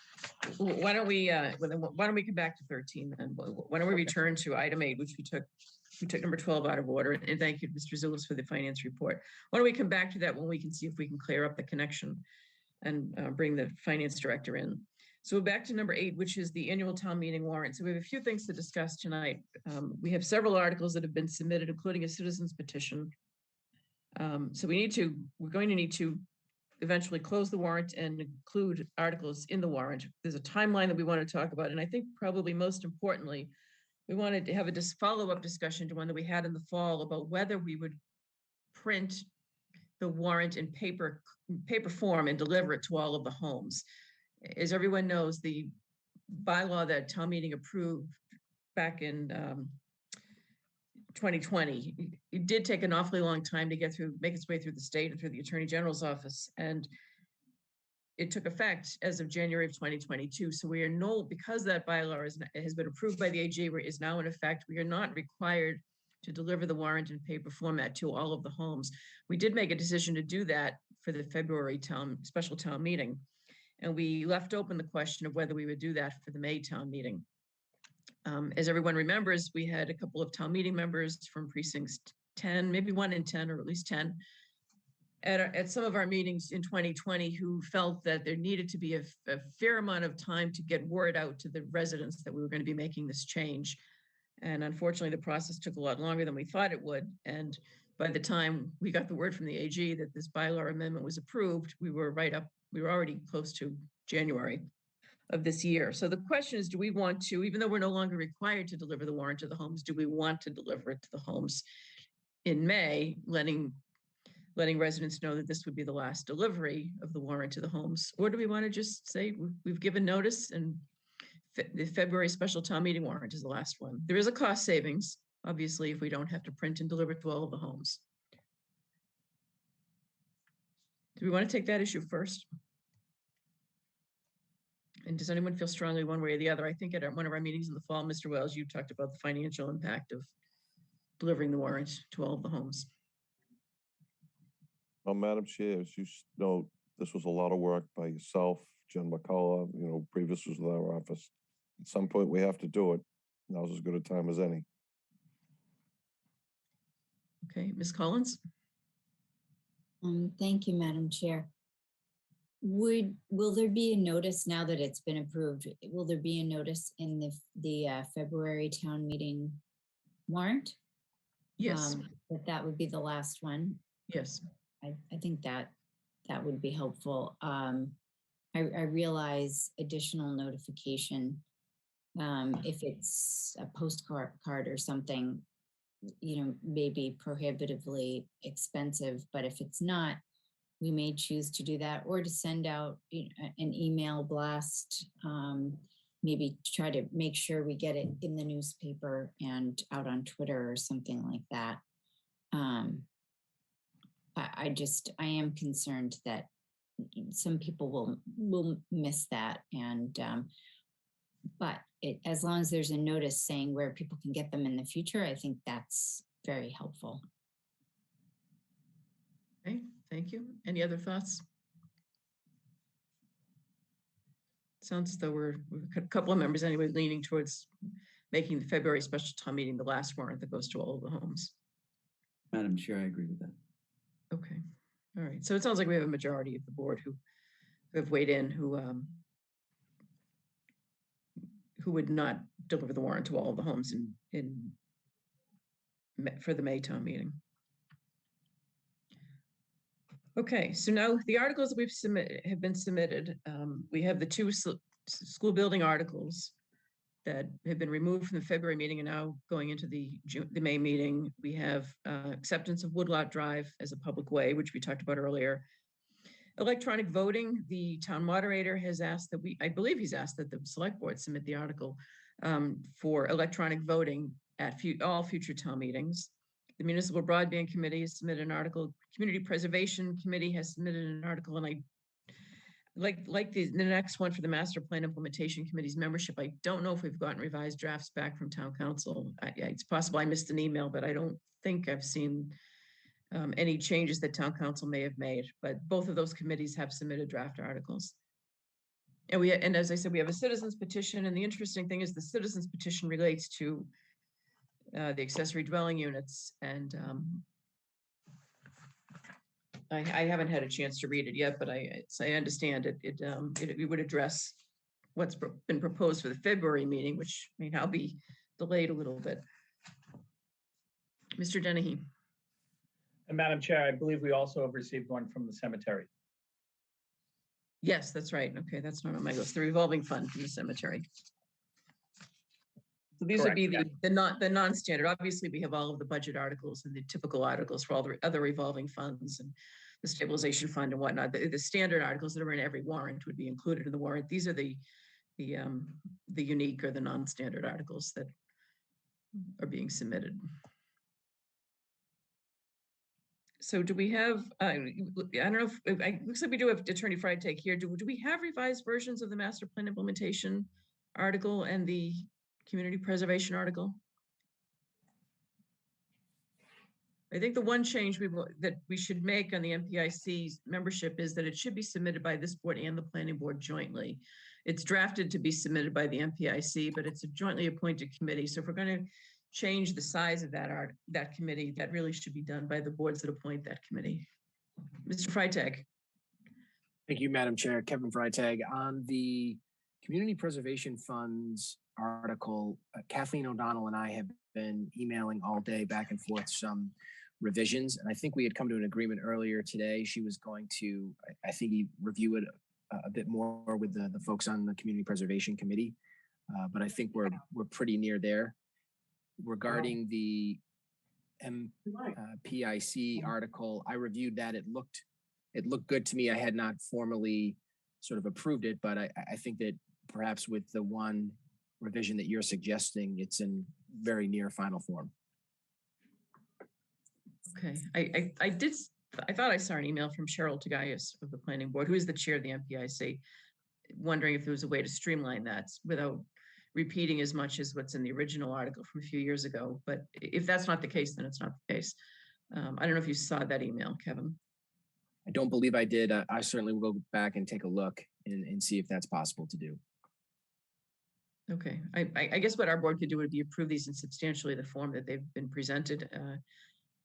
Why don't we come back to 13 then? Why don't we return to item 8, which we took number 12 out of order. And thank you, Mr. Zulus, for the finance report. Why don't we come back to that when we can see if we can clear up the connection and bring the finance director in. So back to number 8, which is the annual town meeting warrant. So we have a few things to discuss tonight. We have several articles that have been submitted, including a citizen's petition. So we're going to need to eventually close the warrant and include articles in the warrant. There's a timeline that we want to talk about. And I think probably most importantly, we wanted to have a follow-up discussion to one that we had in the fall about whether we would print the warrant in paper form and deliver it to all of the homes. As everyone knows, the bylaw that town meeting approved back in 2020, it did take an awfully long time to make its way through the state and through the Attorney General's office. And it took effect as of January of 2022. So we are because that bylaw has been approved by the AG, is now in effect, we are not required to deliver the warrant in paper format to all of the homes. We did make a decision to do that for the February special town meeting. And we left open the question of whether we would do that for the May town meeting. As everyone remembers, we had a couple of town meeting members from precincts 10, maybe 1 in 10, or at least 10, at some of our meetings in 2020 who felt that there needed to be a fair amount of time to get word out to the residents that we were going to be making this change. And unfortunately, the process took a lot longer than we thought it would. And by the time we got the word from the AG that this bylaw amendment was approved, we were already close to January of this year. So the question is, do we want to, even though we're no longer required to deliver the warrant to the homes, do we want to deliver it to the homes in May, letting residents know that this would be the last delivery of the warrant to the homes? Or do we want to just say we've given notice and the February special town meeting warrant is the last one? There is a cost savings, obviously, if we don't have to print and deliver to all of the homes. Do we want to take that issue first? And does anyone feel strongly one way or the other? I think at one of our meetings in the fall, Mr. Wells, you talked about the financial impact of delivering the warrant to all of the homes.
Well, Madam Chair, as you know, this was a lot of work by yourself, Jen McCullough, previous was with our office. At some point, we have to do it. Now's as good a time as any.
Okay, Ms. Collins?
Thank you, Madam Chair. Will there be a notice now that it's been approved? Will there be a notice in the February town meeting warrant?
Yes.
That would be the last one.
Yes.
I think that would be helpful. I realize additional notification, if it's a postcard or something, may be prohibitively expensive, but if it's not, we may choose to do that or to send out an email blast, maybe try to make sure we get it in the newspaper and out on Twitter or something like that. I am concerned that some people will miss that, and but as long as there's a notice saying where people can get them in the future, I think that's very helpful.
Okay, thank you. Any other thoughts? Sounds as though we're a couple of members anyway leaning towards making the February special town meeting the last warrant that goes to all of the homes.
Madam Chair, I agree with that.
Okay, all right. So it sounds like we have a majority of the board who who have weighed in, who would not deliver the warrant to all of the homes for the May town meeting. Okay, so now the articles we've have been submitted. We have the two school building articles that have been removed from the February meeting and now going into the May meeting. We have acceptance of Woodlot Drive as a public way, which we talked about earlier. Electronic voting, the town moderator has asked that I believe he's asked that the select board submit the article for electronic voting at all future town meetings. The Municipal Broadband Committee has submitted an article. Community Preservation Committee has submitted an article, and I like the next one for the Master Plan Implementation Committee's membership. I don't know if we've gotten revised drafts back from Town Council. It's possible I missed an email, but I don't think I've seen any changes that Town Council may have made. But both of those committees have submitted draft articles. And as I said, we have a citizens petition, and the interesting thing is the citizens petition relates to the accessory dwelling units, and I haven't had a chance to read it yet, but I understand it would address what's been proposed for the February meeting, which may now be delayed a little bit. Mr. Dennehy.
And Madam Chair, I believe we also have received one from the cemetery.
Yes, that's right. Okay, that's not on my list. The revolving fund from the cemetery. So these would be the non-standard. Obviously, we have all of the budget articles and the typical articles for all the other revolving funds and the stabilization fund and whatnot. The standard articles that are in every warrant would be included in the warrant. These are the unique or the non-standard articles that are being submitted. So do we have, I don't know if, it looks like we do have Attorney Freitag here. Do we have revised versions of the master plan implementation article and the community preservation article? I think the one change that we should make on the MPIC's membership is that it should be submitted by this board and the planning board jointly. It's drafted to be submitted by the MPIC, but it's a jointly appointed committee. So if we're going to change the size of that committee, that really should be done by the boards that appoint that committee. Mr. Freitag.
Thank you, Madam Chair. Kevin Freitag. On the Community Preservation Funds article, Kathleen O'Donnell and I have been emailing all day back and forth some revisions, and I think we had come to an agreement earlier today. She was going to, I think, review it a bit more with the folks on the Community Preservation Committee, but I think we're pretty near there. Regarding the MPIC article, I reviewed that. It looked good to me. I had not formally sort of approved it, but I think that perhaps with the one revision that you're suggesting, it's in very near final form.
Okay, I thought I saw an email from Cheryl Tagayas of the planning board, who is the chair of the MPIC, wondering if there was a way to streamline that without repeating as much as what's in the original article from a few years ago. But if that's not the case, then it's not the case. I don't know if you saw that email, Kevin.
I don't believe I did. I certainly will go back and take a look and see if that's possible to do.
Okay, I guess what our board could do would be approve these in substantially the form that they've been presented.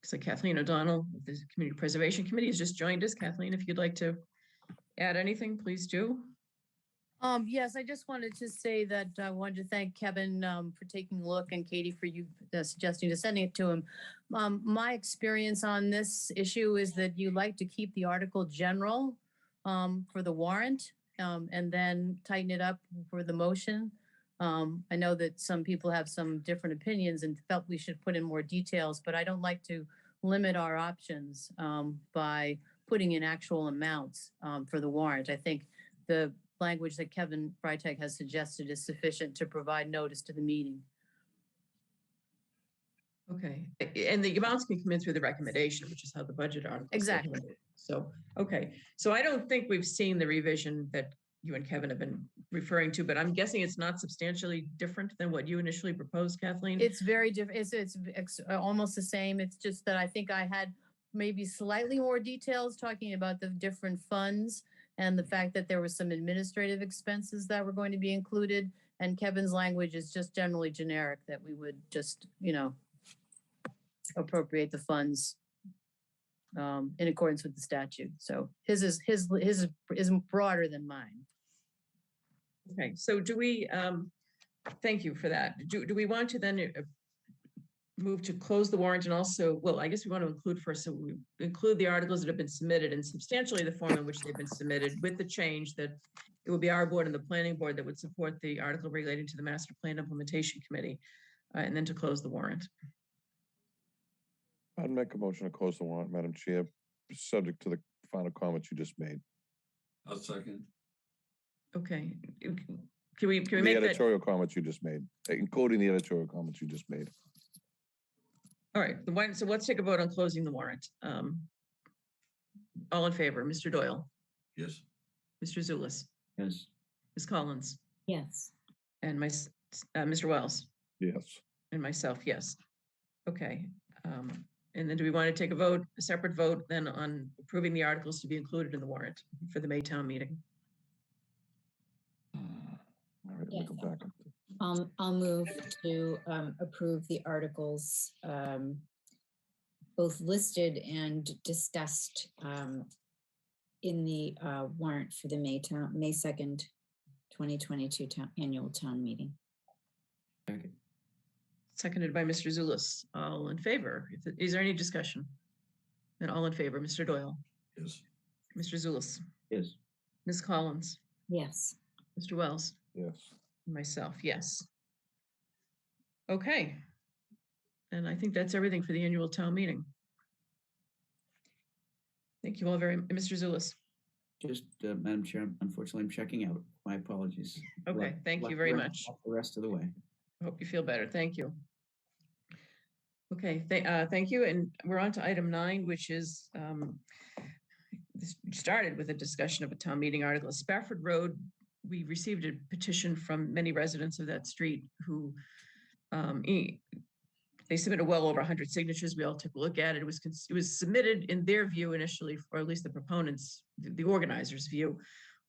So Kathleen O'Donnell, the Community Preservation Committee, has just joined us. Kathleen, if you'd like to add anything, please do.
Yes, I just wanted to say that I wanted to thank Kevin for taking a look and Katie for you suggesting to sending it to him. My experience on this issue is that you like to keep the article general for the warrant and then tighten it up for the motion. I know that some people have some different opinions and felt we should put in more details, but I don't like to limit our options by putting in actual amounts for the warrant. I think the language that Kevin Freitag has suggested is sufficient to provide notice to the meeting.
Okay, and the amounts can come in through the recommendation, which is how the budget article.
Exactly.
So, okay, so I don't think we've seen the revision that you and Kevin have been referring to, but I'm guessing it's not substantially different than what you initially proposed, Kathleen?
It's very different. It's almost the same. It's just that I think I had maybe slightly more details talking about the different funds and the fact that there was some administrative expenses that were going to be included. And Kevin's language is just generally generic, that we would just, appropriate the funds. in accordance with the statute. So his is broader than mine.
Okay, so do we, thank you for that. Do we want to then move to close the warrant and also, well, I guess we want to include first, so we include the articles that have been submitted in substantially the form in which they've been submitted, with the change that it will be our board and the planning board that would support the article relating to the master plan implementation committee, and then to close the warrant.
I'd make a motion to close the warrant, Madam Chair, subject to the final comments you just made.
I'll second.
Okay, can we
The
make that?
editorial comments you just made, including the editorial comments you just made.
All right, so let's take a vote on closing the warrant. All in favor, Mr. Doyle,
Yes.
Mr. Zulus,
Yes.
Ms. Collins,
Yes.
and Mr. Wells,
Yes.
and myself, yes. Okay, and then do we want to take a separate vote then on approving the articles to be included in the warrant for the Maytown meeting?
All right, let me
Yes.
go back up.
I'll move to approve the articles, both listed and discussed in the warrant for the May 2nd, 2022 annual town meeting.
Seconded by Mr. Zulus. All in favor? Is there any discussion? Then all in favor, Mr. Doyle,
Yes.
Mr. Zulus,
Yes.
Ms. Collins,
Yes.
Mr. Wells,
Yes.
myself, yes. Okay. And I think that's everything for the annual town meeting. Thank you all very much. Mr. Zulus.
Just, Madam Chair, unfortunately, I'm checking out. My apologies.
Okay, thank you very much.
The rest of the way.
I hope you feel better. Thank you. Okay, thank you. And we're on to item 9, which is this started with a discussion of a town meeting article. Spafford Road, we received a petition from many residents of that street who they submitted well over 100 signatures. We all took a look at it. It was submitted in their view initially, or at least the proponents, the organizers' view,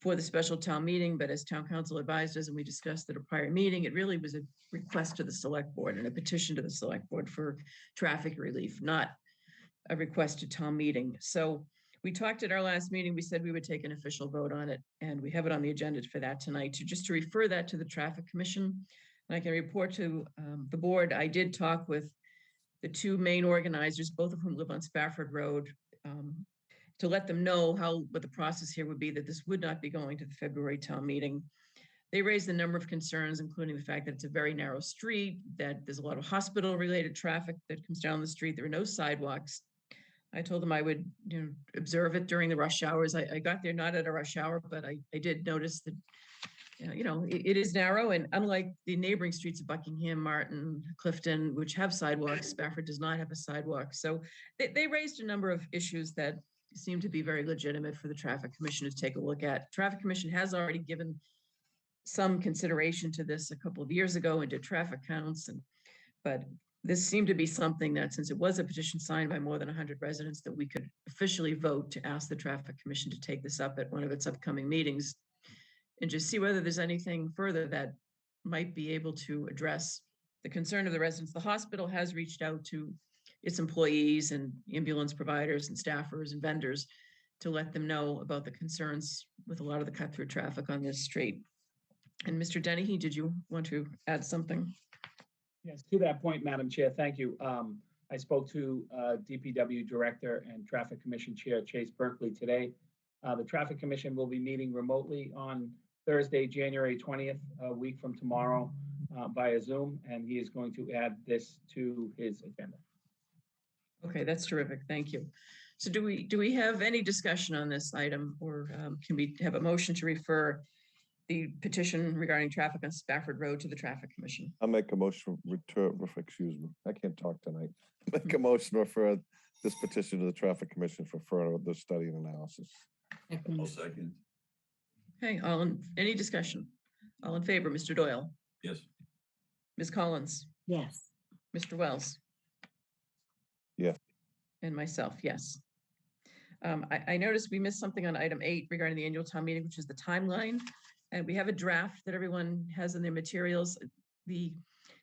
for the special town meeting. But as town council advised us, and we discussed at a prior meeting, it really was a request to the select board and a petition to the select board for traffic relief, not a request to town meeting. So we talked at our last meeting, we said we would take an official vote on it, and we have it on the agenda for that tonight, to refer that to the Traffic Commission. And I can report to the board, I did talk with the 2 main organizers, both of whom live on Spafford Road, to let them know what the process here would be, that this would not be going to the February town meeting. They raised a number of concerns, including the fact that it's a very narrow street, that there's a lot of hospital-related traffic that comes down the street. There are no sidewalks. I told them I would observe it during the rush hours. I got there not at a rush hour, but I did notice that it is narrow, and unlike the neighboring streets of Buckingham, Martin, Clifton, which have sidewalks, Spafford does not have a sidewalk. So they raised a number of issues that seem to be very legitimate for the Traffic Commission to take a look at. Traffic Commission has already given some consideration to this a couple of years ago and did traffic counts, but this seemed to be something that, since it was a petition signed by more than 100 residents, that we could officially vote to ask the Traffic Commission to take this up at one of its upcoming meetings and just see whether there's anything further that might be able to address the concern of the residents. The hospital has reached out to its employees and ambulance providers and staffers and vendors to let them know about the concerns with a lot of the cut-through traffic on this street. And Mr. Dennehy, did you want to add something?
Yes, to that point, Madam Chair, thank you. I spoke to DPW Director and Traffic Commission Chair Chase Berkeley today. The Traffic Commission will be meeting remotely on Thursday, January 20th, a week from tomorrow, via Zoom, and he is going to add this to his agenda.
Okay, that's terrific. Thank you. So do we have any discussion on this item, or can we have a motion to refer the petition regarding traffic on Spafford Road to the Traffic Commission?
I'll make a motion excuse me, I can't talk tonight. Make a motion to refer this petition to the Traffic Commission for further study and analysis.
I'll second.
Okay, any discussion? All in favor, Mr. Doyle?
Yes.
Ms. Collins?
Yes.
Mr. Wells?
Yes.
And myself, yes. I noticed we missed something on item 8 regarding the annual town meeting, which is the timeline. And we have a draft that everyone has in their materials. The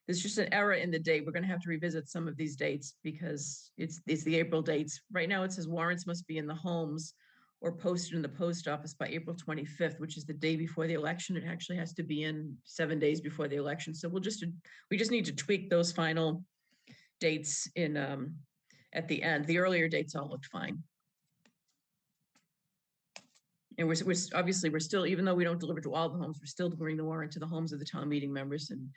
there's just an error in the date. We're going to have to revisit some of these dates because it's the April dates. Right now it says warrants must be in the homes or posted in the post office by April 25th, which is the day before the election. It actually has to be in 7 days before the election. So we just need to tweak those final dates in at the end. The earlier dates all looked fine. And we're obviously, we're still, even though we don't deliver to all the homes, we're still delivering the warrant to the homes of the town meeting members. And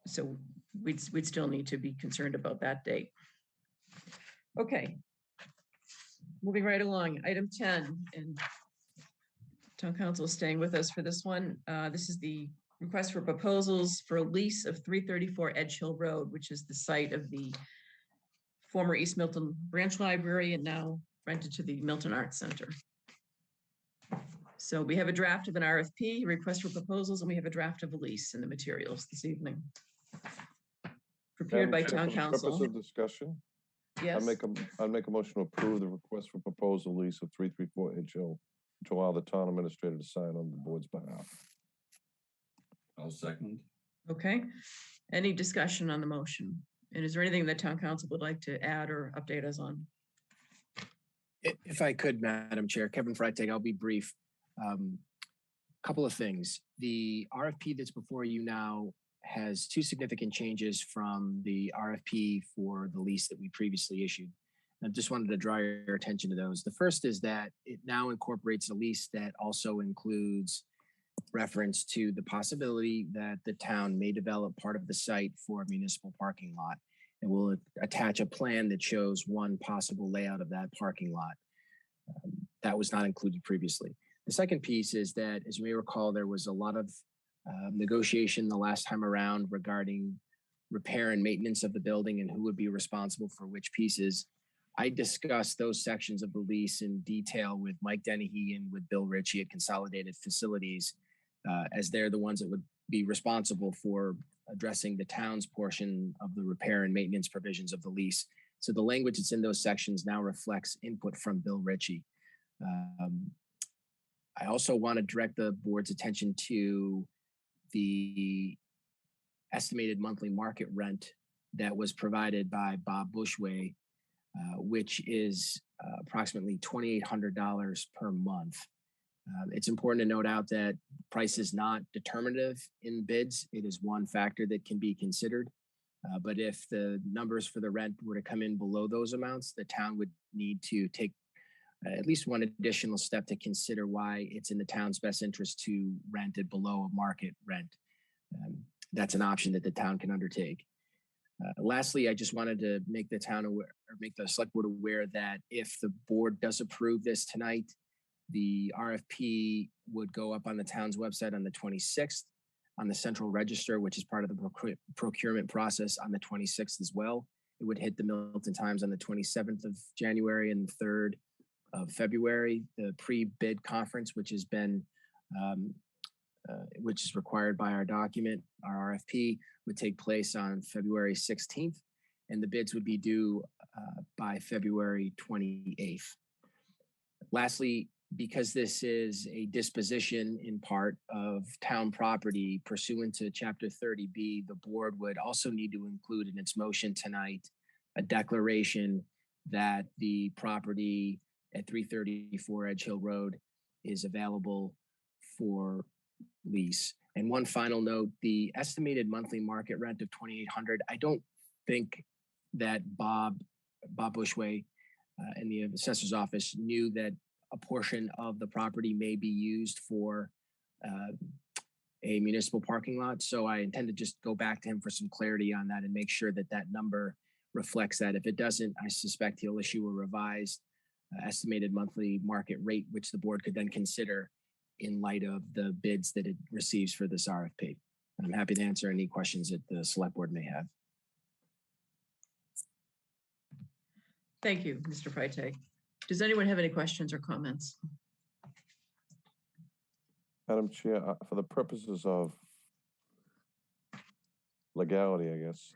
so we'd still need to be concerned about that date. Okay. Moving right along, item 10, and town council is staying with us for this one. This is the request for proposals for a lease of 334 Edge Hill Road, which is the site of the former East Milton Branch Library and now rented to the Milton Arts Center. So we have a draft of an RFP, request for proposals, and we have a draft of a lease in the materials this evening. Prepared by town council.
Purpose of discussion.
Yes.
I'll make a motion to approve the request for proposal lease of 334 Edge Hill to allow the town administrator to sign on the board's behalf.
I'll second.
Okay. Any discussion on the motion? And is there anything that town council would like to add or update us on?
If I could, Madam Chair, Kevin Freitag, I'll be brief. Couple of things. The RFP that's before you now has two significant changes from the RFP for the lease that we previously issued. I just wanted to draw your attention to those. The first is that it now incorporates a lease that also includes reference to the possibility that the town may develop part of the site for a municipal parking lot. And we'll attach a plan that shows one possible layout of that parking lot. That was not included previously. The second piece is that, as you may recall, there was a lot of negotiation the last time around regarding repair and maintenance of the building and who would be responsible for which pieces. I discussed those sections of the lease in detail with Mike Dennehy and with Bill Ritchie at Consolidated Facilities, as they're the ones that would be responsible for addressing the town's portion of the repair and maintenance provisions of the lease. So the language that's in those sections now reflects input from Bill Ritchie. I also want to direct the board's attention to the estimated monthly market rent that was provided by Bob Bushway, which is approximately $2,800 per month. It's important to note out that price is not determinative in bids. It is one factor that can be considered. But if the numbers for the rent were to come in below those amounts, the town would need to take at least one additional step to consider why it's in the town's best interest to rent it below a market rent. That's an option that the town can undertake. Lastly, I just wanted to make the town aware, or make the select board aware, that if the board does approve this tonight, the RFP would go up on the town's website on the 26th, on the central register, which is part of the procurement process, on the 26th as well. It would hit the Milton Times on the 27th of January and the 3rd of February. The pre-bid conference, which has been, which is required by our document, our RFP, would take place on February 16th, and the bids would be due by February 28th. Lastly, because this is a disposition in part of town property pursuant to Chapter 30B, the board would also need to include in its motion tonight a declaration that the property at 334 Edge Hill Road is available for lease. And one final note, the estimated monthly market rent of $2,800, I don't think that Bob Bushway in the assessor's office knew that a portion of the property may be used for a municipal parking lot. So I intend to just go back to him for some clarity on that and make sure that that number reflects that. If it doesn't, I suspect he'll issue a revised estimated monthly market rate, which the board could then consider in light of the bids that it receives for this RFP. And I'm happy to answer any questions that the select board may have.
Thank you, Mr. Freitag. Does anyone have any questions or comments?
Madam Chair, for the purposes of legality, I guess,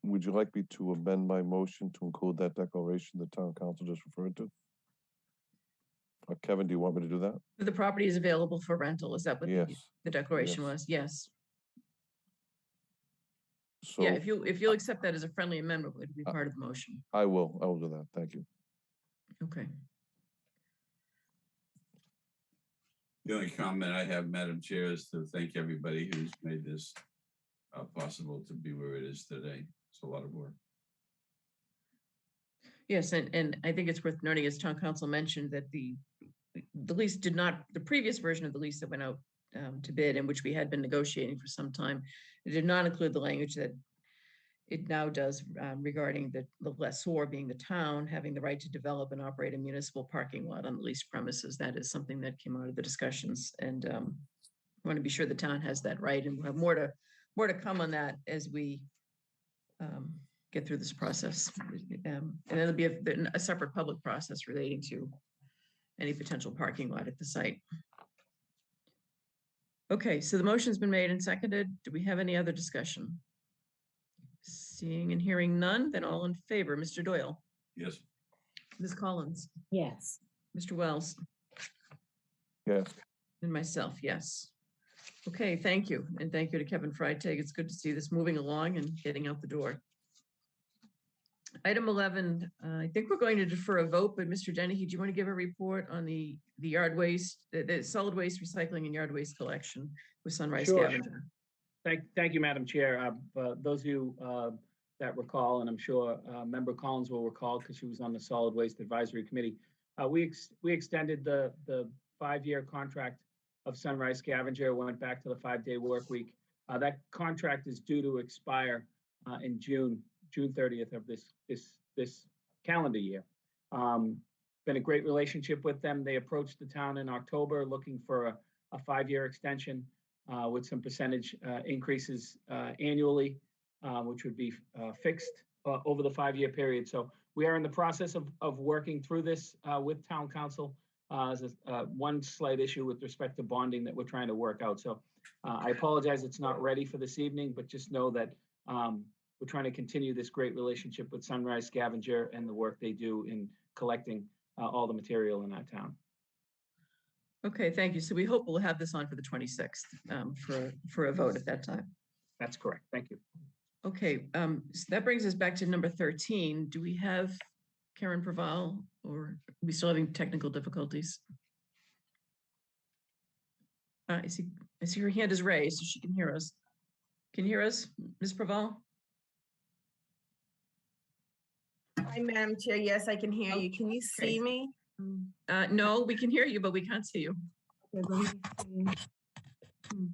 would you like me to amend my motion to include that declaration the town council just referred to? Kevin, do you want me to do that?
The property is available for rental. Is that what
Yes.
the declaration
Yes.
was? Yes.
So
Yeah, if you'll accept that as a friendly amendment, it would be part of the motion.
I will do that. Thank you.
Okay.
The only comment I have, Madam Chair, is to thank everybody who's made this possible to be where it is today. It's a lot of work.
Yes, and I think it's worth noting, as town council mentioned, that the lease did not, the previous version of the lease that went out to bid, and which we had been negotiating for some time, it did not include the language that it now does regarding the lessor, being the town, having the right to develop and operate a municipal parking lot on the leased premises. That is something that came out of the discussions, and we want to be sure the town has that right, and we'll have more to come on that as we get through this process. And there'll be a separate public process relating to any potential parking lot at the site. Okay, so the motion's been made and seconded. Do we have any other discussion? Seeing and hearing none, then all in favor. Mr. Doyle?
Yes.
Ms. Collins?
Yes.
Mr. Wells?
Yes.
And myself, yes. Okay, thank you. And thank you to Kevin Freitag. It's good to see this moving along and getting out the door. Item 11, I think we're going to defer a vote, but Mr. Dennehy, do you want to give a report on the yard waste, the solid waste recycling and yard waste collection with Sunrise
Sure.
Scavenger?
Thank you, Madam Chair. Those of you that recall, and I'm sure Member Collins will recall because she was on the Solid Waste Advisory Committee, we extended the 5-year contract of Sunrise Scavenger, went back to the 5-day work week. That contract is due to expire in June 30th of this calendar year. Been a great relationship with them. They approached the town in October looking for a 5-year extension with some percentage increases annually, which would be fixed over the 5-year period. So we are in the process of working through this with town council. There's one slight issue with respect to bonding that we're trying to work out. So I apologize, it's not ready for this evening, but just know that we're trying to continue this great relationship with Sunrise Scavenger and the work they do in collecting all the material in our town.
Okay, thank you. So we hope we'll have this on for the 26th for a vote at that time.
That's correct. Thank you.
Okay, so that brings us back to number 13. Do we have Karen Praval, or are we still having technical difficulties? I see her hand is raised, so she can hear us. Can you hear us, Ms. Praval?
Hi, Madam Chair. Yes, I can hear you. Can you see me?
No, we can hear you, but we can't see you.
Okay, let me see.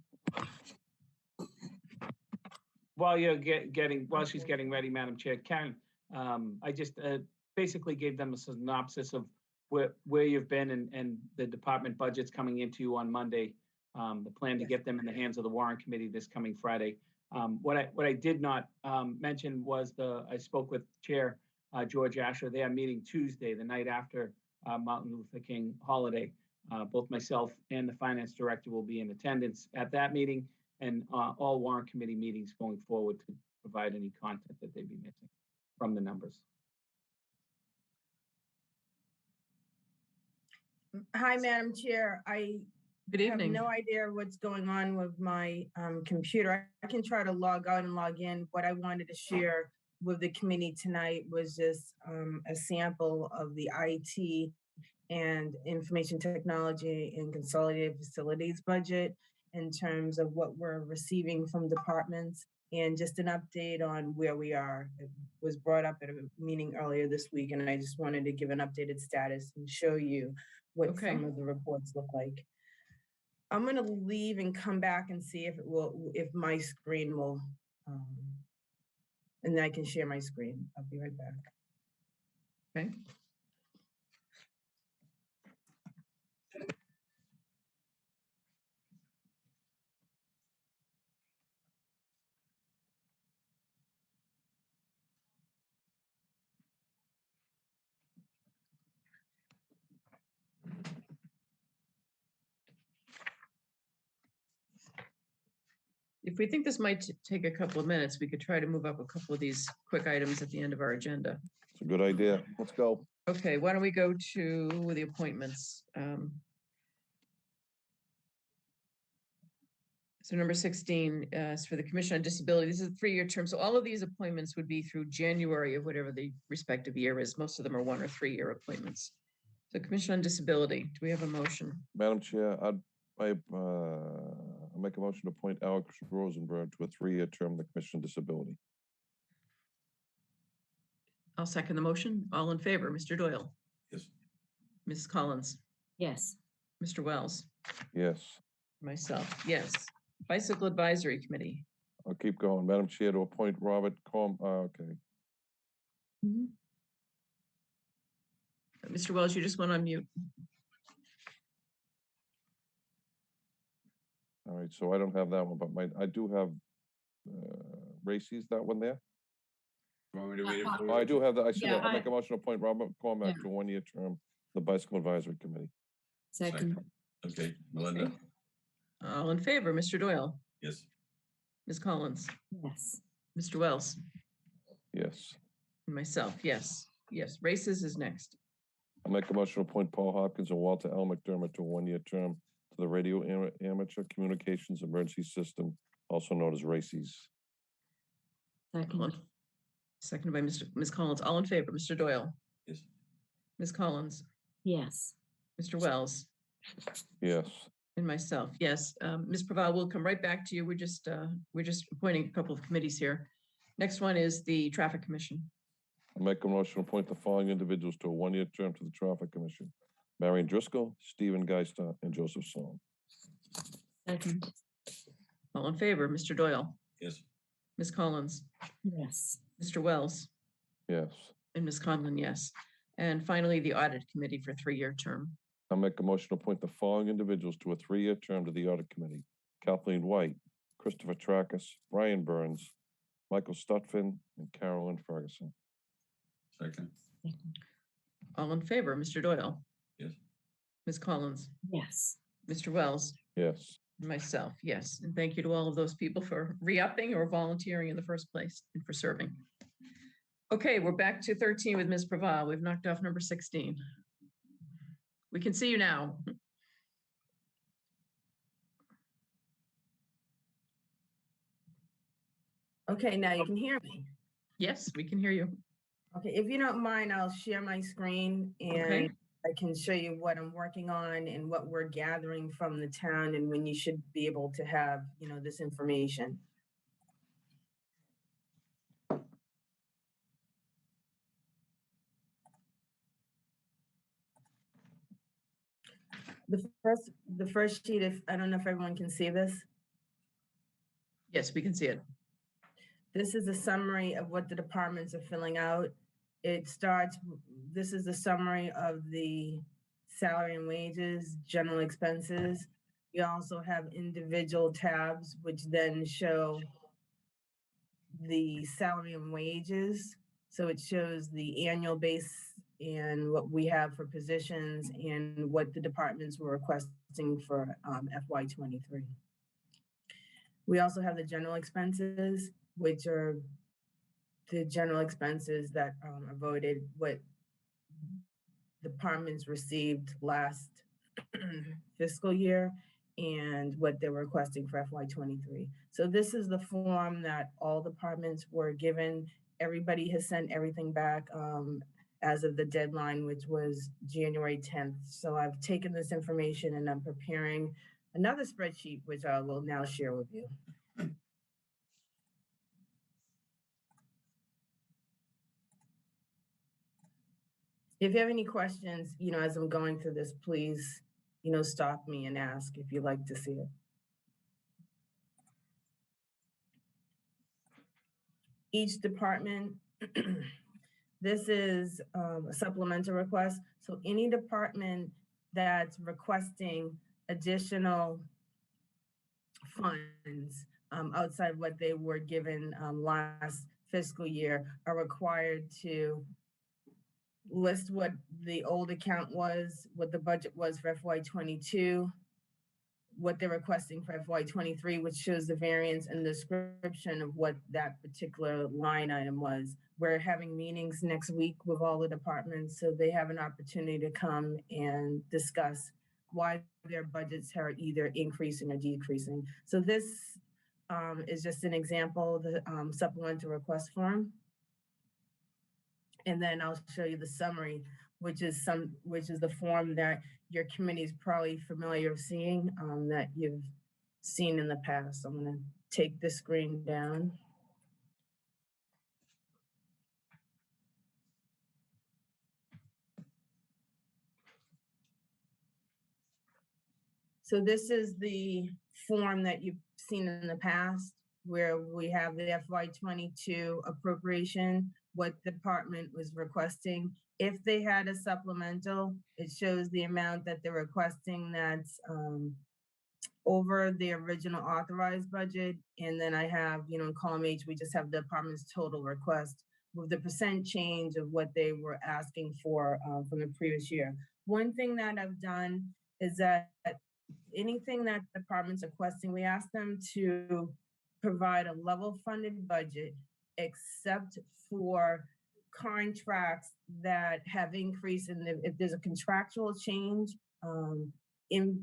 While you're while she's getting ready, Madam Chair, Karen, I just basically gave them a synopsis of where you've been and the department budgets coming into you on Monday. The plan to get them in the hands of the warrant committee this coming Friday. What I did not mention was I spoke with Chair George Asher. They are meeting Tuesday, the night after Martin Luther King holiday. Both myself and the finance director will be in attendance at that meeting, and all warrant committee meetings going forward to provide any content that they'd be missing from the numbers.
Hi, Madam Chair.
Good evening.
Have no idea what's going on with my computer. I can try to log out and log in. What I wanted to share with the committee tonight was just a sample of the IT and information technology and consolidated facilities budget in terms of what we're receiving from departments, and just an update on where we are. It was brought up at a meeting earlier this week, and I just wanted to give an updated status and show you what some of the reports look like. I'm going to leave and come back and see if my screen will, and then I can share my screen. I'll be right back.
Okay. If we think this might take a couple of minutes, we could try to move up a couple of these quick items at the end of our agenda.
It's a good idea. Let's go.
Okay, why don't we go to the appointments? Is So number 16 is for the Commission on Disability. This is a 3-year term. So all of these appointments would be through January of whatever the respective year is. Most of them are 1 or 3-year appointments. So Commission on Disability, do we have a motion?
Madam Chair, I make a motion to appoint Alex Rosenberg to a 3-year term in the Commission on Disability.
I'll second the motion. All in favor, Mr. Doyle?
Yes.
Mrs. Collins?
Yes.
Mr. Wells?
Yes.
Myself, yes. Bicycle Advisory Committee.
I'll keep going. Madam Chair, to appoint Robert okay.
Mr. Wells, you just went on mute.
All right, so I don't have that one, but I do have Racy's, that one there.
Want me to read it for
Oh, I
you?
do have that. I see
Yeah,
that. I make a motion to appoint Robert Cormack to a 1-year term, the Bicycle Advisory Committee.
Second.
Okay, Melinda?
All in favor, Mr. Doyle?
Yes.
Ms. Collins?
Yes.
Mr. Wells?
Yes.
And myself, yes. Yes, races is next.
I make a motion to appoint Paul Hopkins and Walter L. McDermott to a 1-year term to the Radio Amateur Communications Emergency System, also known as RACES.
Second.
Seconded by Ms. Collins. All in favor, Mr. Doyle?
Yes.
Ms. Collins?
Yes.
Mr. Wells?
Yes.
And myself, yes. Ms. Praval, we'll come right back to you. We're just appointing a couple of committees here. Next one is the Traffic Commission.
I make a motion to appoint the following individuals to a 1-year term to the Traffic Commission: Marion Driscoll, Stephen Geister, and Joseph Sloan.
Second.
All in favor, Mr. Doyle?
Yes.
Ms. Collins?
Yes.
Mr. Wells?
Yes.
And Ms. Conlon, yes. And finally, the Audit Committee for 3-year term.
I make a motion to appoint the following individuals to a 3-year term to the Audit Committee: Kathleen White, Christopher Tracus, Brian Burns, Michael Stutfin, and Carolyn Ferguson.
Second.
All in favor, Mr. Doyle?
Yes.
Ms. Collins?
Yes.
Mr. Wells?
Yes.
And myself, yes. And thank you to all of those people for re-upping or volunteering in the first place and for serving. Okay, we're back to 13 with Ms. Praval. We've knocked off number 16. We can see you now.
Okay, now you can hear me.
Yes, we can hear you.
Okay, if you don't mind, I'll share my screen and
Okay.
I can show you what I'm working on and what we're gathering from the town and when you should be able to have, this information. The first sheet, if I don't know if everyone can see this.
Yes, we can see it.
This is a summary of what the departments are filling out. This is the summary of the salary and wages, general expenses. We also have individual tabs, which then show the salary and wages. So it shows the annual base and what we have for positions and what the departments were requesting for FY23. We also have the general expenses, which are the general expenses that are voted, what departments received last fiscal year and what they're requesting for FY23. So this is the form that all departments were given. Everybody has sent everything back as of the deadline, which was January 10th. So I've taken this information and I'm preparing another spreadsheet, which I will now share with you. If you have any questions, as I'm going through this, please, stop me and ask if you'd like to see it. Each department, this is a supplemental request. So any department that's requesting additional funds outside what they were given last fiscal year are required to list what the old account was, what the budget was for FY22, what they're requesting for FY23, which shows the variance and the description of what that particular line item was. We're having meetings next week with all the departments, so they have an opportunity to come and discuss why their budgets are either increasing or decreasing. So this is just an example of the supplemental request form. And then I'll show you the summary, which is the form that your committee is probably familiar with seeing, that you've seen in the past. So I'm going to take the screen down. So this is the form that you've seen in the past, where we have the FY22 appropriation, what the department was requesting. If they had a supplemental, it shows the amount that they're requesting that's over the original authorized budget. And then I have, in column H, we just have the department's total request with the percent change of what they were asking for from the previous year. One thing that I've done is that anything that the department's requesting, we ask them to provide a level funded budget, except for contracts that have increased if there's a contractual change in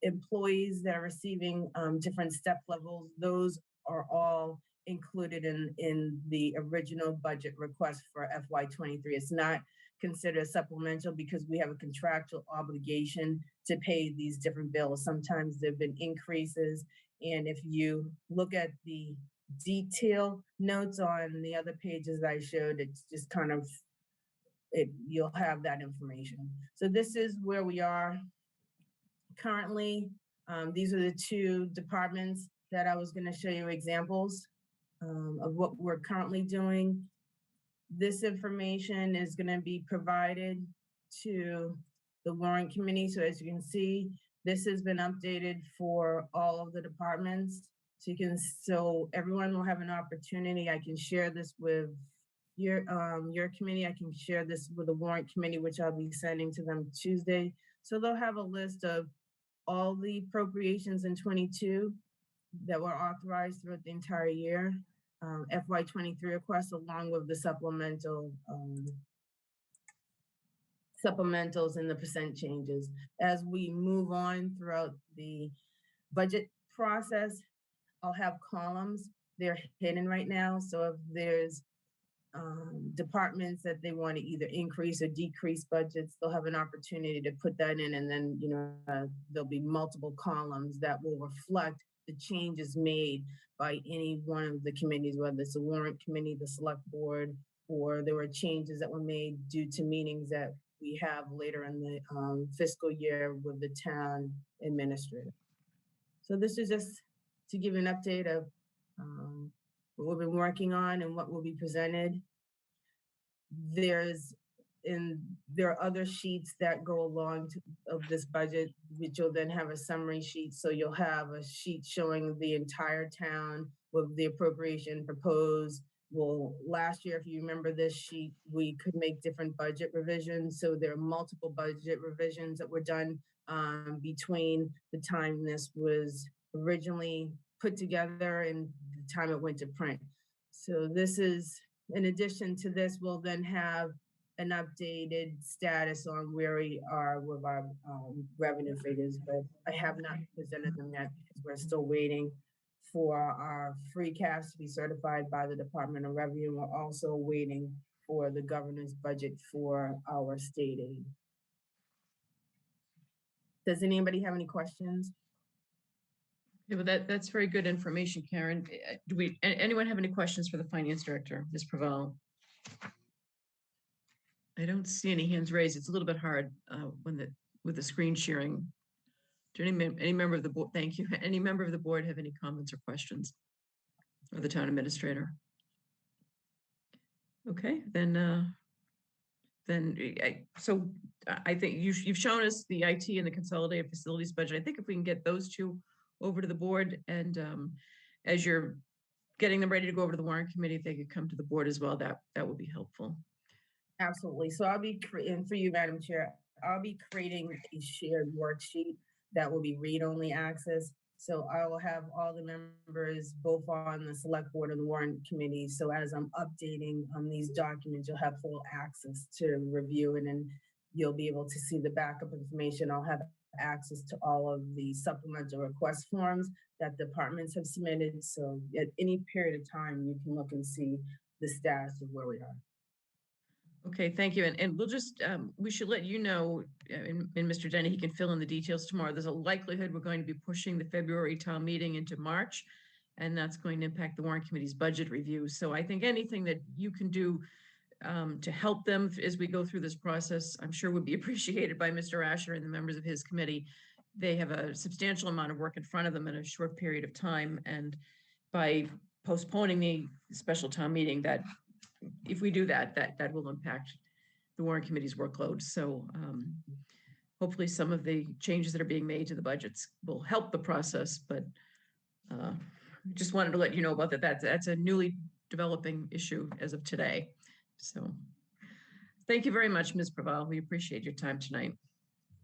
employees that are receiving different step levels, those are all included in the original budget request for FY23. It's not considered supplemental because we have a contractual obligation to pay these different bills. Sometimes there have been increases, and if you look at the detail notes on the other pages I showed, it's just kind of, you'll have that information. So this is where we are currently. These are the two departments that I was going to show you examples of what we're currently doing. This information is going to be provided to the warrant committee. So as you can see, this has been updated for all of the departments. So everyone will have an opportunity. I can share this with your committee. I can share this with the warrant committee, which I'll be sending to them Tuesday. So they'll have a list of all the appropriations in 22 that were authorized throughout the entire year. FY23 requests, along with the supplementals and the percent changes. As we move on throughout the budget process, I'll have columns. They're hidden right now. So if there's departments that they want to either increase or decrease budgets, they'll have an opportunity to put that in, and then there'll be multiple columns that will reflect the changes made by any one of the committees, whether it's the warrant committee, the select board, or there were changes that were made due to meetings that we have later in the fiscal year with the town administrator. So this is just to give an update of what we've been working on and what will be presented. There are other sheets that go along of this budget, which you'll then have a summary sheet. So you'll have a sheet showing the entire town with the appropriation proposed. Well, last year, if you remember this sheet, we could make different budget revisions. So there are multiple budget revisions that were done between the time this was originally put together and the time it went to print. So this is, in addition to this, we'll then have an updated status on where we are with our revenue figures, but I have not presented them yet because we're still waiting for our free cash to be certified by the Department of Revenue. We're also waiting for the governor's budget for our state aid. Does anybody have any questions?
Yeah, well, that's very good information, Karen. Do anyone have any questions for the finance director, Ms. Preval? I don't see any hands raised. It's a little bit hard with the screen sharing. Do any member of the board? Thank you. Any member of the board have any comments or questions, or the town administrator? Okay, so I think you've shown us the IT and the consolidated facilities budget. I think if we can get those two over to the board, and as you're getting them ready to go over to the warrant committee, if they could come to the board as well, that would be helpful.
Absolutely. So I'll be creating, for you, Madam Chair, I'll be creating a shared worksheet that will be read-only access. So I will have all the members both on the select board and the warrant committee. So as I'm updating these documents, you'll have full access to review it. And you'll be able to see the backup information. I'll have access to all of the supplemental request forms that departments have submitted. So at any period of time, you can look and see the status of where we are.
Okay, thank you. And we'll just, we should let you know, and Mr. Denny, he can fill in the details tomorrow. There's a likelihood we're going to be pushing the February town meeting into March, and that's going to impact the warrant committee's budget review. So I think anything that you can do to help them as we go through this process, I'm sure would be appreciated by Mr. Asher and the members of his committee. They have a substantial amount of work in front of them in a short period of time. And by postponing the special town meeting, that if we do that, that will impact the warrant committee's workload. So hopefully some of the changes that are being made to the budgets will help the process, but just wanted to let you know about that. That's a newly developing issue as of today. So thank you very much, Ms. Praval. We appreciate your time tonight.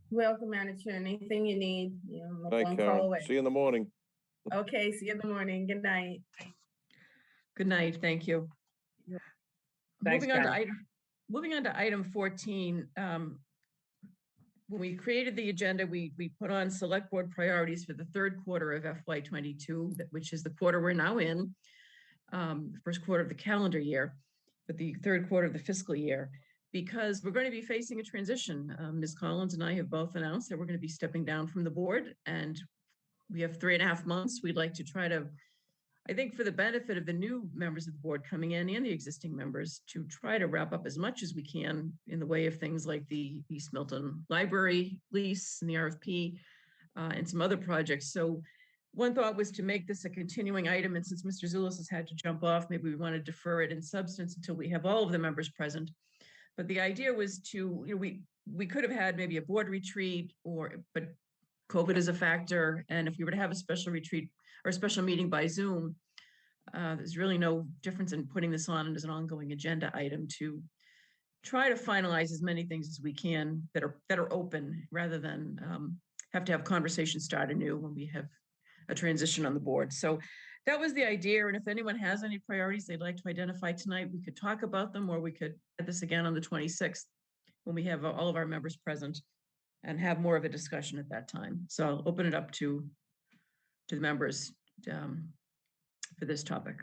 Welcome, Madam Chair. Anything you need, you know, a
Thank
phone
you.
call away.
See you in the morning.
Okay, see you in the morning. Good night.
Good night. Thank you.
Thanks,
Moving on to item 14. When we created the agenda, we put on select board priorities for the third quarter of FY22, which is the quarter we're now in, the first quarter of the calendar year, but the third quarter of the fiscal year, because we're going to be facing a transition. Ms. Collins and I have both announced that we're going to be stepping down from the board, and we have 3.5 months. We'd like to try to, I think, for the benefit of the new members of the board coming in and the existing members, to try to wrap up as much as we can in the way of things like the East Milton Library lease and the RFP and some other projects. So one thought was to make this a continuing item, and since Mr. Zulus has had to jump off, maybe we want to defer it in substance until we have all of the members present. But the idea was to, you know, we could have had maybe a board retreat, but COVID is a factor, and if we were to have a special retreat or a special meeting by Zoom, there's really no difference in putting this on as an ongoing agenda item to try to finalize as many things as we can that are open, rather than have to have conversations start anew when we have a transition on the board. So that was the idea. And if anyone has any priorities they'd like to identify tonight, we could talk about them, or we could add this again on the 26th when we have all of our members present and have more of a discussion at that time. So I'll open it up to the members for this topic.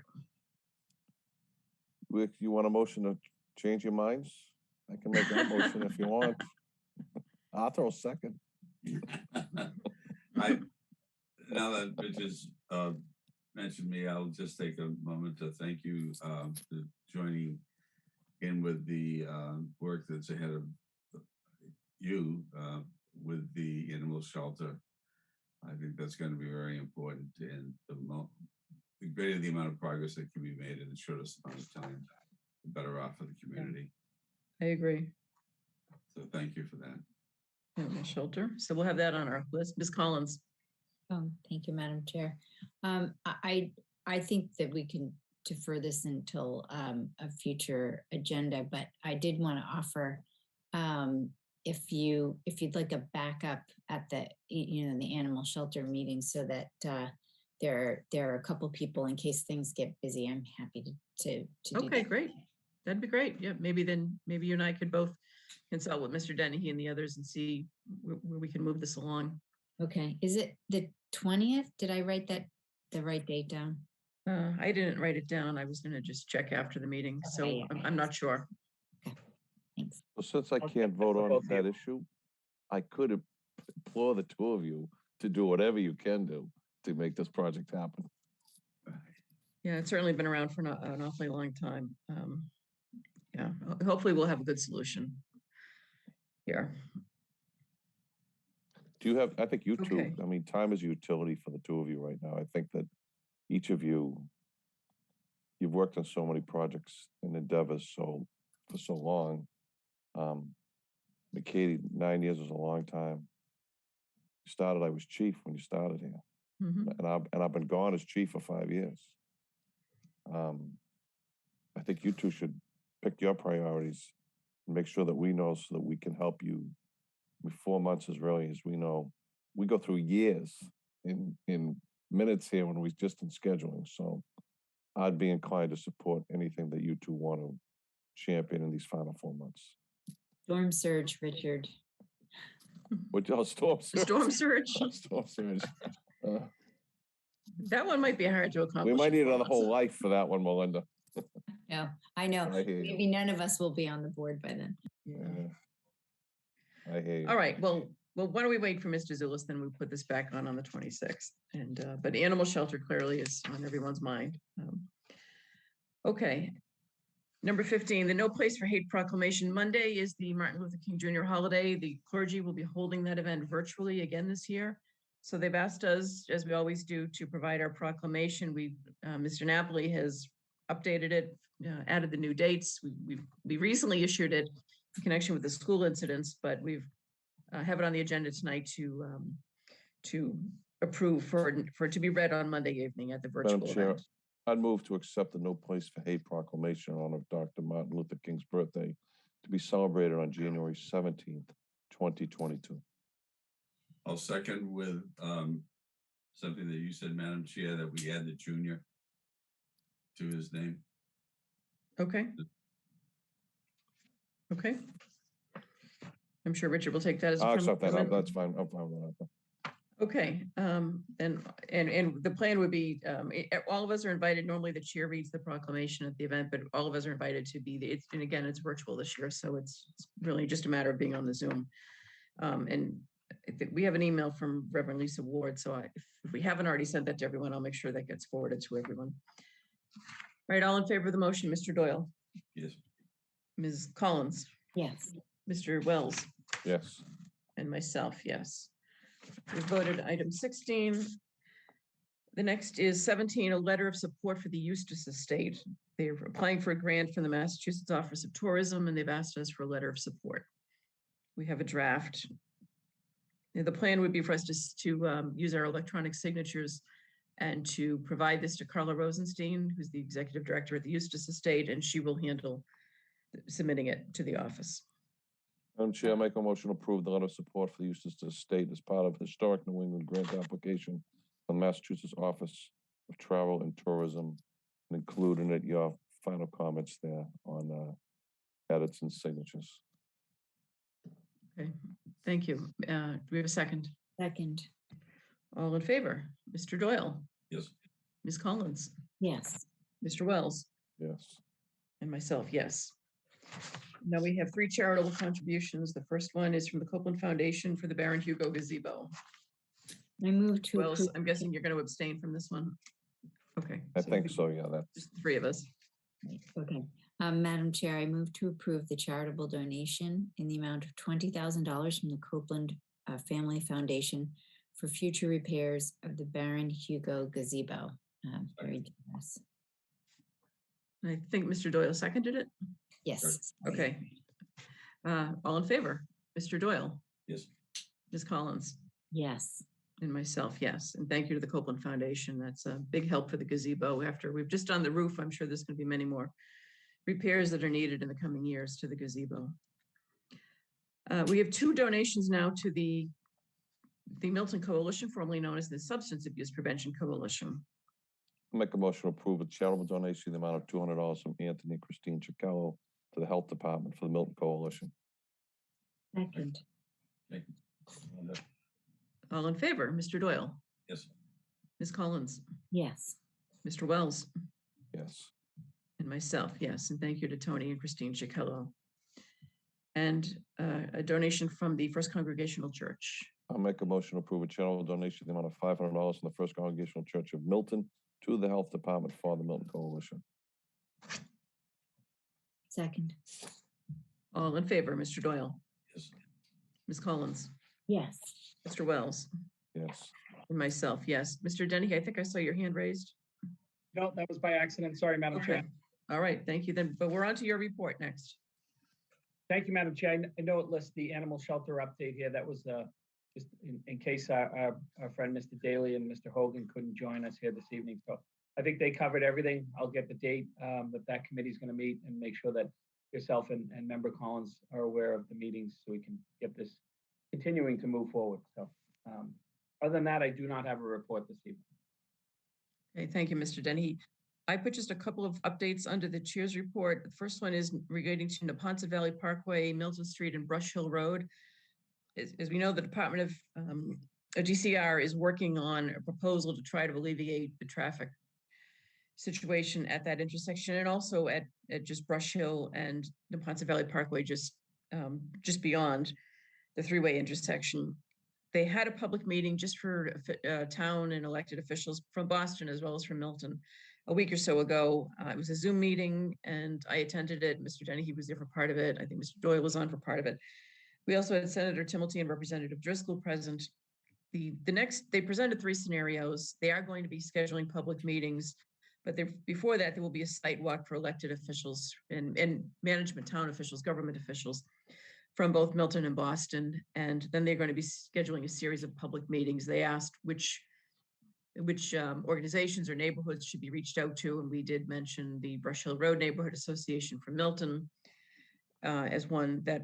Rick, you want a motion to change your minds? I can make that motion if you want. I'll throw a second.
Now that Rich has mentioned me, I'll just take a moment to thank you for joining in with the work that's ahead of you with the animal shelter. I think that's going to be very important, and the greater the amount of progress that can be made in the shortest amount of time, the better off for the community.
I agree.
So thank you for that.
Animal shelter. So we'll have that on our list. Ms. Collins.
Oh, thank you, Madam Chair. I think that we can defer this until a future agenda, but I did want to offer, if you'd like a backup at the the animal shelter meeting, so that there are a couple people in case things get busy. I'm happy to do
Okay,
that.
great. That'd be great. Yeah, maybe you and I could both consult with Mr. Dennehy and the others and see where we can move this along.
Okay, is it the 20th? Did I write the right date down?
I didn't write it down. I was going to just check after the meeting, so
Okay, yeah.
I'm not sure.
Thanks.
Well, since I can't vote on that issue, I could implore the two of you to do whatever you can do to make this project happen.
Yeah, it's certainly been around for an awfully long time. Yeah, hopefully we'll have a good solution here.
Do you have, I think you two,
Okay.
I mean, time is a utility for the two of you right now. I think that each of you, you've worked on so many projects and endeavors for so long. Katie, 9 years is a long time. You started, I was chief when you started here. And I've been gone as chief for 5 years. I think you two should pick your priorities and make sure that we know, so that we can help you. 4 months is really, as we know, we go through years in minutes here when we just in scheduling. So I'd be inclined to support anything that you two want to champion in these final 4 months.
Storm surge, Richard.
With your storm
The
surge.
storm surge.
Storm surge. Uh,
That one might be hard to accomplish.
We might
in
need
4
another
months.
whole life for that one, Melinda.
No, I know.
I hear you.
Maybe none of us will be on the board by then.
Yeah. I hear you.
All right, well, why don't we wait for Mr. Zulus, then we put this back on the 26th. And, but animal shelter clearly is on everyone's mind. Okay. Number 15, the No Place for Hate Proclamation. Monday is the Martin Luther King Jr. holiday. The clergy will be holding that event virtually again this year. So they've asked us, as we always do, to provide our proclamation. Mr. Napoli has updated it, added the new dates. We recently issued it in connection with the school incidents, but we've have it on the agenda tonight to approve for it to be read on Monday evening at the virtual
Madam Chair,
event.
I'd move to accept the No Place for Hate proclamation in honor of Dr. Martin Luther King's birthday to be celebrated on January 17th, 2022.
I'll second with something that you said, Madam Chair, that we add the junior to his name.
Okay. Okay. I'm sure Richard will take that as a
I'll
friendly
accept that.
comment.
That's fine. I'm fine with that.
Okay, and the plan would be, all of us are invited. Normally the chair reads the proclamation at the event, but all of us are invited to be, and again, it's virtual this year, so it's really just a matter of being on the Zoom. And I think we have an email from Reverend Lisa Ward, so if we haven't already sent that to everyone, I'll make sure that gets forwarded to everyone. All right, all in favor of the motion, Mr. Doyle?
Yes.
Ms. Collins?
Yes.
Mr. Wells?
Yes.
And myself, yes. We voted item 16. The next is 17, a letter of support for the Eustis Estate. They're applying for a grant from the Massachusetts Office of Tourism, and they've asked us for a letter of support. We have a draft. The plan would be for us to use our electronic signatures and to provide this to Carla Rosenstein, who's the executive director at the Eustis Estate, and she will handle submitting it to the office.
Madam Chair, I make a motion to approve the letter of support for the Eustis Estate as part of historic New England grant application from Massachusetts Office of Travel and Tourism, and include in it your final comments there on edits and signatures.
Okay, thank you. Do we have a second?
Second.
All in favor? Mr. Doyle?
Yes.
Ms. Collins?
Yes.
Mr. Wells?
Yes.
And myself, yes. Now we have 3 charitable contributions. The first one is from the Copeland Foundation for the Baron Hugo gazebo.
I move to
Wells,
approve.
I'm guessing you're going to abstain from this one. Okay.
I think so, yeah. That's
Just the 3 of us.
Okay. Madam Chair, I move to approve the charitable donation in the amount of $20,000 from the Copeland Family Foundation for future repairs of the Baron Hugo gazebo. Very generous.
I think Mr. Doyle seconded it.
Yes.
Okay. All in favor? Mr. Doyle?
Yes.
Ms. Collins?
Yes.
And myself, yes. And thank you to the Copeland Foundation. That's a big help for the gazebo. After we've just done the roof, I'm sure there's going to be many more repairs that are needed in the coming years to the gazebo. We have 2 donations now to the Milton Coalition, formerly known as the Substance Abuse Prevention Coalition.
I'll make a motion to approve a charitable donation in the amount of $200 from Anthony and Christine Chicallo to the Health Department for the Milton Coalition.
Second.
All in favor? Mr. Doyle?
Yes.
Ms. Collins?
Yes.
Mr. Wells?
Yes.
And myself, yes. And thank you to Tony and Christine Chicallo. And a donation from the First Congregational Church.
I'll make a motion to approve a charitable donation in the amount of $500 from the First Congregational Church of Milton to the Health Department for the Milton Coalition.
Second.
All in favor, Mr. Doyle?
Yes.
Ms. Collins?
Yes.
Mr. Wells?
Yes.
And myself, yes. Mr. Denny, I think I saw your hand raised.
No, that was by accident. Sorry, Madam Chair.
All right, thank you then. But we're on to your report next.
Thank you, Madam Chair. I know it lists the animal shelter update here. That was just in case our friend Mr. Daly and Mr. Hogan couldn't join us here this evening. So I think they covered everything. I'll get the date that committee is going to meet and make sure that yourself and Member Collins are aware of the meetings so we can get this continuing to move forward. So other than that, I do not have a report this evening.
Okay, thank you, Mr. Denny. I put just a couple of updates under the chair's report. The first one is relating to Neponset Valley Parkway, Milton Street, and Brush Hill Road. As we know, the Department of DCR is working on a proposal to try to alleviate the traffic situation at that intersection, and also at just Brush Hill and Neponset Valley Parkway, just beyond the three-way intersection. They had a public meeting just for town and elected officials from Boston as well as from Milton a week or so ago. It was a Zoom meeting and I attended it. Mr. Dennehy was there for part of it. I think Mr. Doyle was on for part of it. We also had Senator Timilty and Representative Driscoll present. They presented 3 scenarios. They are going to be scheduling public meetings, but before that, there will be a site walk for elected officials and management, town officials, government officials from both Milton and Boston. And then they're going to be scheduling a series of public meetings. They asked which organizations or neighborhoods should be reached out to. And we did mention the Brush Hill Road Neighborhood Association from Milton as one that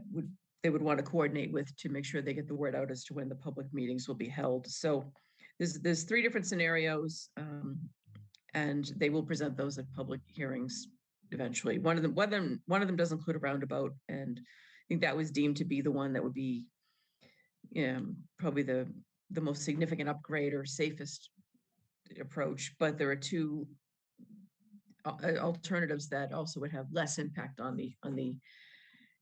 they would want to coordinate with to make sure they get the word out as to when the public meetings will be held. So there's 3 different scenarios, and they will present those at public hearings eventually. One of them does include a roundabout, and I think that was deemed to be the one that would be probably the most significant upgrade or safest approach. But there are 2 alternatives that also would have less impact on the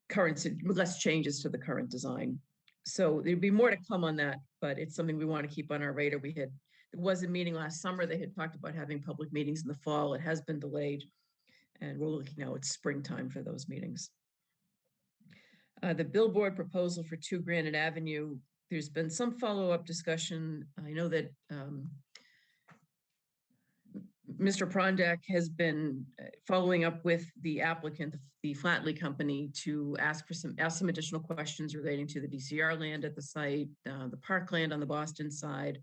current, less changes to the current design. So there'd be more to come on that, but it's something we want to keep on our radar. There was a meeting last summer. They had talked about having public meetings in the fall. It has been delayed, and we're looking now at springtime for those meetings. The billboard proposal for 2 Granite Avenue, there's been some follow-up discussion. I know that Mr. Prondak has been following up with the applicant, the Flatley Company, to ask some additional questions relating to the DCR land at the site, the parkland on the Boston side.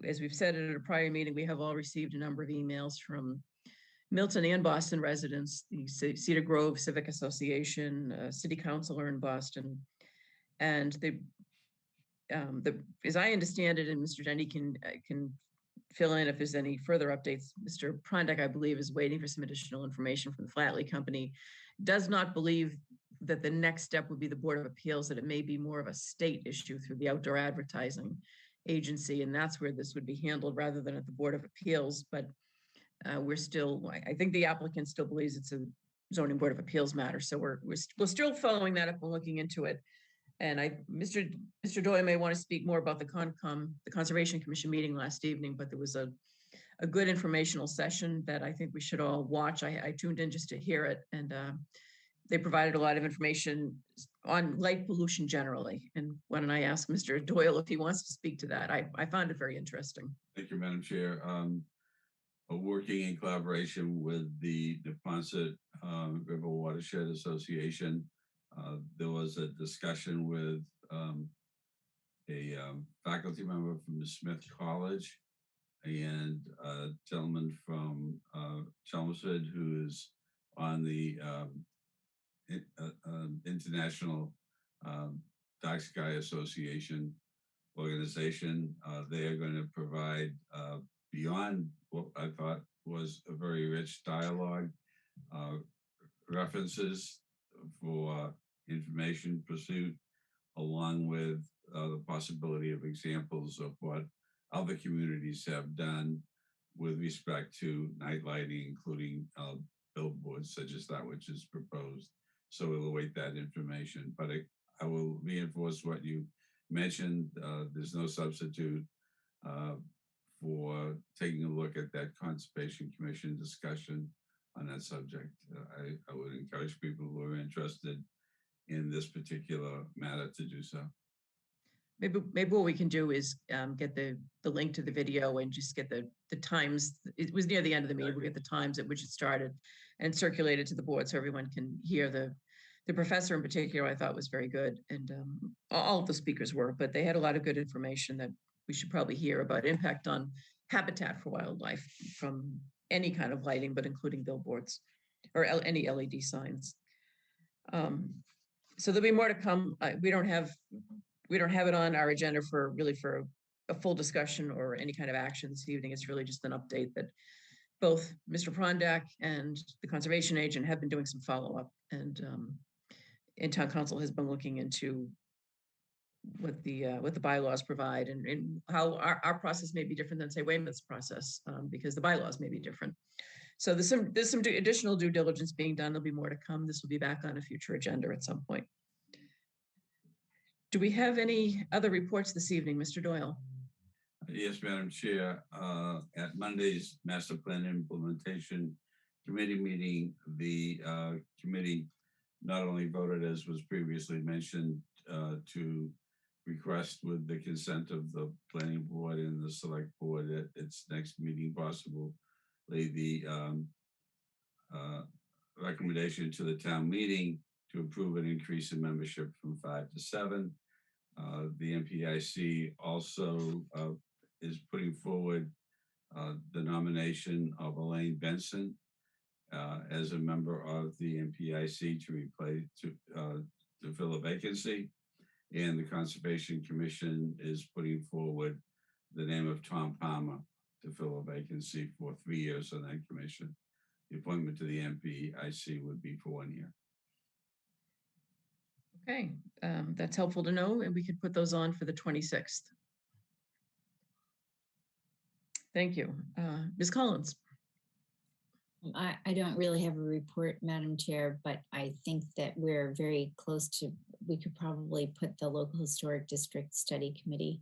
As we've said at a prior meeting, we have all received a number of emails from Milton and Boston residents, the Cedar Grove Civic Association, city councilor in Boston, and as I understand it, and Mr. Denny can fill in if there's any further updates. Mr. Prondak, I believe, is waiting for some additional information from the Flatley Company. Does not believe that the next step would be the Board of Appeals, that it may be more of a state issue through the outdoor advertising agency, and that's where this would be handled rather than at the Board of Appeals. But I think the applicant still believes it's a zoning Board of Appeals matter. So we're still following that up and looking into it. And Mr. Doyle may want to speak more about the Conservation Commission meeting last evening, but there was a good informational session that I think we should all watch. I tuned in just to hear it, and they provided a lot of information on light pollution generally. And why don't I ask Mr. Doyle if he wants to speak to that? I found it very interesting.
Thank you, Madam Chair. Working in collaboration with the Neponset River Watershed Association, there was a discussion with a faculty member from the Smith College and a gentleman from Chelmsford who is on the International Dark Sky Association organization. They are going to provide beyond what I thought was a very rich dialogue, references for information pursuit, along with the possibility of examples of what other communities have done with respect to night lighting, including billboards such as that which is proposed. So we'll await that information. But I will reinforce what you mentioned. There's no substitute for taking a look at that Conservation Commission discussion on that subject. I would encourage people who are interested in this particular matter to do so.
Maybe what we can do is get the link to the video and just get the times. It was near the end of the meeting. We'll get the times at which it started and circulate it to the board so everyone can hear. The professor in particular, I thought, was very good, and all of the speakers were, but they had a lot of good information that we should probably hear about impact on habitat for wildlife from any kind of lighting, but including billboards or any LED signs. So there'll be more to come. We don't have it on our agenda for a full discussion or any kind of action this evening. It's really just an update that both Mr. Prondak and the conservation agent have been doing some follow-up, and town council has been looking into what the bylaws provide, and how our process may be different than, say, Weymouth's process, because the bylaws may be different. So there's some additional due diligence being done. There'll be more to come. This will be back on a future agenda at some point. Do we have any other reports this evening, Mr. Doyle?
Yes, Madam Chair. At Monday's Master Plan Implementation Committee meeting, the committee not only voted, as was previously mentioned, to request with the consent of the planning board and the select board at its next meeting, possibly the recommendation to the town meeting to approve an increase in membership from 5 to 7. The MPIC also is putting forward the nomination of Elaine Benson as a member of the MPIC to fill a vacancy. And the Conservation Commission is putting forward the name of Tom Palmer to fill a vacancy for 3 years on that commission. The appointment to the MPIC would be for 1 year.
Okay, that's helpful to know, and we could put those on for the 26th. Thank you. Ms. Collins.
I don't really have a report, Madam Chair, but I think that we're very close to, we could probably put the local historic district study committee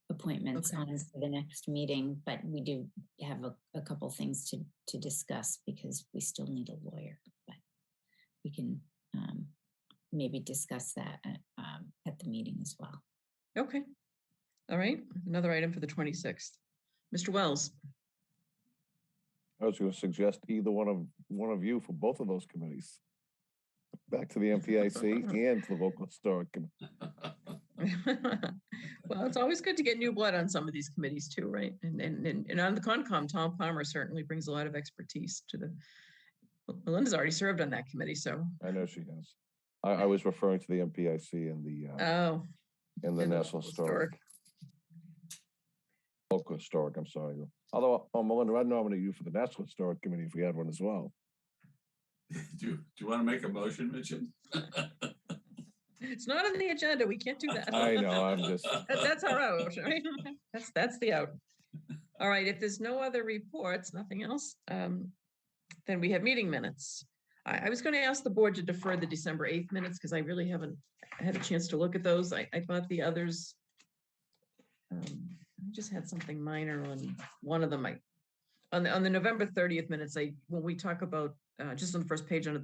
appointments on for the next meeting, but we do have a couple things to discuss because we still need a lawyer, but we can maybe discuss that at the meeting as well.
Okay. All right. Another item for the 26th. Mr. Wells.
I was going to suggest either one of you for both of those committees. Back to the MPIC and to the local historic.
Well, it's always good to get new blood on some of these committees too, right? And on the Concom, Tom Palmer certainly brings a lot of expertise to the. Melinda's already served on that committee, so.
I know she has. I was referring to the MPIC and the and the National Historic. Local Historic, I'm sorry. Although, Melinda, I'd nominate you for the National Historic Committee if we had one as well.
Do you want to make a motion, Mitchell?
It's not on the agenda. We can't do that.
I know, I'm just.
That's our out, right? That's the out. All right, if there's no other reports, nothing else, then we have meeting minutes. I was going to ask the board to defer the December 8th minutes because I really haven't had a chance to look at those. I thought the others, I just had something minor on one of them. On the November 30th minutes, when we talk about just on the first page when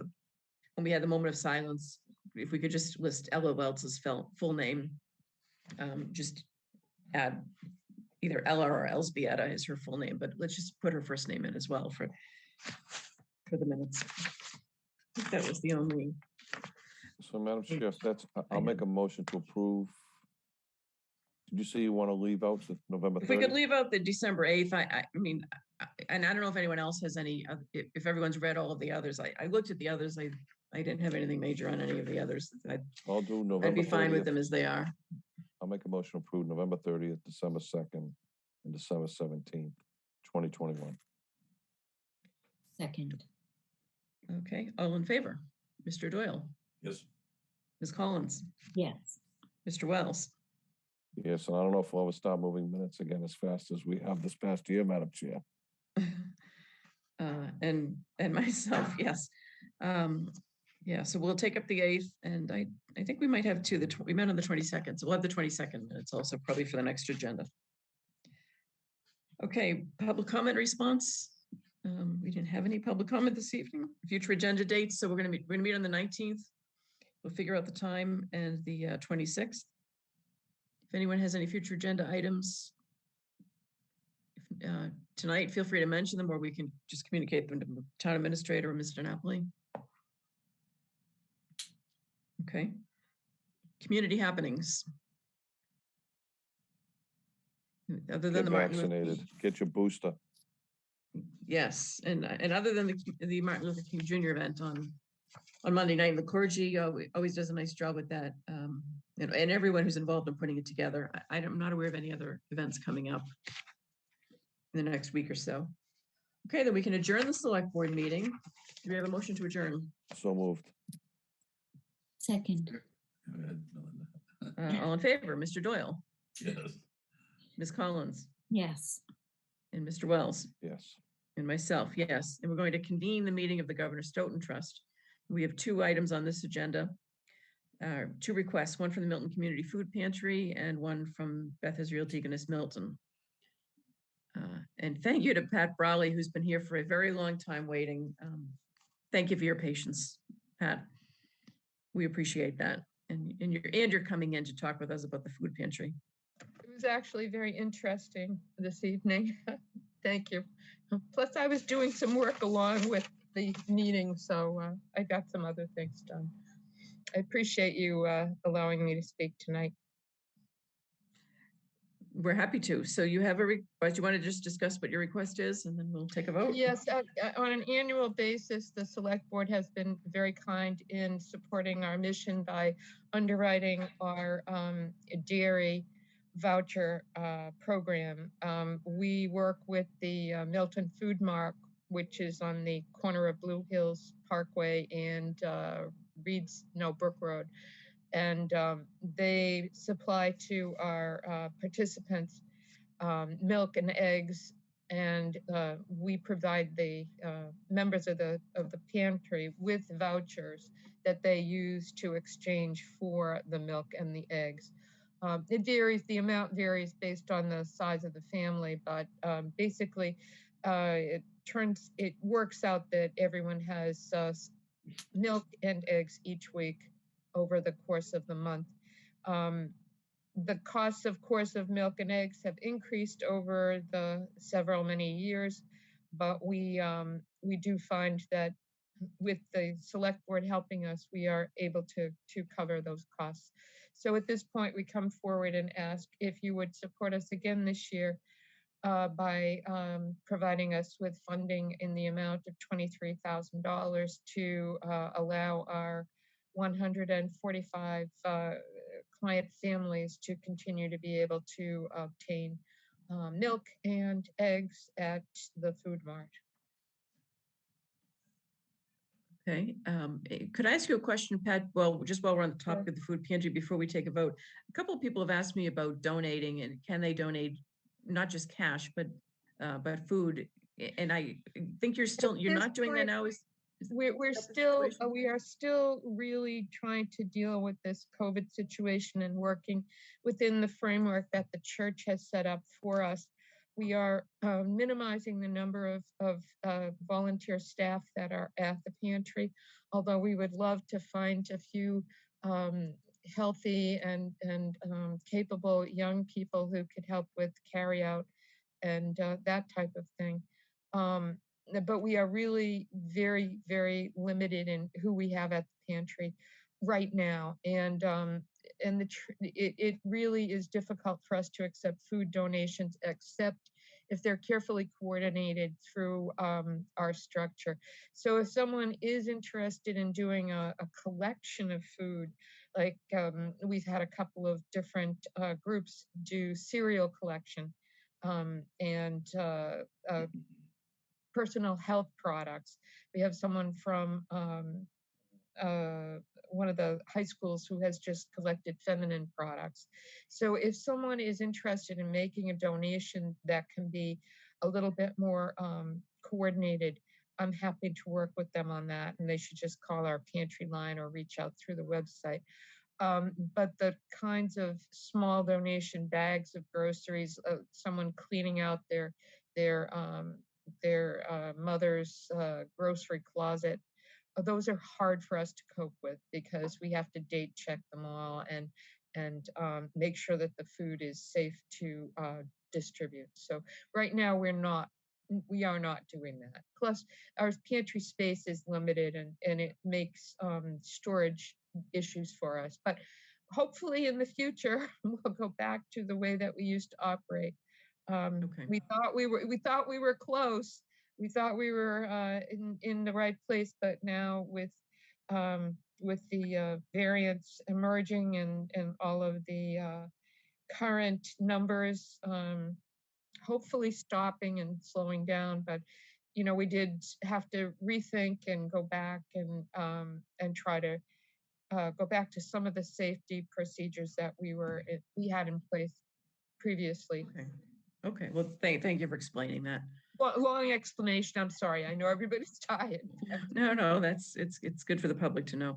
we had the moment of silence, if we could just list Ella Weltz's full name, just add either Ella or Elsbieta is her full name, but let's just put her first name in as well for the minutes. I think that was the only.
So, Madam Chair, I'll make a motion to approve. Did you say you want to leave out the November 30th?
If we could leave out the December 8th, I mean, and I don't know if anyone else has any, if everyone's read all of the others. I looked at the others. I didn't have anything major on any of the others.
I'll do November 30th.
I'd be fine with them as they are.
I'll make a motion to approve November 30th, December 2nd, and December 17th, 2021.
Second.
Okay, all in favor? Mr. Doyle?
Yes.
Ms. Collins?
Yes.
Mr. Wells?
Yes, and I don't know if we'll ever start moving minutes again as fast as we have this past year, Madam Chair.
And myself, yes. Yeah, so we'll take up the 8th, and I think we might have two. We met on the 22nd, so we'll have the 22nd minutes also probably for the next agenda. Okay, public comment response. We didn't have any public comment this evening. Future agenda dates, so we're going to meet on the 19th. We'll figure out the time, and the 26th. If anyone has any future agenda items tonight, feel free to mention them, or we can just communicate them to the town administrator or Mr. Napoli. Okay. Community happenings. Other than
Get vaccinated, get your booster.
Yes, and other than the Martin Luther King Jr. event on Monday night, the clergy always does a nice job with that, and everyone who's involved in putting it together. I'm not aware of any other events coming up in the next week or so. Okay, then we can adjourn the select board meeting. Do we have a motion to adjourn?
So moved.
Second.
Go ahead, Melinda.
All in favor, Mr. Doyle,
Yes.
Ms. Collins,
Yes.
and Mr. Wells,
Yes.
and myself, yes. And we're going to convene the meeting of the Governor Stoughton Trust. We have two items on this agenda. Two requests, one from the Milton Community Food Pantry and one from Beth Israel Deaconess Milton. And thank you to Pat Brawley, who's been here for a very long time waiting. Thank you for your patience, Pat. We appreciate that. And you're coming in to talk with us about the food pantry.
It was actually very interesting this evening. Thank you. Plus, I was doing some work along with the meeting, so I got some other things done. I appreciate you allowing me to speak tonight.
We're happy to. So you have a request. You want to just discuss what your request is, and then we'll take a vote?
Yes, on an annual basis, the select board has been very kind in supporting our mission by underwriting our dairy voucher program. We work with the Milton Food Mark, which is on the corner of Blue Hills Parkway and Brook Road. And they supply to our participants milk and eggs, and we provide the members of the pantry with vouchers that they use to exchange for the milk and the eggs. It varies, the amount varies based on the size of the family, but basically it works out that everyone has milk and eggs each week over the course of the month. The costs, of course, of milk and eggs have increased over the many years, but we do find that with the select board helping us, we are able to cover those costs. So at this point, we come forward and ask if you would support us again this year by providing us with funding in the amount of $23,000 to allow our 145 client families to continue to be able to obtain milk and eggs at the Food Mart.
Okay. Could I ask you a question, Pat? Well, just while we're on the topic of the food pantry, before we take a vote, a couple of people have asked me about donating, and can they donate not just cash, but food? And I think you're not doing that now.
We are still really trying to deal with this COVID situation and working within the framework that the church has set up for us. We are minimizing the number of volunteer staff that are at the pantry, although we would love to find a few healthy and capable young people who could help with carry out and that type of thing. But we are really very, limited in who we have at the pantry right now. And it really is difficult for us to accept food donations, except if they're carefully coordinated through our structure. So if someone is interested in doing a collection of food, like we've had a couple of different groups do cereal collection and personal health products. We have someone from one of the high schools who has just collected feminine products. So if someone is interested in making a donation that can be a little bit more coordinated, I'm happy to work with them on that. And they should just call our pantry line or reach out through the website. But the kinds of small donation bags of groceries, someone cleaning out their mother's grocery closet, those are hard for us to cope with because we have to date check them all and make sure that the food is safe to distribute. So right now we are not doing that. Plus our pantry space is limited and it makes storage issues for us. But hopefully in the future we'll go back to the way that we used to operate. We thought we were close. We thought we were in the right place, but now with the variants emerging and all of the current numbers, hopefully stopping and slowing down, but you know, we did have to rethink and go back and try to go back to some of the safety procedures that we had in place previously.
Okay. Okay. Well, thank you for explaining that.
Long explanation. I'm sorry. I know everybody's tired.
No, it's good for the public to know.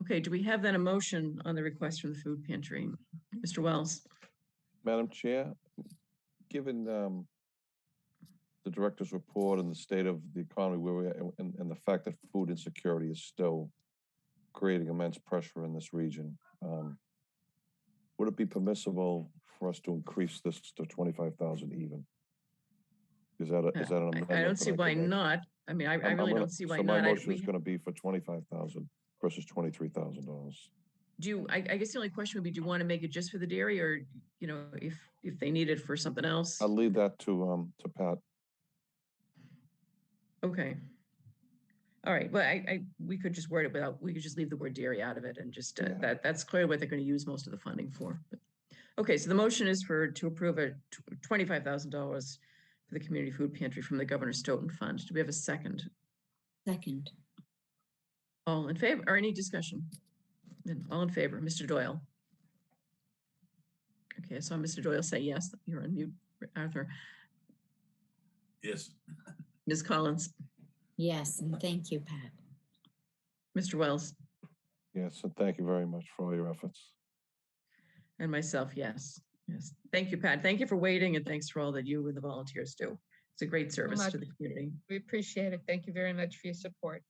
Okay, do we have then a motion on the request from the food pantry? Mr. Wells?
Madam Chair, given the director's report and the state of the economy where we're at, and the fact that food insecurity is still creating immense pressure in this region, would it be permissible for us to increase this to 25,000 even? Is that an amendment?
I don't see
that
why
could make?
not. I mean, I really don't see why
So my
not.
motion is going to be for 25,000 versus $23,000.
I guess the only question would be, do you want to make it just for the dairy, or, you know, if they need it for something else?
I'll leave that to Pat.
Okay. All right. Well, we could just word it without, we could just leave the word dairy out of it and just, that's clearly what they're going to use most of the funding for. But, okay, so the motion is to approve a $25,000 for the community food pantry from the Governor Stoughton Fund. Do we have a second?
Second.
All in favor, or any discussion? Then all in favor, Mr. Doyle. Okay, I saw Mr. Doyle say yes. You're on mute, Arthur.
Yes.
Ms. Collins.
Yes, and thank you, Pat.
Mr. Wells.
Yes, and thank you very much for all your efforts.
And myself, yes. Yes. Thank you, Pat. Thank you for waiting, and thanks for all that you and the volunteers do. It's a great service to the community.
We appreciate it. Thank you very much for your support.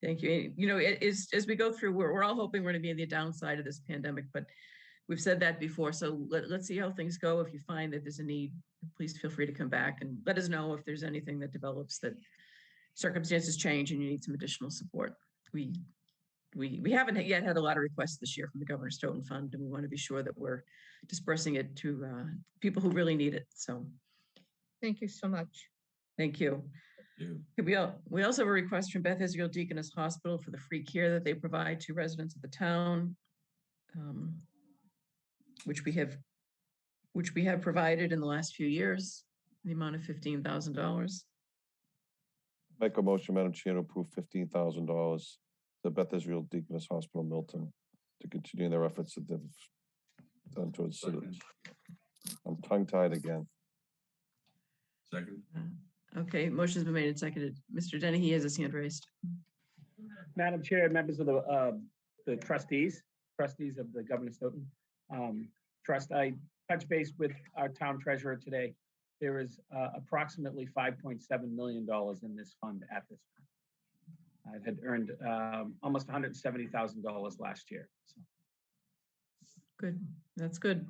Thank you. You know, it is, as we go through, we're all hoping we're going to be on the downside of this pandemic, but we've said that before. So let's see how things go. If you find that there's a need, please feel free to come back and let us know if there's anything that develops, that circumstances change and you need some additional support. We haven't yet had a lot of requests this year from the Governor Stoughton Fund, and we want to be sure that we're dispersing it to people who really need it. So
thank you so much.
Thank you. We also have a request from Beth Israel Deaconess Hospital for the free care that they provide to residents of the town, which we have provided in the last few years, in the amount of $15,000.
Make a motion, Madam Chair, to approve $15,000 to Beth Israel Deaconess Hospital, Milton, to continue their efforts that they've done towards citizens. I'm tongue-tied again.
Second.
Okay, motion's been made and seconded. Mr. Dennehy has his hand raised.
Madam Chair, members of the trustees of the Governor Stoughton Trust, I touched base with our town treasurer today. There is approximately $5.7 million in this fund at this time. I had earned almost $170,000 last year. So.
Good, that's good.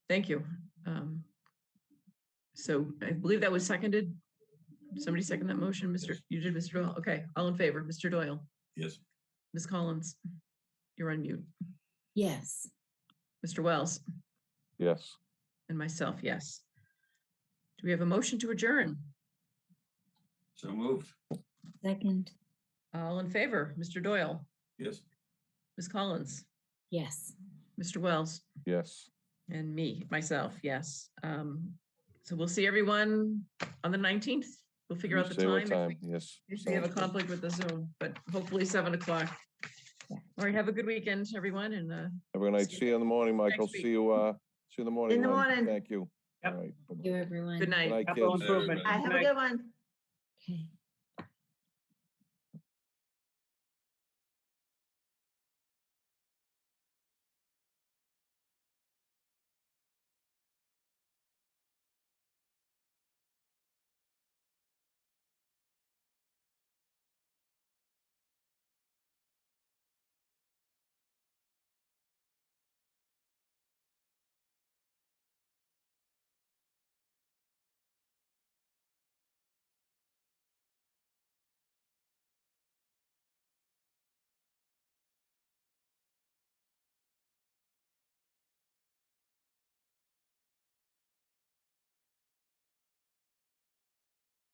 Thank you. So I believe that was seconded. Somebody second that motion, Mr. Yes. You did, Mr. Doyle. Okay, all in favor, Mr. Doyle.
Yes.
Ms. Collins, you're on mute.
Yes.
Mr. Wells.
Yes.
And myself, yes. Do we have a motion to adjourn?
So moved.
Second.
All in favor, Mr. Doyle.
Yes.
Ms. Collins.
Yes.
Mr. Wells.
Yes.
And myself, yes. So we'll see everyone on the 19th. We'll figure out the time.
Yes.
If we have a conflict with the Zoom, but hopefully 7 o'clock. All right, have a good weekend, everyone. And
have a good night. See you in the morning, Michael. See you in the morning.
In the morning.
Thank you.
Yep.
All right.
Thank you, everyone.
Good night.
Good night,
Capital
kids.
improvement.
I have a good one.
Okay.